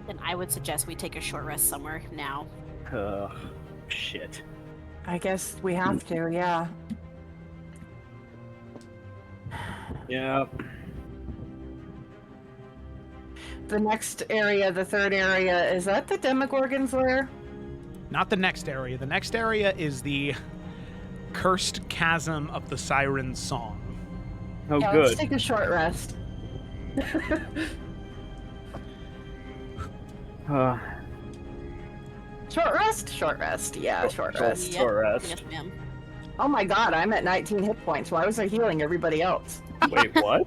Then I would suggest we take a short rest somewhere now. Shit. I guess we have to, yeah. Yeah. The next area, the third area, is that the Demogorgon's lair? Not the next area. The next area is the cursed chasm of the Siren's song. Oh, Yeah, good. let's take a short rest. Short rest? Short rest. Yeah, short rest. Short rest. Yes, ma'am. Oh my god, I'm at 19 hit points. Why was I healing everybody else? Wait, what?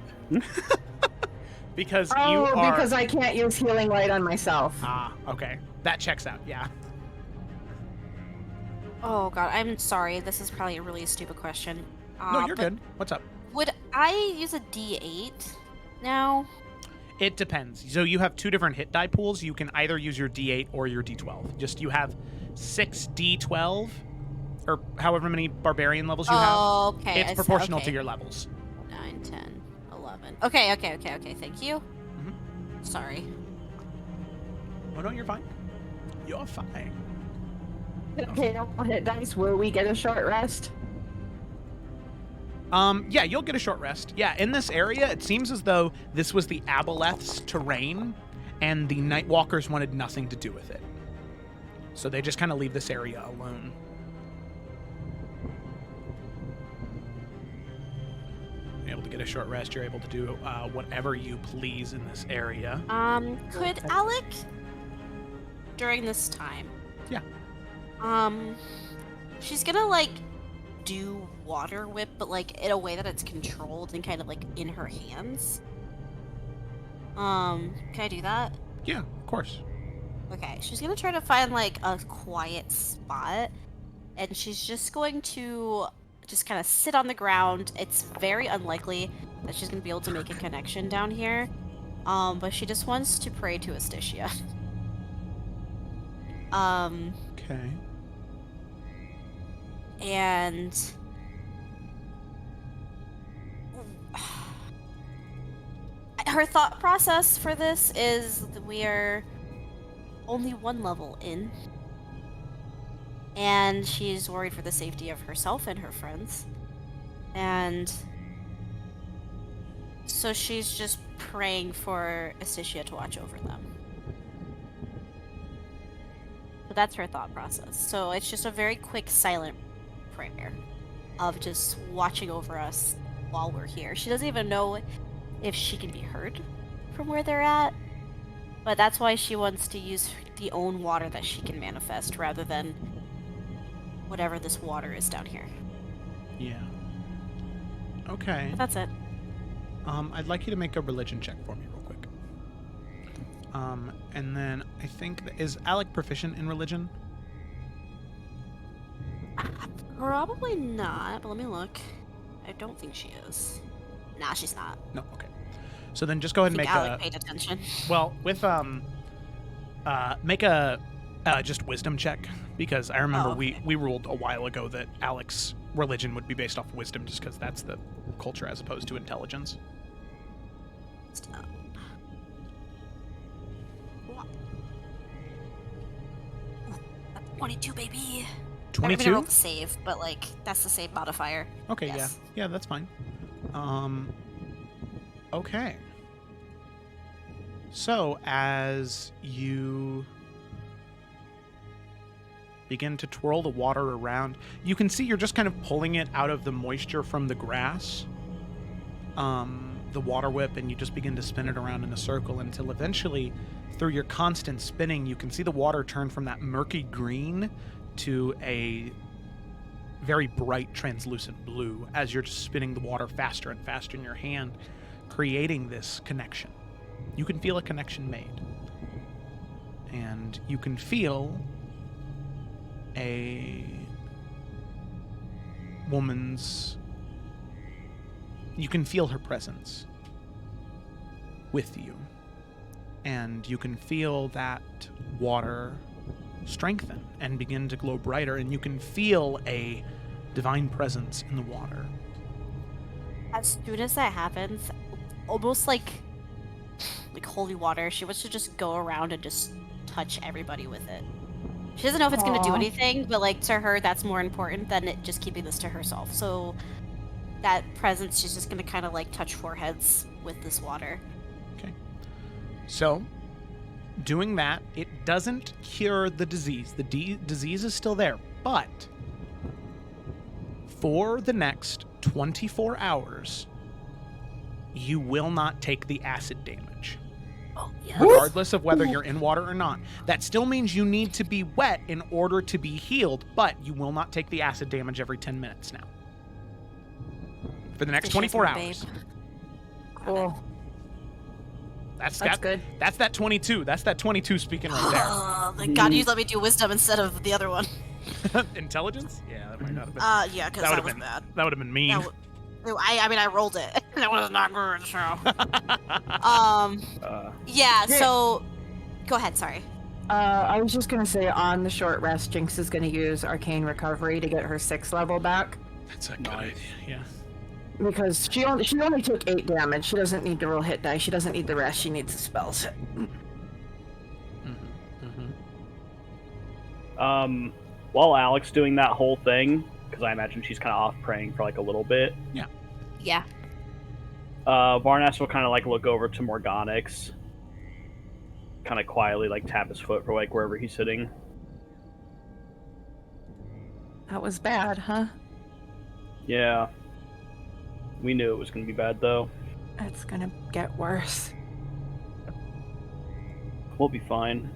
Because you Oh, are... because I can't use healing light on myself. Ah, okay. That checks out, yeah. Oh god, I'm sorry. This is probably a really stupid question. No, you're but good. What's up? Would I use a D8 now? It depends. So you have two different hit die pools. You can either use your D8 or your D12. Just you have 6 D12, or however many barbarian levels you have. Oh, okay. It's proportional to your levels. 9, 10, 11. Okay. Thank you. Sorry. Oh, no, you're fine. You're fine. Okay, I'll hit dice. Will we get a short rest? Yeah, you'll get a short rest. Yeah, in this area, it seems as though this was the Aboleth's terrain, and the Nightwalkers wanted nothing to do with it. So they just kind of leave this area alone. You're able to get a short rest. You're able to do whatever you please in this area. Could Alec, during this time... Yeah. She's gonna, like, do water whip, but, like, in a way that it's controlled and kind of, like, in her hands. Can I do that? Yeah, of course. Okay, she's gonna try to find, like, a quiet spot, and she's just going to just kind of sit on the ground. It's very unlikely that she's gonna be able to make a connection down here, but she just wants to pray to Asticia. Okay. And her thought process for this is that we are only one level in, and she's worried for the safety of herself and her friends, and so she's just praying for Asticia to watch over them. But that's her thought process. So it's just a very quick, silent prayer of just watching over us while we're here. She doesn't even know if she can be heard from where they're at, but that's why she wants to use the own water that she can manifest rather than whatever this water is down here. Yeah. Okay. But that's it. I'd like you to make a religion check for me real quick. And then I think, is Alec proficient in religion? Probably not, but let me look. I don't think she is. Nah, she's not. No, okay. So then just go ahead and I think make Alec a... paid attention. Well, with, make a, just wisdom check, because I remember we ruled a while ago that Alec's religion would be based off wisdom just because that's the culture as opposed to intelligence. 22, baby. 22? I mean, I rolled save, but like that's the save modifier. Okay, yes. yeah, that's fine. Okay. So as you begin to twirl the water around, you can see you're just kind of pulling it out of the moisture from the grass, the water whip, and you just begin to spin it around in a circle until eventually, through your constant spinning, you can see the water turn from that murky green to a very bright translucent blue as you're just spinning the water faster and faster in your hand, creating this connection. You can feel a connection made. And you can feel a woman's... You can feel her presence with you. And you can feel that water strengthen and begin to glow brighter, and you can feel a divine presence in the water. As soon as that happens, almost like holy water, she wants to just go around and just touch everybody with it. She doesn't know if it's going to do anything, but like to her, that's more important than it just keeping this to herself. So that presence, she's just going to kind of like touch foreheads with this water. Okay. So, doing that, it doesn't cure the disease. The disease is still there, but for the next 24 hours, you will not take the acid damage. Oh, yes. Regardless of whether you're in water or not. That still means you need to be wet in order to be healed, but you will not take the acid damage every 10 minutes now. For the next 24 hours. Cool. That's good. That's that 22. That's that 22 speaking right there. Oh, thank God you let me do wisdom instead of the other one. Intelligence? Yeah, that might not have been. Yeah, because that was bad. That would have been mean. I mean, I rolled it. That was not good, so. Yeah, so. Go ahead, sorry. I was just gonna say, on the short rest, Jinx is gonna use Arcane Recovery to get her 6th level back. That's a good idea, yeah. Because she only took 8 damage. She doesn't need to roll hit die. She doesn't need the rest. She needs the spells. While Alex doing that whole thing, because I imagine she's kind of off praying for like a little bit. Yeah. Yeah. Varnas will kind of like look over to Morgonics, kind of quietly like tap his foot for like wherever he's sitting. That was bad, huh? Yeah. We knew it was going to be bad, though. It's gonna get worse. We'll be fine.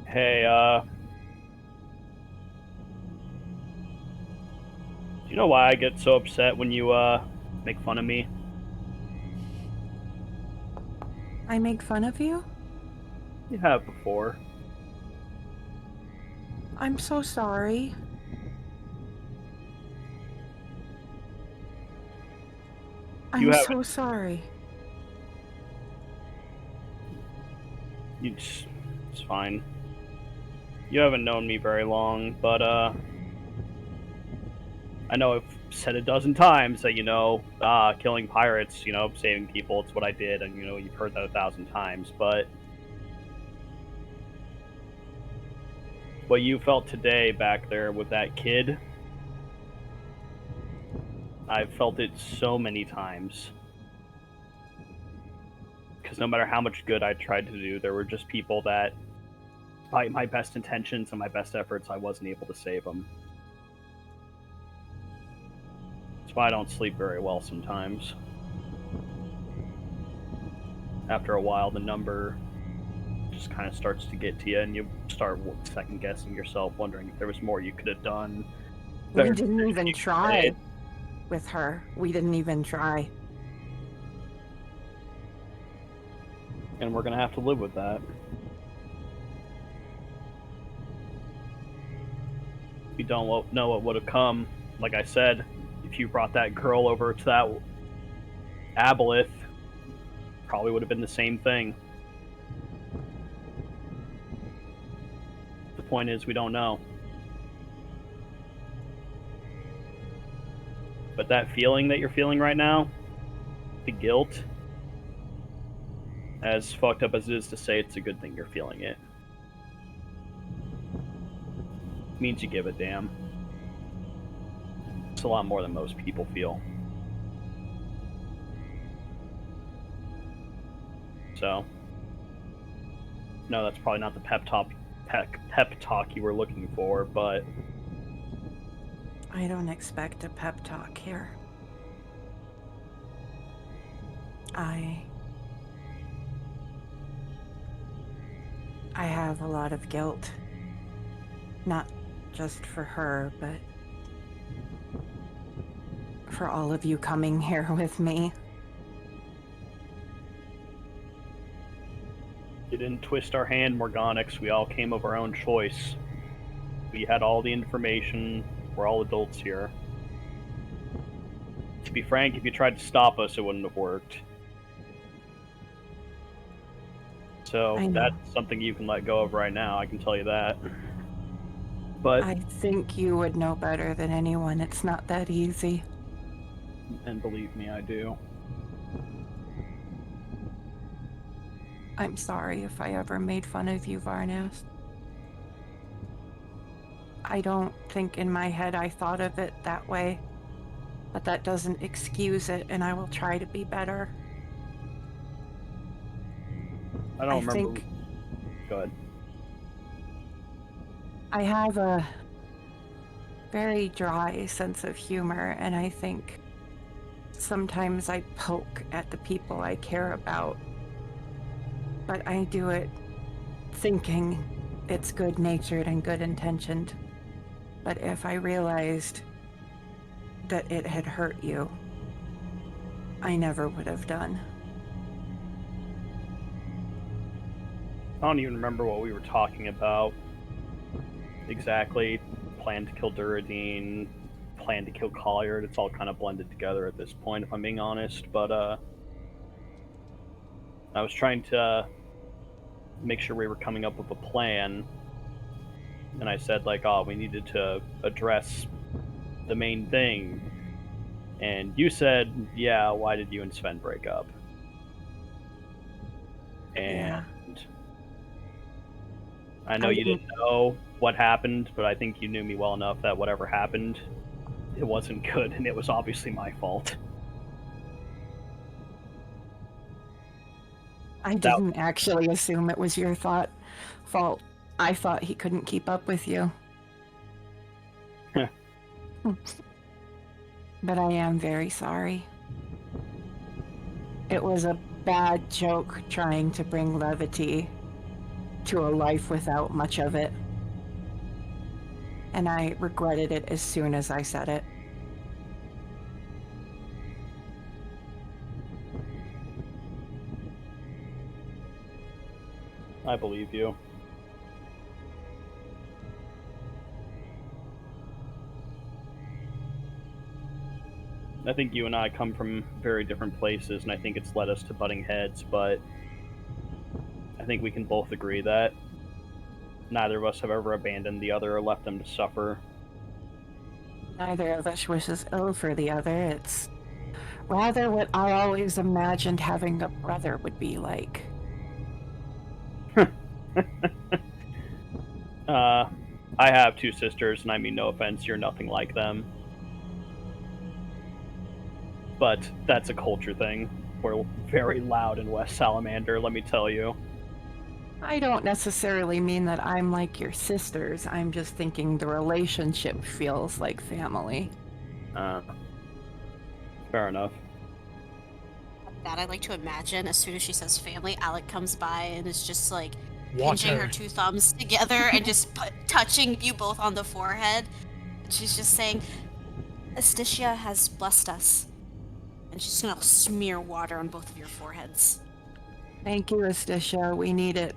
Hey, do you know why I get so upset when you, make fun of me? I make fun of you? You have before. I'm so sorry. I'm so sorry. It's fine. You haven't known me very long, but, I know I've said a dozen times that, killing pirates, saving people, it's what I did, and, you've heard that 1,000 times, but what you felt today back there with that kid, I've felt it so many times. Because no matter how much good I tried to do, there were just people that, by my best intentions and my best efforts, I wasn't able to save them. That's why I don't sleep very well sometimes. After a while, the number just kind of starts to get to you, and you start second-guessing yourself, wondering if there was more you could have done. We didn't even try with her. We didn't even try. And we're gonna have to live with that. We don't know what would have come. Like I said, if you brought that girl over to that Aboleth, probably would have been the same thing. The point is, we don't know. But that feeling that you're feeling right now, the guilt, as fucked up as it is to say, it's a good thing you're feeling it. It means you give a damn. It's a lot more than most people feel. So, no, that's probably not the pep talk you were looking for, but I don't expect a pep talk here. I have a lot of guilt. Not just for her, but for all of you coming here with me. you didn't twist our hand, Morgonics. We all came of our own choice. We had all the information. We're all adults here. To be frank, if you tried to stop us, it wouldn't have worked. So that's something you can let go of right now, I can tell you that. But I think you would know better than anyone. It's not that easy. And believe me, I do. I'm sorry if I ever made fun of you, Varnas. I don't think in my head I thought of it that way, but that doesn't excuse it, and I will try to be better. I don't remember. Go ahead. I have a very dry sense of humor, and I think sometimes I poke at the people I care about, but I do it thinking it's good-natured and good-intentioned. But if I realized that it had hurt you, I never would have done. I don't even remember what we were talking about exactly. Plan to kill Duradine, plan to kill Colliard. It's all kind of blended together at this point, if I'm being honest. But I was trying to make sure we were coming up with a plan. And I said, like, oh, we needed to address the main thing. And you said, yeah, why did you and Sven break up? And I know you didn't know what happened, but I think you knew me well enough that whatever happened, it wasn't good, and it was obviously my fault. I didn't actually assume it was your fault. I thought he couldn't keep up with you. But I am very sorry. It was a bad joke trying to bring levity to a life without much of it. And I regretted it as soon as I said it. I believe you. I think you and I come from very different places, and I think it's led us to butting heads, but I think we can both agree that neither of us have ever abandoned the other or left them to suffer. Neither of us wishes ill for the other. It's rather what I always imagined having a brother would be like. I have two sisters, and I mean no offense, you're nothing like them. But that's a culture thing. We're very loud in West Salamander, let me tell you. I don't necessarily mean that I'm like your sisters. I'm just thinking the relationship feels like family. Fair enough. That I like to imagine as soon as she says family, Alec comes by and is just like Water. pinching her two thumbs together and just touching you both on the forehead. And she's just saying, Asticia has blessed us. And she's gonna smear water on both of your foreheads. Thank you, Asticia. We need it.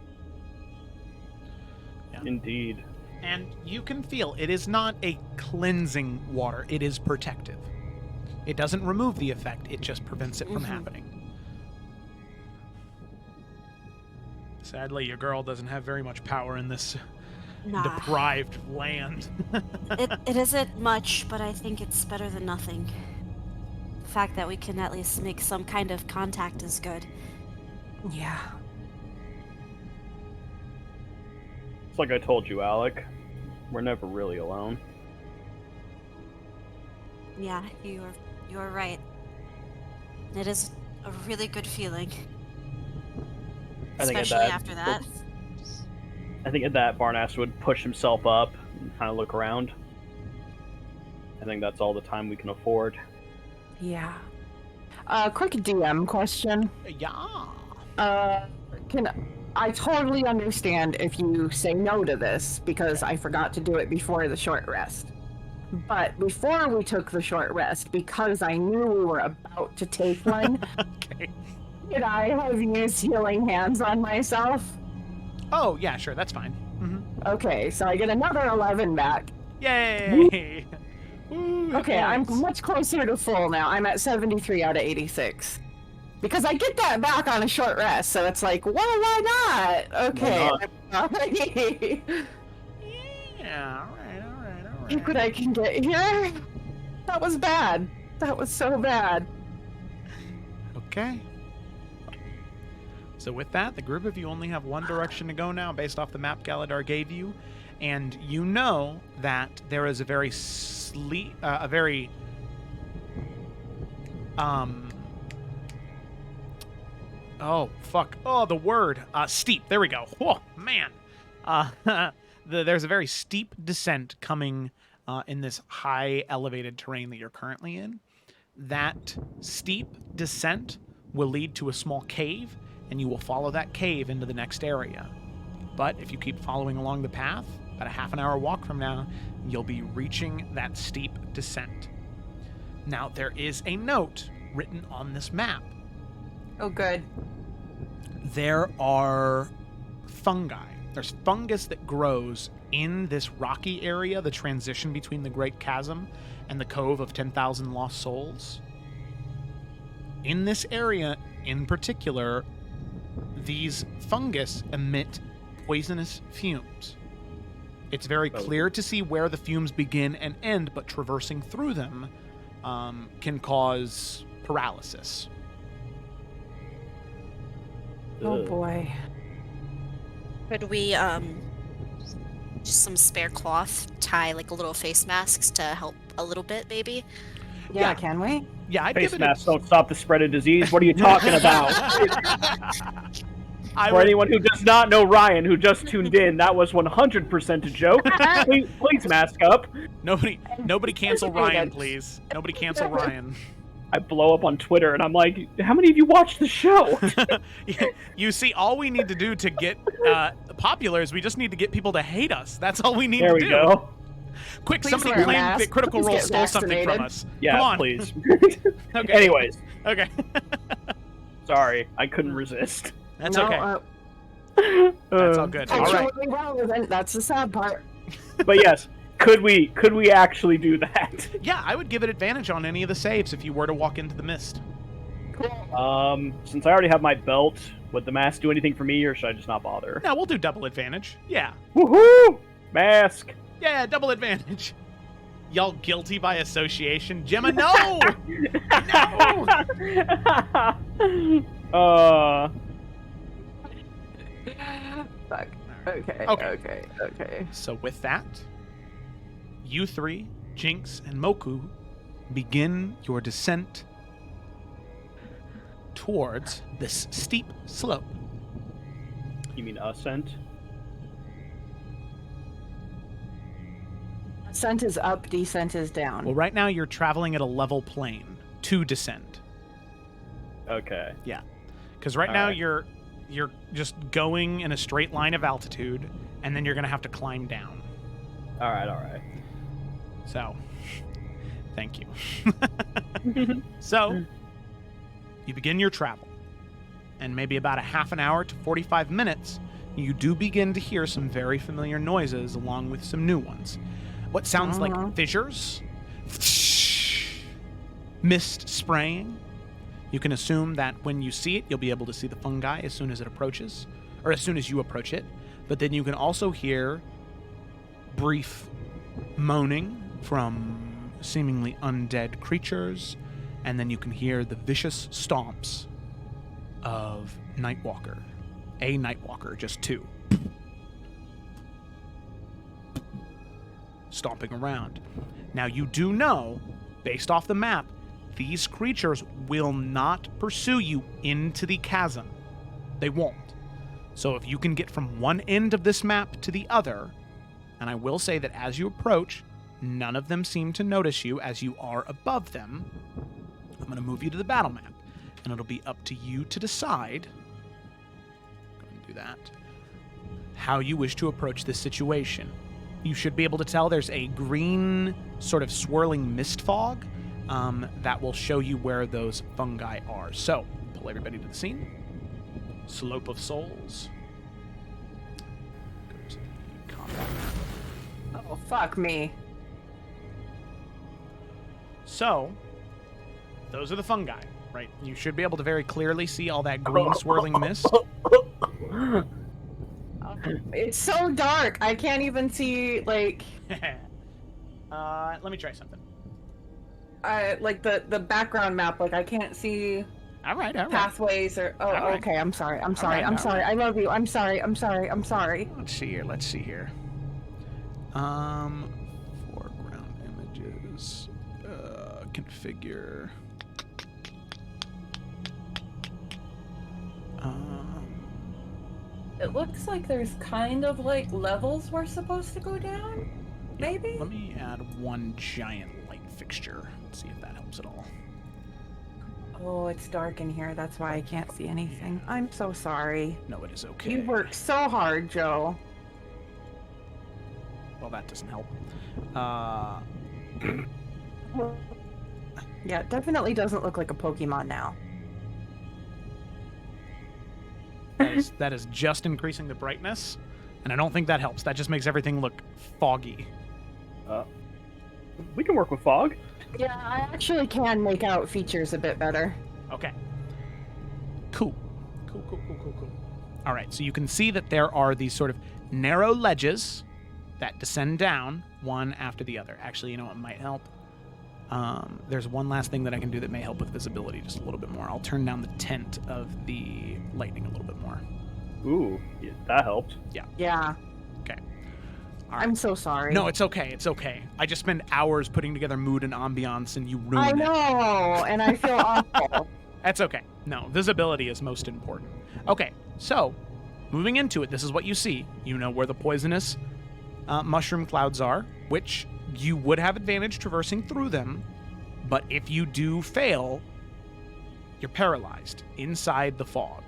Yeah. Indeed. And you can feel it is not a cleansing water, it is protective. It doesn't remove the effect, it just prevents it from happening. Sadly, your girl doesn't have very much power in this deprived land. It isn't much, but I think it's better than nothing. The fact that we can at least make some kind of contact is good. Yeah. It's like I told you, Alec. We're never really alone. Yeah, you are right. It is a really good feeling. Especially after that. I think at that, Varnas would push himself up and kind of look around. I think that's all the time we can afford. Yeah. Quick DM question. Yeah. I totally understand if you say no to this, because I forgot to do it before the short rest. But before we took the short rest, because I knew we were about to take one, could I have used healing hands on myself? Oh, yeah, sure, that's fine. Okay, so I get another 11 back. Yay! Woo, Okay, I'm points. much closer to full now. I'm at 73 out of 86. Because I get that back on a short rest, so it's like, well, why not? Okay. Yeah, all right. Look what I can get here. That was bad. That was so bad. Okay. So with that, the group of you only have one direction to go now based off the map Galadar gave you. And you know that there is a very steep. There we go. Oh, man. There's a very steep descent coming in this high elevated terrain that you're currently in. That steep descent will lead to a small cave, and you will follow that cave into the next area. But if you keep following along the path, about a half an hour walk from now, you'll be reaching that steep descent. Now, there is a note written on this map. Oh, good. There are fungi. There's fungus that grows in this rocky area, the transition between the Great Chasm and the Cove of 10,000 Lost Souls. In this area, in particular, these fungus emit poisonous fumes. It's very clear to see where the fumes begin and end, but traversing through them can cause paralysis. Oh boy. Could we, just some spare cloth, tie like little face masks to help a little bit, maybe? Yeah, can we? Yeah, I'd Face give it masks don't stop the spread of disease. What are you talking about? For anyone who does not know Ryan, who just tuned in, that was 100% a joke. Please mask up. Nobody cancel Ryan, please. Nobody cancel Ryan. I blow up on Twitter, and I'm like, how many of you watch the show? You see, all we need to do to get popular is we just need to get people to hate us. That's all we need There to we do. go. Quick, Please somebody wear a claim mask. that Critical Please Role get stole something vaccinated. from us. Yeah, Come on. please. Okay. Anyways. Okay. Sorry, I couldn't resist. That's No, okay. That's all good. All right. Culturally relevant, that's the sad part. But yes, could we actually do that? Yeah, I would give it advantage on any of the saves if you were to walk into the mist. Since I already have my belt, would the mask do anything for me, or should I just not bother? No, we'll do double advantage. Yeah. Woohoo! Mask! Yeah, double advantage. Y'all guilty by association. Gemma, no! No! Fuck. Okay. So with that, you three, Jinx and Moku, begin your descent towards this steep slope. You mean ascent? Ascent is up, descent is down. Well, right now you're traveling at a level plane to descend. Okay. Yeah. Because right now you're just going in a straight line of altitude, and then you're going to have to climb down. All right. So, thank you. So, you begin your travel, and maybe about a half an hour to 45 minutes, you do begin to hear some very familiar noises along with some new ones. What sounds like fissures, mist spraying. You can assume that when you see it, you'll be able to see the fungi as soon as it approaches, or as soon as you approach it. But then you can also hear brief moaning from seemingly undead creatures, and then you can hear the vicious stomps of Nightwalker. A Nightwalker, just two. Stomping around. Now you do know, based off the map, these creatures will not pursue you into the chasm. They won't. So if you can get from one end of this map to the other, and I will say that as you approach, none of them seem to notice you as you are above them, I'm going to move you to the battle map, and it'll be up to you to decide, go ahead and do that, how you wish to approach this situation. You should be able to tell there's a green sort of swirling mist fog that will show you where those fungi are. So, pull everybody to the scene. Slope of Souls. Go to the off that map. Oh, fuck me. So, those are the fungi, right? You should be able to very clearly see all that green swirling mist. It's so dark. I can't even see, like... Let me try something. Like the background map, like I can't see all right. pathways or... Oh, right. okay, I'm sorry. I'm right. sorry. I love you. I'm sorry. Let's see here. Foreground images. Configure. It looks like there's kind of like levels we're supposed to go down, maybe? Let me add one giant light fixture. Let's see if that helps at all. Oh, it's dark in here. That's why I can't see anything. I'm so sorry. No, it is okay. You worked so hard, Joe. Well, that doesn't help. Yeah, it definitely doesn't look like a Pokemon now. That is just increasing the brightness, and I don't think that helps. That just makes everything look foggy. We can work with fog. Yeah, I actually can make out features a bit better. Okay. Cool. All right, so you can see that there are these sort of narrow ledges that descend down one after the other. Actually, you know what might help? There's one last thing that I can do that may help with visibility just a little bit more. I'll turn down the tint of the lightning a little bit more. Ooh, yeah, that helped. Yeah. Okay. All I'm so sorry. No, it's okay. I just spend hours putting together mood and ambiance, and you ruin it. I know, and I feel awful. That's okay. No, visibility is most important. Okay, so moving into it, this is what you see. You know where the poisonous mushroom clouds are, which you would have advantage traversing through them, but if you do fail, you're paralyzed inside the fog.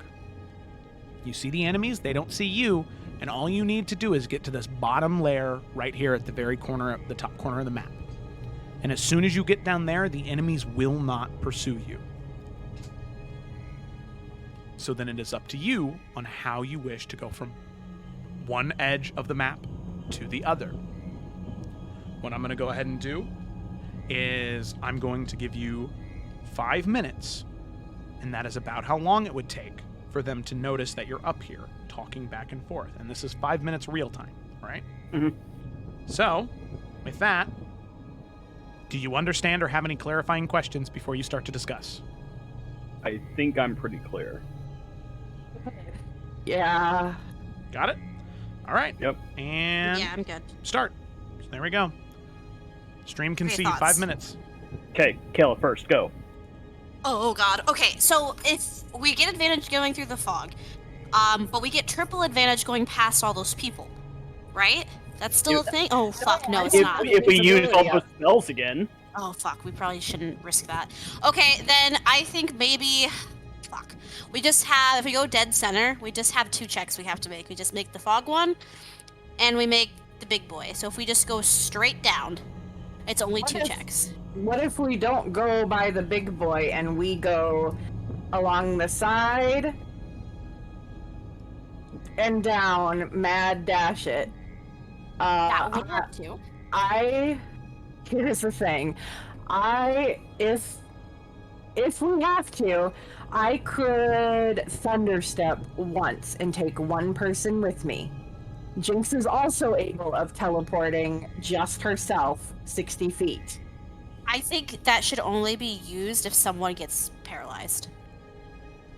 You see the enemies, they don't see you, and all you need to do is get to this bottom layer right here at the very corner, the top corner of the map. And as soon as you get down there, the enemies will not pursue you. So then it is up to you on how you wish to go from one edge of the map to the other. What I'm going to go ahead and do is I'm going to give you 5 minutes, and that is about how long it would take for them to notice that you're up here talking back and forth. And this is 5 minutes real time, right? Mm-hmm. So, with that, do you understand or have any clarifying questions before you start to discuss? I think I'm pretty clear. Yeah. Got it? All right. Yep. And Yeah, I'm good. Start. So there we go. Stream can Great see thoughts. 5 minutes. Okay, Kayla first, go. Oh god. Okay, so if we get advantage going through the fog, but we get triple advantage going past all those people, right? That's still a thing? Oh fuck, no, it's not. If we use all those spells again. Oh fuck, we probably shouldn't risk that. Okay, then I think maybe... Fuck. We just have, if we go dead center, we just have 2 checks we have to make. We just make the fog one, and we make the big boy. So if we just go straight down, it's only 2 checks. What if we don't go by the big boy and we go along the side and down, mad dash it? That would work too. Here's the thing. If we have to, I could thunderstep once and take one person with me. Jinx is also able of teleporting just herself 60 feet. I think that should only be used if someone gets paralyzed.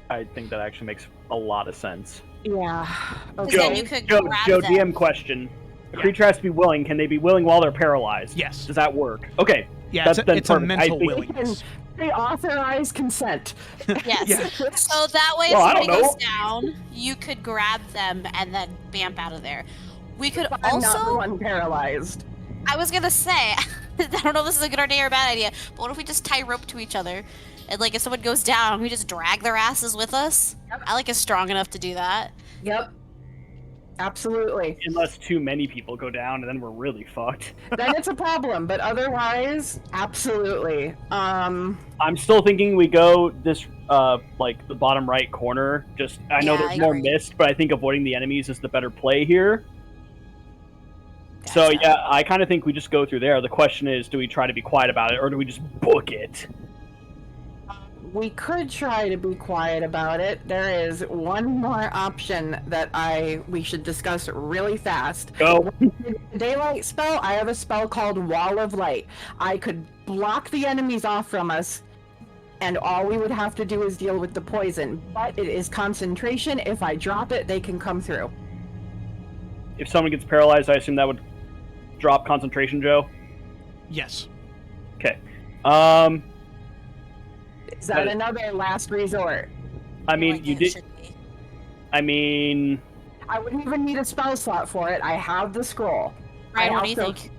I think that actually makes a lot of sense. Yeah. Okay. Then you could Joe, grab them. DM question. A creature has to be willing. Can they be willing while they're paralyzed? Yes. Does that work? Okay. Yeah, it's a mental willingness. They authorize consent. Yes. Yeah. So that way, Well, I if somebody don't goes down, you could grab them and then bamp out of there. We could I'm also. not the one paralyzed. I was gonna say, I don't know if this is a good idea or a bad idea, but what if we just tie rope to each other? And like if someone goes down, we just drag their asses with us? Yep. Alec is strong enough to do that. Yep. Absolutely. Unless too many people go down, and then we're really fucked. Then it's a problem, but otherwise, absolutely. I'm still thinking we go this, like the bottom right corner. Just I know Yeah, there's I more agree. mist, but I think avoiding the enemies is the better play here. So yeah, I kind of think we just go through there. The question is, do we try to be quiet about it, or do we just book it? We could try to be quiet about it. There is one more option that we should discuss really fast. Go. The daylight spell, I have a spell called Wall of Light. I could block the enemies off from us, and all we would have to do is deal with the poison. But it is concentration. If I drop it, they can come through. If someone gets paralyzed, I assume that would drop concentration, Joe? Yes. Okay. Is that another last resort? I mean, you did. I mean, I wouldn't even need a spell slot for it. I have the scroll. Ryan, what do you think?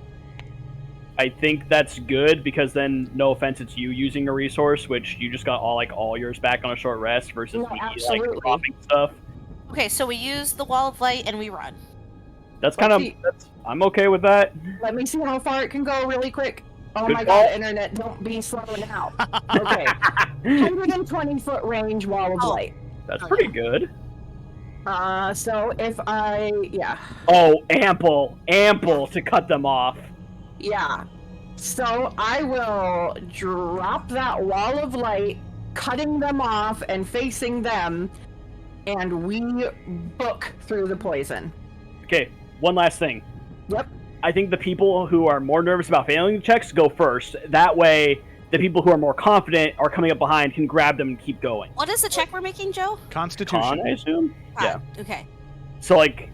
I think that's good because then, no offense, it's you using a resource, which you just got all yours back on a short rest versus me dropping stuff. Okay, so we use the Wall of Light and we run. That's I'm okay with that. Let me see how far it can go really quick. Oh Good my call. god, internet, don't be slowing out. Okay. 120-foot range Wall of Light. That's pretty good. So if yeah. Oh, ample to cut them off. Yeah. So I will drop that Wall of Light, cutting them off and facing them, and we book through the poison. Okay, one last thing. Yep. I think the people who are more nervous about failing the checks go first. That way, the people who are more confident are coming up behind can grab them and keep going. What is the check we're making, Joe? Constitution. Con, I assume? Yeah. Okay. So, like,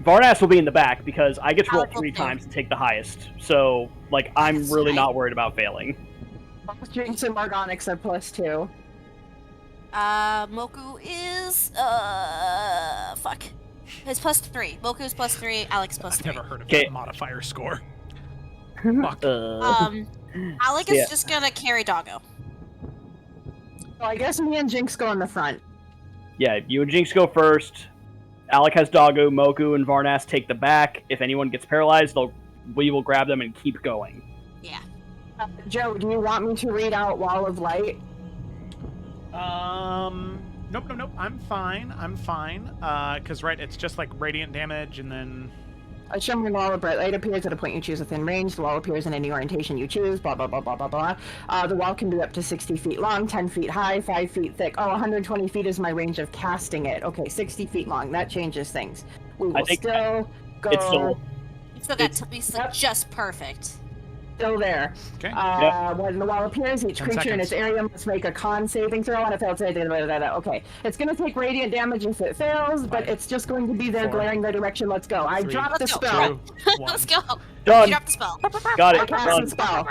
Varnas will be in the back because I get to roll 3 times to take the highest. So, like, I'm really not worried about failing. Both Jinx and Morgonics are +2. Moku is, fuck. It's +3. Moku is +3. Alex +3. I've never heard of that modifier score. Fuck. Alex is just gonna carry Doggo. So I guess me and Jinx go in the front. Yeah, you and Jinx go first. Alec has Doggo, Moku, and Varnas take the back. If anyone gets paralyzed, we will grab them and keep going. Yeah. Joe, do you want me to read out Wall of Light? Nope. I'm fine. Because, it's just like radiant damage and then... A shimmering wall of bright light appears at a point you choose within range. The wall appears in any orientation you choose, blah, blah, blah, blah, blah, blah. The wall can be up to 60 feet long, 10 feet high, 5 feet thick. Oh, 120 feet is my range of casting it. Okay, 60 feet long. That changes things. We will still go... It's just perfect. Still there. Okay. When the wall appears, each 10 creature in its seconds. area must make a con saving throw, and if it fails, okay. It's going to take radiant damage if it fails, but it's just going to be there glaring their direction. Let's go. I dropped the spell. Let's go. Done. You dropped the spell. Got it. I cast the spell.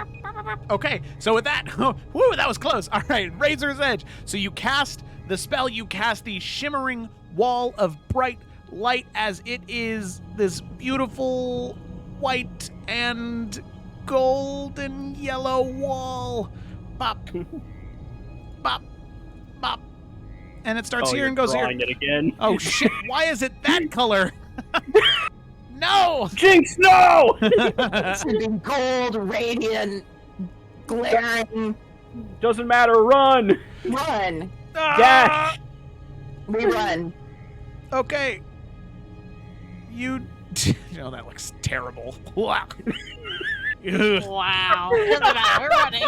Okay, so with that, whoo, that was close. All right, Razor's Edge. So you cast the spell, you cast the shimmering wall of bright light as it is this beautiful white and golden yellow wall. Bop. Bop. Bop. And it starts here and goes here. It again. Oh shit, why is it that color? No! Jinx, no! It's gonna be gold, radiant, glaring. Doesn't matter, run! Run. Dash! We run. Okay. No, that looks terrible. Wow. Wow. Look at that. We're running.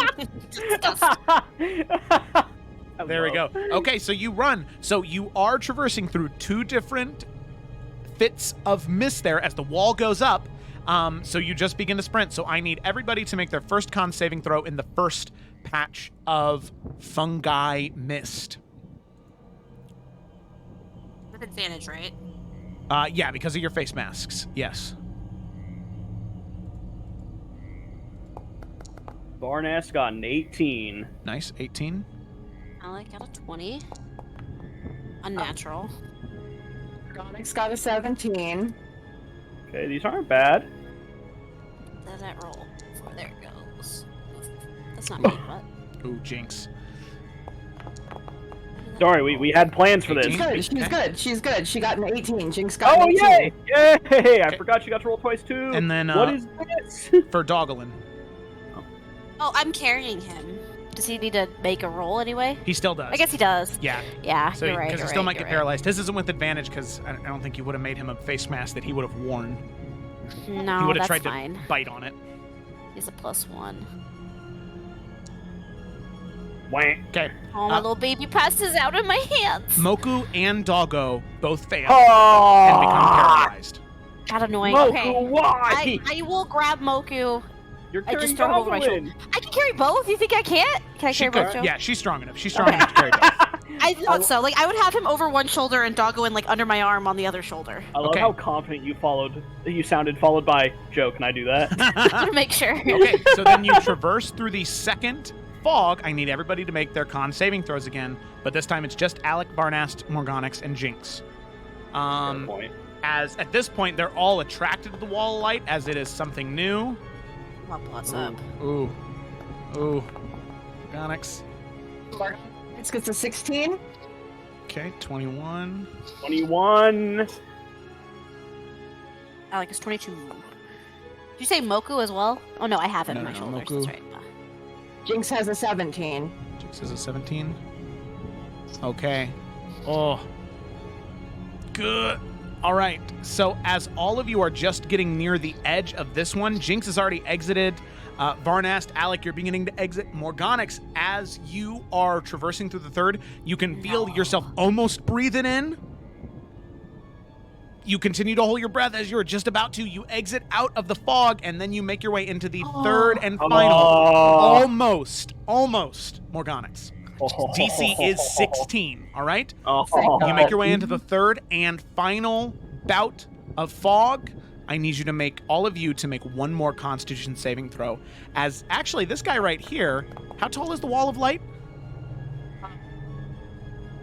There we go. Okay, so you run. So you are traversing through 2 different fits of mist there as the wall goes up. So you just begin to sprint. So I need everybody to make their first con saving throw in the first patch of fungi mist. With advantage, right? Yeah, because of your face masks. Yes. Varnas got an 18. Nice, 18. Alec got a 20. Unnatural. Morgonics got a 17. Okay, these aren't bad. Does that roll? Oh, there it goes. That's not me, what? Ooh, Jinx. Don't worry, we had plans for this. She's good. She got an 18. Jinx got an 18. Yay! Yay! I forgot you got to roll twice too. And then, what is this? For Dogglin. Oh, I'm carrying him. Does he need to make a roll anyway? He still does. I guess he does. Yeah. Yeah, So, you're right. Because he still might get paralyzed. His isn't with advantage because I don't think you would have made him a face mask that he would have worn. No, He would have that's tried fine. to bite on it. He's a +1. Okay. Oh, my little baby passes out in my hands. Moku and Doggo both fail Oh! and become paralyzed. God, annoying. Moku, Okay. why? I will grab Moku. You're I carrying just throw him over my shoulder. Goblin. I can carry both. You think I can't? Can I She carry both? could. Joe? Yeah, she's strong enough. She's strong enough to carry both. I thought so. Like I would have him over one shoulder and Doggo in like under my arm on the other shoulder. I love how confident you sounded, followed by, Joe, can I do that? To make sure. Okay, so then you traverse through the second fog. I need everybody to make their con saving throws again, but this time it's just Alec, Varnast, Morgonics, and Jinx. As at this point they're all attracted to the wall of light, as it is something new. What's up? Ooh. Morgonics. It's gets a 16. Okay, 21. 21. Alec is 22. Did you say Moku as well? Oh no, I have him on my shoulders. Moku. That's right. Jinx has a 17. Jinx has a 17. Okay. Oh. Good. All right. So as all of you are just getting near the edge of this one, Jinx has already exited. Varnast, Alec, you're beginning to exit. Morgonics, as you are traversing through the third, you can feel yourself almost breathing in. You continue to hold your breath as you're just about to. You exit out of the fog, and then you make your way into the third and final. Almost, Morgonics. DC is 16, all right? You make your way into the third and final bout of fog. I need you to make, all of you, to make one more Constitution saving throw. As, actually, this guy right here, how tall is the wall of light?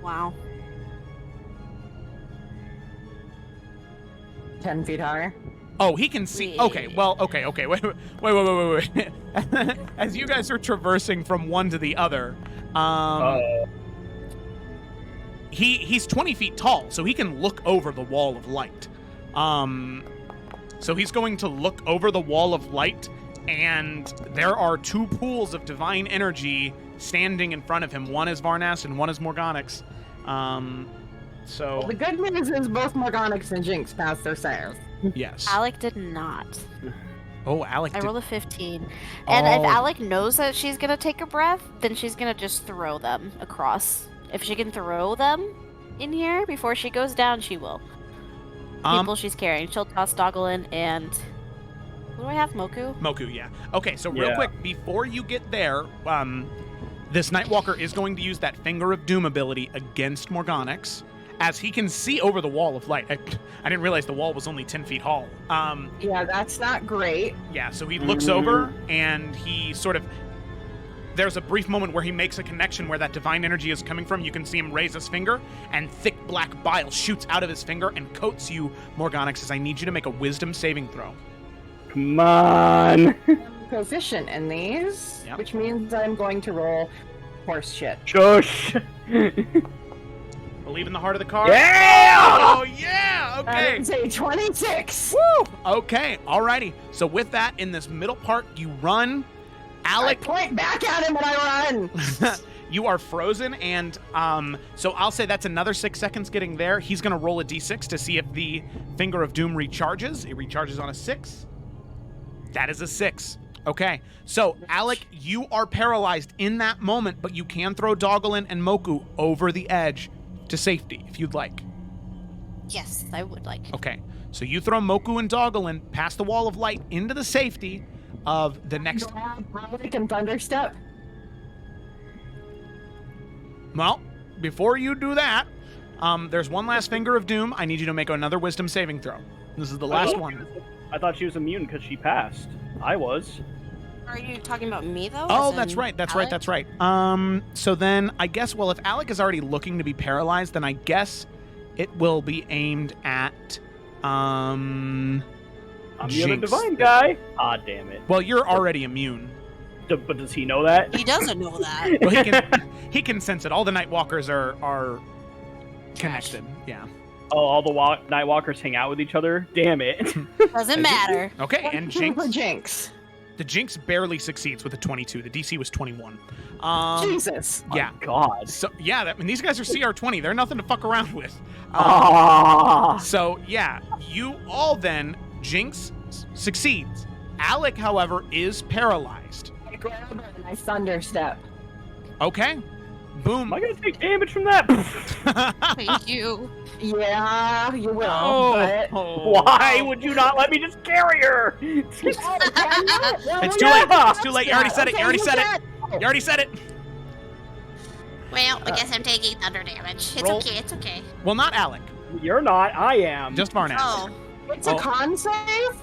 Wow. 10 feet high. Oh, he can see. Okay, well, okay. Wait. As you guys are traversing from one to the other, he's 20 feet tall, so he can look over the wall of light. So he's going to look over the wall of light, and there are two pools of divine energy standing in front of him. One is Varnast and one is Morgonics. So the good news is both Morgonics and Jinx passed their saves. Yes. Alec did not. Oh, Alec I did. rolled a 15. And if Alec knows that she's going to take a breath, then she's going to just throw them across. If she can throw them in here before she goes down, she will. People she's carrying. She'll toss Doggolin and... What do I have? Moku? Moku, yeah. Okay, so real quick, before you get there, this Nightwalker is going to use that Finger of Doom ability against Morgonics, as he can see over the wall of light. I didn't realize the wall was only 10 feet tall. Yeah, that's not great. Yeah, so he looks over, and he sort of... There's a brief moment where he makes a connection where that divine energy is coming from. You can see him raise his finger, and thick black bile shoots out of his finger and coats you, Morgonics, as I need you to make a wisdom saving throw. Come on. I'm proficient in these, which means I'm going to roll horse shit. Shush. Believe in the heart of the card. Yeah! Oh, yeah! Okay. That's a 26. Woo! Okay, alrighty. So with that, in this middle part, you run. Alec, I point back at him and I run. You are frozen, and so I'll say that's another 6 seconds getting there. He's going to roll a d6 to see if the Finger of Doom recharges. It recharges on a 6. That is a 6. Okay, so Alec, you are paralyzed in that moment, but you can throw Doggolin and Moku over the edge to safety if you'd like. Yes, I would like. Okay, so you throw Moku and Doggolin past the wall of light into the safety of the next... And Thunderstep. Well, before you do that, there's one last Finger of Doom. I need you to make another Wisdom saving throw. This is the last one. I thought she was immune because she passed. I was. Are you talking about me, though? Oh, As that's in right. That's Alec? right. That's right. So then I guess, well, if Alec is already looking to be paralyzed, then I guess it will be aimed at I'm the other Jinx. divine guy. Ah, damn it. Well, you're already immune. But does he know that? He doesn't know that. Well, he can sense it. All the Nightwalkers are connected. Yeah. Oh, all the Nightwalkers hang out with each other? Damn it. Doesn't matter. Okay, and Jinx. Jinx. The Jinx barely succeeds with a 22. The DC was 21. Jesus. Yeah. My God. So yeah, I mean these guys are CR20. They're nothing to fuck around with. So yeah, you all then, Jinx, succeeds. Alec, however, is paralyzed. I grab her and I thunderstep. Okay. Boom. Am I gonna take damage from that? Thank you. Yeah, you will. Oh. But Why would you not let me just carry her? It's too late. It's too late. You already said it. You already said it. You already said it. Well, I guess I'm taking thunder damage. It's Roll. okay. It's okay. Well, not Alec. You're not. I am. Just Varnast. Oh. It's a con save?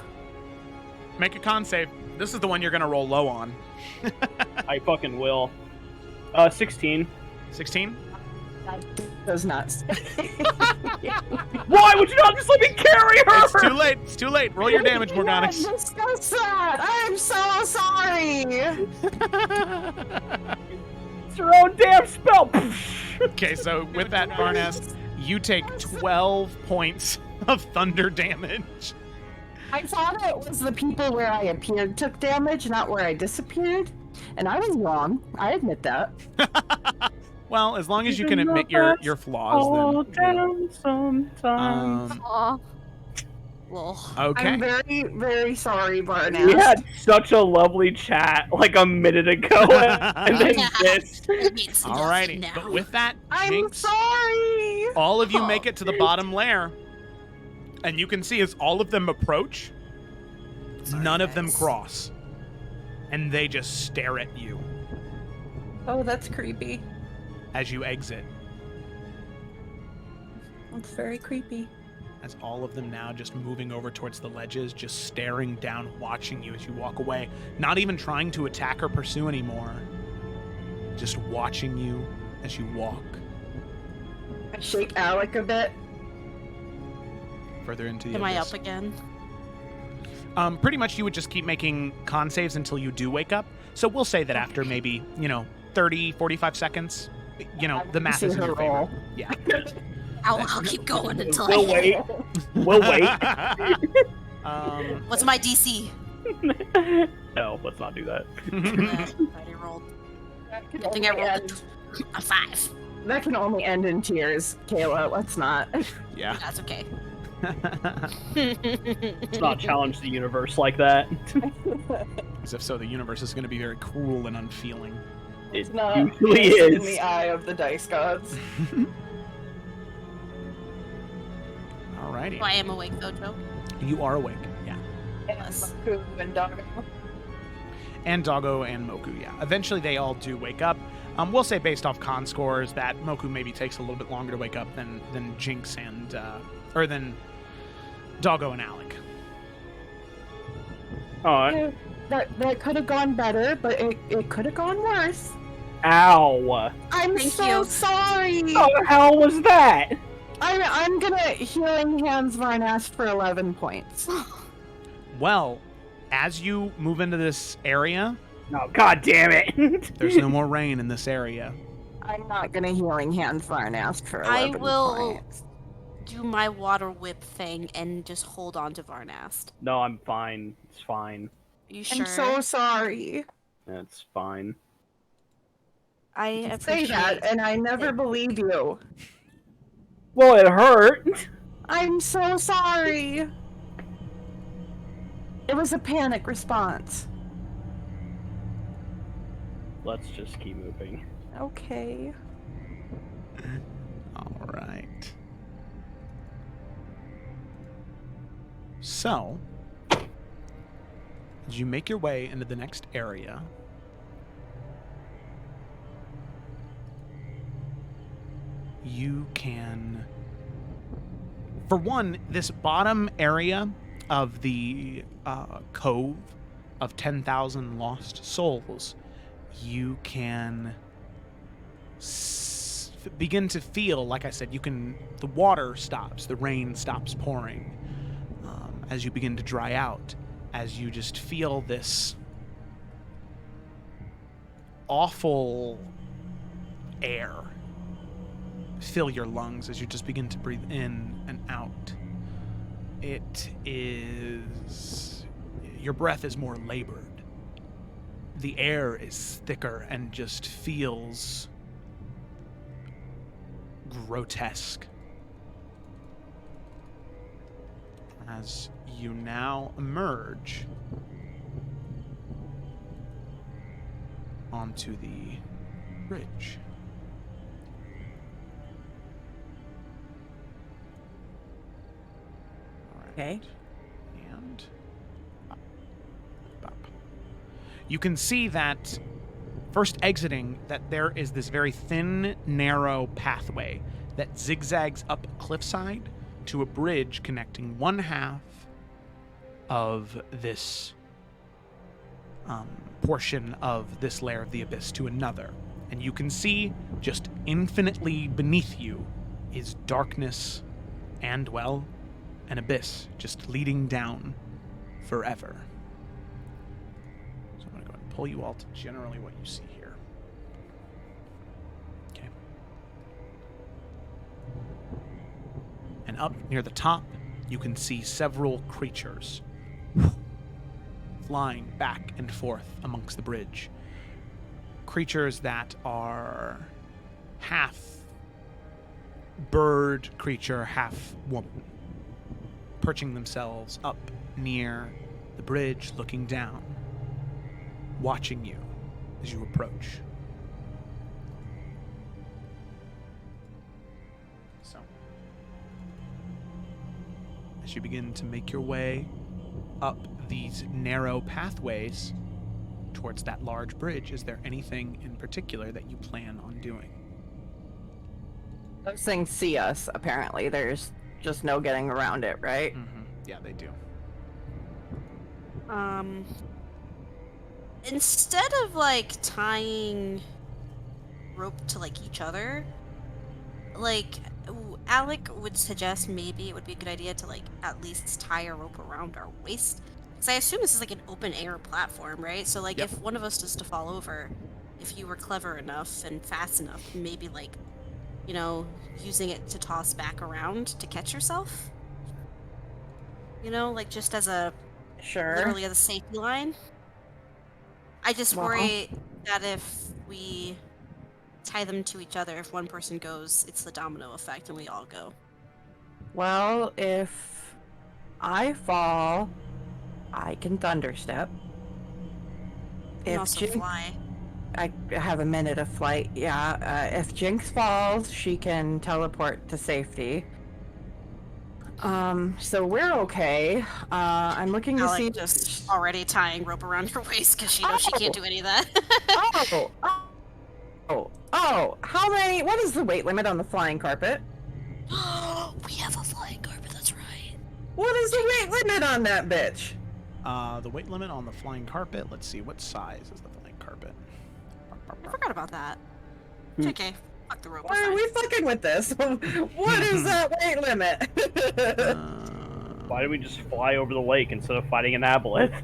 Make a con save. This is the one you're going to roll low on. I fucking will. 16. 16? That does not. Why would you not just let me carry her? It's too late. It's too late. Roll your damage, Morgonics. Discuss that. I'm so sorry. It's your own damn spell. Okay, so with that, Varnast, you take 12 points of thunder damage. I thought it was the people where I appeared took damage, not where I disappeared. And I was wrong. I admit that. Well, as long as you can admit your flaws, then. Sometimes. Okay. I'm very, very sorry, Varnast. We had such a lovely chat like a minute ago, and then this. Alrighty, but with that, I'm Jinx, sorry. all of you make it to the bottom lair, and you can see as all of them approach, none of them cross, and they just stare at you Oh, that's creepy. as you exit. That's very creepy. As all of them now just moving over towards the ledges, just staring down, watching you as you walk away, not even trying to attack or pursue anymore, just watching you as you walk I shake Alec a bit. further into the Am I abyss. up again? Pretty much you would just keep making con saves until you do wake up. So we'll say that after maybe, 30, 45 seconds, the math see is in her your roll. favor. Yeah. I'll keep going until We'll I wait. We'll wait. What's my DC? No, let's not do that. Already rolled. I think I rolled a 5. That can only end in tears, Kayla. Let's not. Yeah. That's okay. Let's not challenge the universe like that. As if so, the universe is going to be very cruel and unfeeling. It's not usually in is. the eye of the dice gods. Alrighty. I am awake though, Joe. You are awake, yeah. Moku and Doggo. And Doggo and Moku, yeah. Eventually they all do wake up. We'll say based off con scores that Moku maybe takes a little bit longer to wake up than Jinx and, or than Doggo and Alec. Alright. That could have gone better, but it could have gone worse. Ow. I'm Thank so you. sorry. How the hell was that? I'm gonna healing hands Varnast for 11 points. Well, as you move into this area, Oh, god damn it. there's no more rain in this area. I'm not gonna healing hands Varnast for 11 I will points. do my water whip thing and just hold on to Varnast. No, I'm fine. It's fine. You sure? I'm so sorry. It's fine. I Say appreciate that, and I never believe you. Well, it hurt. I'm so sorry. It was a panic response. Let's just keep moving. Okay. All right. So, as you make your way into the next area, you can, for one, this bottom area of the Cove of 10,000 Lost Souls, you can begin to feel, like I said, the water stops, the rain stops pouring as you begin to dry out, as you just feel this awful air fill your lungs as you just begin to breathe in and out. It is... your breath is more labored. The air is thicker and just feels grotesque. as you now emerge onto the bridge. Okay. And up. You can see that first exiting that there is this very thin, narrow pathway that zigzags up a cliffside to a bridge connecting one half of this portion of this layer of the abyss to another. And you can see just infinitely beneath you is darkness and, well, an abyss just leading down forever. So I'm going to go ahead and pull you all to generally what you see here. Okay. And up near the top, you can see several creatures flying back and forth amongst the bridge. Creatures that are half bird creature, half woman, perching themselves up near the bridge, looking down, watching you as you approach. So, as you begin to make your way up these narrow pathways towards that large bridge, is there anything in particular that you plan on doing? Those things see us, apparently. There's just no getting around it, right? Mm-hmm. Yeah, they do. Instead of like tying rope to like each other, like Alec would suggest maybe it would be a good idea to like at least tie a rope around our waist. Because I assume this is like an open air platform, right? So like if one of us is to fall over, if you were clever enough and fast enough, maybe like, you know, using it to toss back around to catch yourself. You know, like just as a literally as a safety line. I just worry that if we tie them to each other, if one person goes, it's the domino effect and we all go. Well, if I fall, I can thunderstep. You can also fly. I have a minute of flight, yeah. If Jinx falls, she can teleport to safety. So we're okay. I'm looking to see... just already tying rope around her waist because she knows she can't do any of that. How many... What is the weight limit on the flying carpet? We have a flying carpet, that's right. What is the weight limit on that bitch? The weight limit on the flying carpet, let's see, what size is the flying carpet? I forgot about that. JK, fuck the rope. Why are we fucking with this? What is that weight limit? Why don't we just fly over the lake instead of fighting an Aboleth?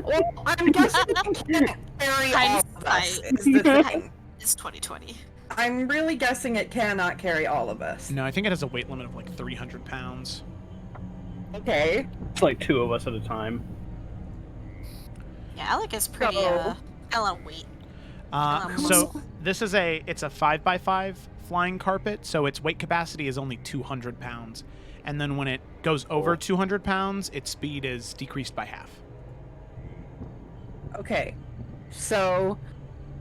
Well, I'm guessing it can't carry all of us. Is the thing. It's 2020. I'm really guessing it cannot carry all of us. No, I think it has a weight limit of like 300 pounds. Okay. It's like 2 of us at a time. Yeah, Alec is pretty, got a lot of weight. So this is it's a 5x5 flying carpet, so its weight capacity is only 200 pounds. And then when it goes over 200 pounds, its speed is decreased by half. Okay. So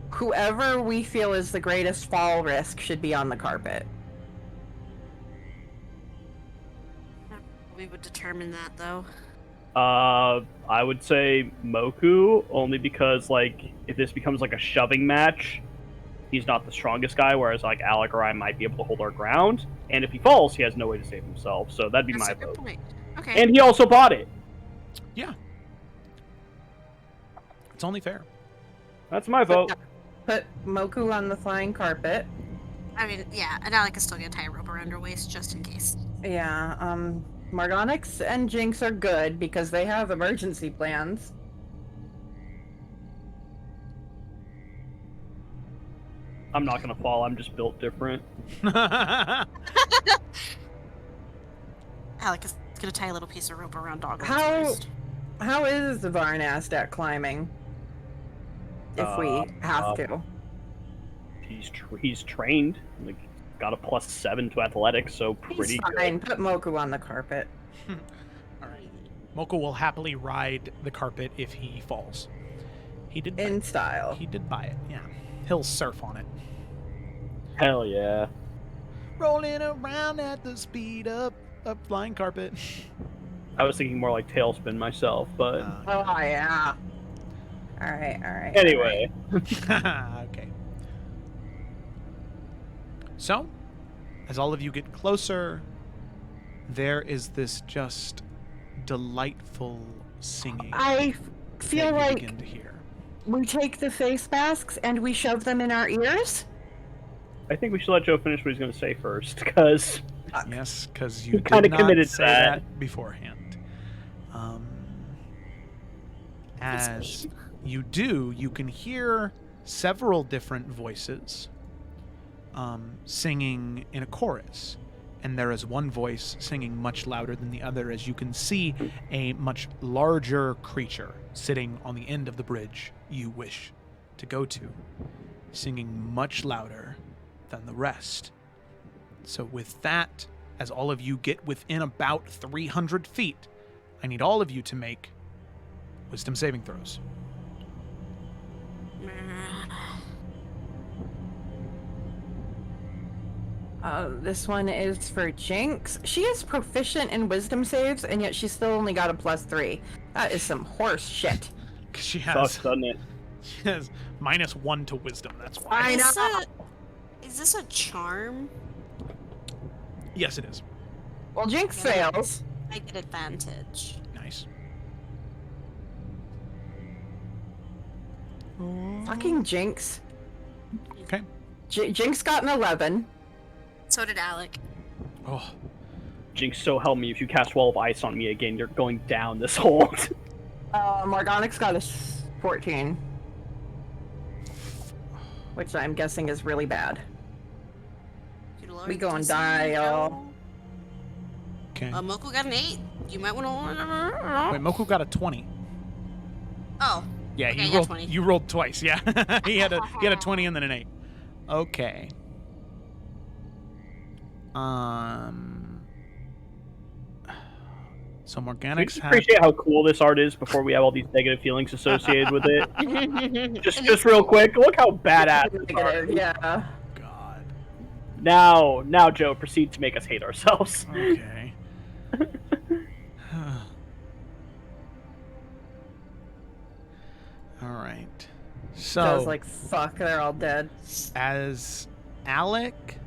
whoever we feel is the greatest fall risk should be on the carpet. We would determine that, though. I would say Moku, only because, like, if this becomes, like, a shoving match, he's not the strongest guy, whereas, like, Alec or I might be able to hold our ground. And if he falls, he has no way to save himself, so that'd be my vote. Point. Okay. And he also bought it! Yeah. It's only fair. That's my vote. Put Moku on the flying carpet. I mean, yeah, and Alec is still gonna tie a rope around her waist, just in case. Yeah, Morgonics and Jinx are good because they have emergency plans. I'm not gonna fall, I'm just built different. Alec is gonna tie a little piece of rope around Dogwood's waist. How is the Varnast at climbing? If we have to. He's trained, like, got a +7 to athletics, so pretty He's fine. Put Moku on the carpet. All right. Moku will happily ride the carpet if he falls. He did in style. He did buy it. Yeah. He'll surf on it. Hell yeah. Rolling around at the speed of a flying carpet. I was thinking more like tailspin myself, but Oh yeah. All right. anyway. Okay. So, as all of you get closer, there is this just delightful singing. I feel that you like begin to hear. we take the face masks and we shove them in our ears. I think we should let Joe finish what he's going to say first, because Yes, because you kinda did not committed say that. that beforehand. As you do, you can hear several different voices singing in a chorus. And there is one voice singing much louder than the other, as you can see a much larger creature sitting on the end of the bridge you wish to go to, singing much louder than the rest. So with that, as all of you get within about 300 feet, I need all of you to make wisdom saving throws. This one is for Jinx. She is proficient in wisdom saves, and yet she's still only got a +3. That is some horse shit. She has, sucks, doesn't it? she has -1 to wisdom, that's why. I know. Is this a charm? Yes, it is. Well, Jinx fails. I get advantage. Nice. Fucking Jinx. Okay. Jinx got an 11. So did Alec. Oh. Jinx, so help me, if you cast Wall of Ice on me again, you're going down this hole. Morgonics got a 14. Which I'm guessing is really bad. We go and die, y'all. Okay. Moku got an 8. You might want to. Wait, Moku got a 20. Oh. Yeah, okay, you rolled. 20. You rolled twice. Yeah, he had a 20 and then an 8. Okay. So Morgonics I appreciate how cool this art is before we have all these negative feelings associated with it. just real quick, look how badass this art is. Yeah. God. Now, Joe, proceed to make us hate ourselves. Okay. All right. So I was like, fuck, they're all dead. As Alec,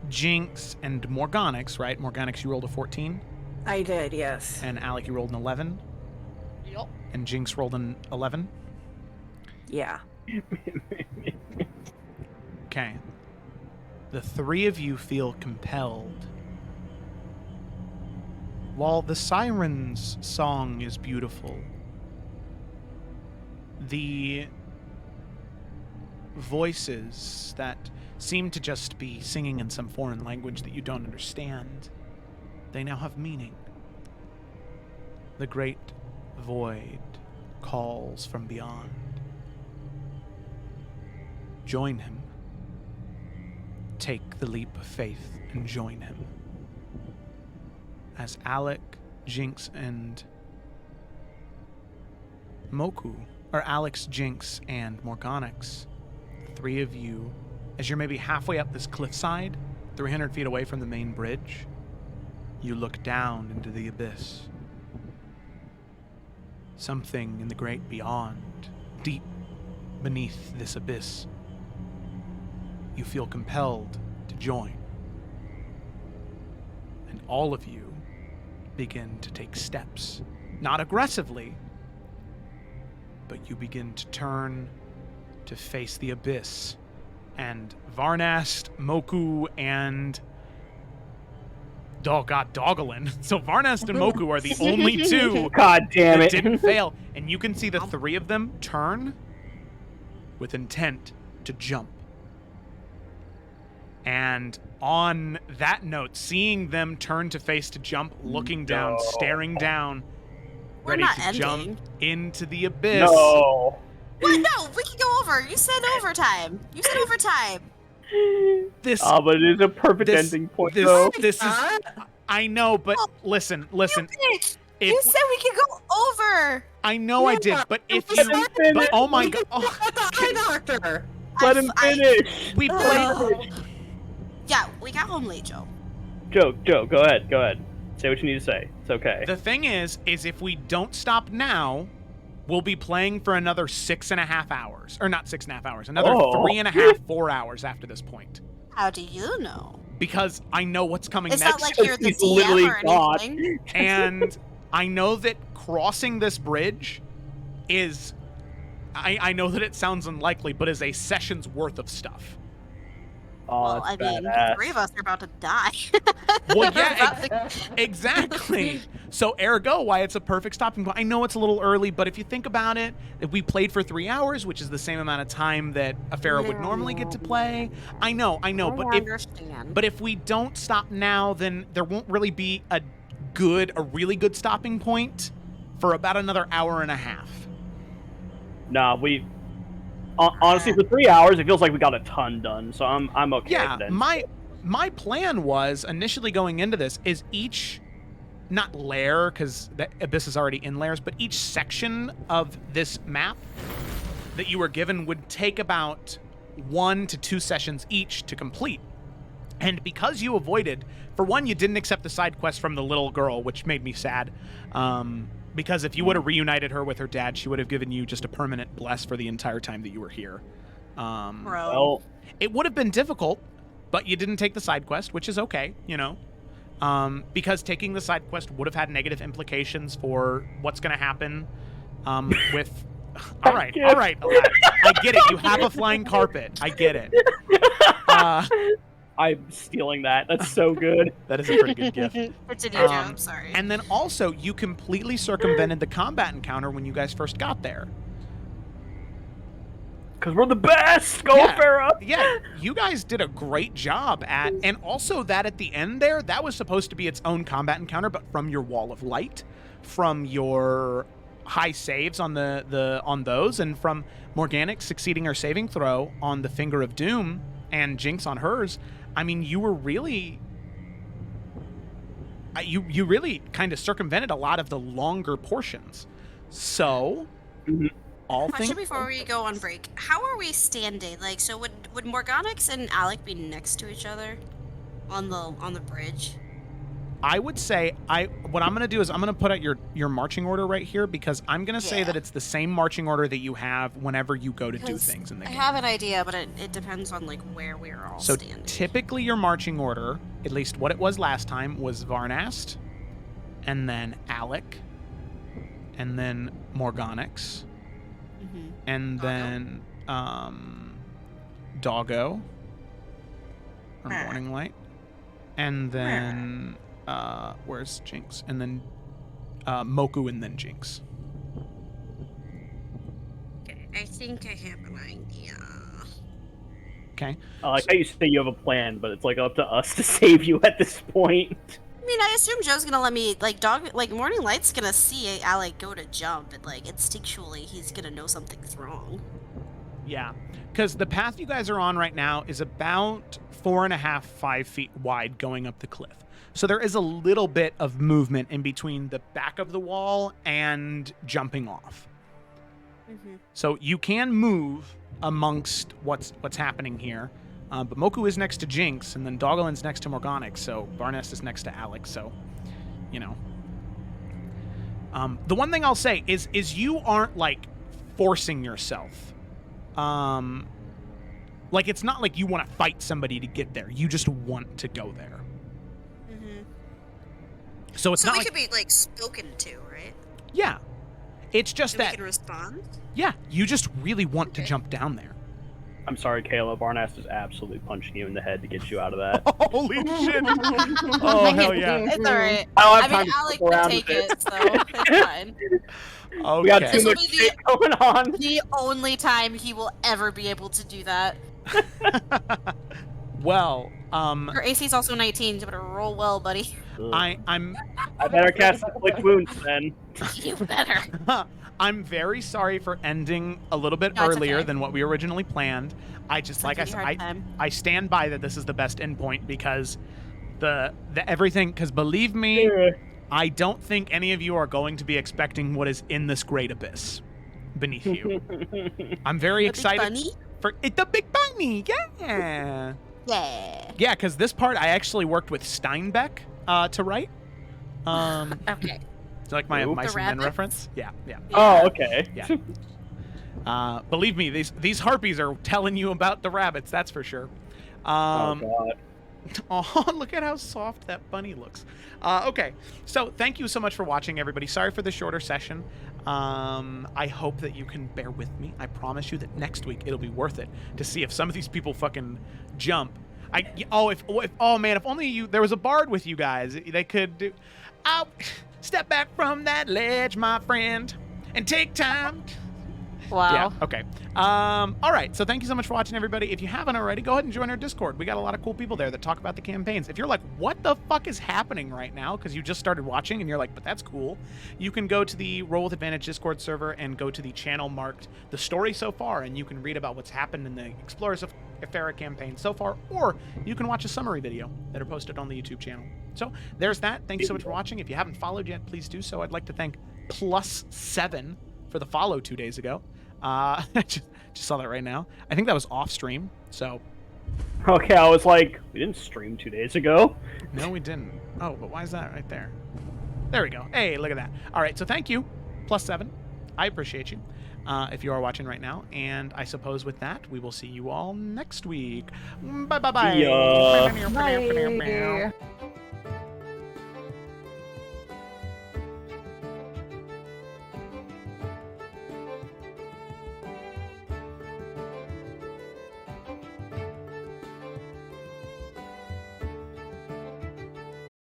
Jinx, and Morgonics, right? Morgonics, you rolled a 14. I did, yes. And Alec, you rolled an 11. Yep. And Jinx rolled an 11. Yeah. Okay. The three of you feel compelled. While the Siren's song is beautiful, the voices that seem to just be singing in some foreign language that you don't understand, they now have meaning. The great void calls from beyond. Join him. Take the leap of faith and join him. As Alec, Jinx, and Moku, or Alex, Jinx, and Morgonics, the three of you, as you're maybe halfway up this cliffside, 300 feet away from the main bridge, you look down into the abyss. Something in the great beyond, deep beneath this abyss, you feel compelled to join. And all of you begin to take steps. Not aggressively, but you begin to turn to face the abyss. And Varnast, Moku, and Dogolin. So Varnast and Moku are the only two God damn that it. didn't fail. And you can see the three of them turn with intent to jump. And on that note, seeing them turn to face to jump, looking down, staring down, We're ready not to ending. jump into the abyss. No. What? No, we can go over. You said overtime. You said overtime. This but it is a perfect ending point, this, though. This is. I know, but listen. You said we could go over. I know I did, but if you, but oh my god, doctor. Let him finish. We played. Yeah, we got home late, Joe. Joe, go ahead. Say what you need to say. It's okay. The thing is if we don't stop now, we'll be playing for another 6.5 hours, or not 6.5 hours, another 3.5, 4 hours after this point. How do you know? Because I know what's coming It's next. not like you're the DM or anything. And I know that crossing this bridge is, I know that it sounds unlikely, but is a session's worth of stuff. Oh, well, I mean, the three of us are about to die. Well, yeah, exactly. So, ergo, why it's a perfect stopping point. I know it's a little early, but if you think about it, if we played for 3 hours, which is the same amount of time that Efera would normally get to play, I know, but if we don't stop now, then there won't really be a really good stopping point for about another hour and a half. Nah, honestly, for 3 hours, it feels like we got a ton done, so I'm okay with it. My plan was, initially going into this, is each, not lair, because the Abyss is already in lairs, but each section of this map that you were given would take about 1 to 2 sessions each to complete. And because you avoided, for one, you didn't accept the side quest from the little girl, which made me sad. Because if you would have reunited her with her dad, she would have given you just a permanent bless for the entire time that you were here. Well, it would have been difficult, but you didn't take the side quest, which is okay, you know. Because taking the side quest would have had negative implications for what's going to happen with... All right. I get it. You have a flying carpet. I get it. I'm stealing that. That's so good. That is a pretty good gift. Continue, Joe. I'm sorry. And then also, you completely circumvented the combat encounter when you guys first got there. Because we're the best! Go, Efera! Yeah, you guys did a great job at... And also that at the end there, that was supposed to be its own combat encounter, but from your wall of light, from your high saves on on those, and from Morgonics succeeding her saving throw on the Finger of Doom, and Jinx on hers. I mean, you were really... You really kind of circumvented a lot of the longer portions. So, all things... before we go on break. How are we standing? Like, so would Morgonics and Alec be next to each other on the bridge? I would say what I'm going to do is I'm going to put out your marching order right here, because I'm going to say that it's the same marching order that you have whenever you go to do things in the game. I have an idea, but it depends on like where we're all standing. So typically your marching order, at least what it was last time, was Varnast, and then Alec, and then Morgonics, and then Doggo, or Morning Light, and then where's Jinx? And then Moku, and then Jinx. Okay, I think I have an idea. Okay. I like how you say you have a plan, but it's like up to us to save you at this point. I mean, I assume Joe's gonna let me, like Morning Light's gonna see Alec go to jump, and like instinctually he's gonna know something's wrong. Yeah, because the path you guys are on right now is about 4.5, 5 feet wide going up the cliff. So there is a little bit of movement in between the back of the wall and jumping off. So you can move amongst what's happening here. But Moku is next to Jinx, and then Doggolin's next to Morgonics, so Varnast is next to Alex, so, you know. The one thing I'll say is you aren't, like, forcing yourself. Like, it's not like you want to fight somebody to get there. You just want to go there. So it's not we like... could be, like, spoken to, right? Yeah. It's just that... we can respond? Yeah, you just really want to jump down there. I'm sorry, Kayla. Varnast is absolutely punching you in the head to get you out of that. Holy shit! Oh, hell yeah. It's alright. I mean, Alec can take it, so it's fine. Okay. We got too much shit going on. The only time he will ever be able to do that. Well, Your AC's also 19, so better roll well, buddy. I better cast Afflict Wounds then. You better. I'm very sorry for ending a little bit earlier than what we originally planned. I just, like I said, I stand by that this is the best endpoint, because the everything, because believe me, I don't think any of you are going to be expecting what is in this great abyss beneath you. I'm very excited for it. The big bunny, yeah. Yeah, because this part I actually worked with Steinbeck to write. Okay. It's like my Mice and Men reference. Yeah. Oh, okay. Yeah. Believe me, these harpies are telling you about the rabbits. That's for sure. Oh God. Oh, look at how soft that bunny looks. Okay, so thank you so much for watching, everybody. Sorry for the shorter session. I hope that you can bear with me. I promise you that next week it'll be worth it to see if some of these people fucking jump. If only there was a bard with you guys. They could do. I'll step back from that ledge, my friend, and take time. Wow. Yeah, okay. All right, so thank you so much for watching, everybody. If you haven't already, go ahead and join our Discord. We got a lot of cool people there that talk about the campaigns. If you're like, what the fuck is happening right now? Because you just started watching and you're like, but that's cool. You can go to the Roll with Advantage Discord server and go to the channel marked The Story So Far, and you can read about what's happened in the Explorers of Efera campaign so far, or you can watch a summary video that are posted on the YouTube channel. So there's that. Thank you so much for watching. If you haven't followed yet, please do so. I'd like to thank +7 for the follow 2 days ago. Just saw that right now. I think that was off stream, so. Okay, I was like, we didn't stream 2 days ago. No, we didn't. Oh, but why is that right there? There we go. Hey, look at that. All right, so thank you, +7. I appreciate you if you are watching right now. And I suppose with that, we will see you all next week. Bye-bye-bye. Yeah. Bye.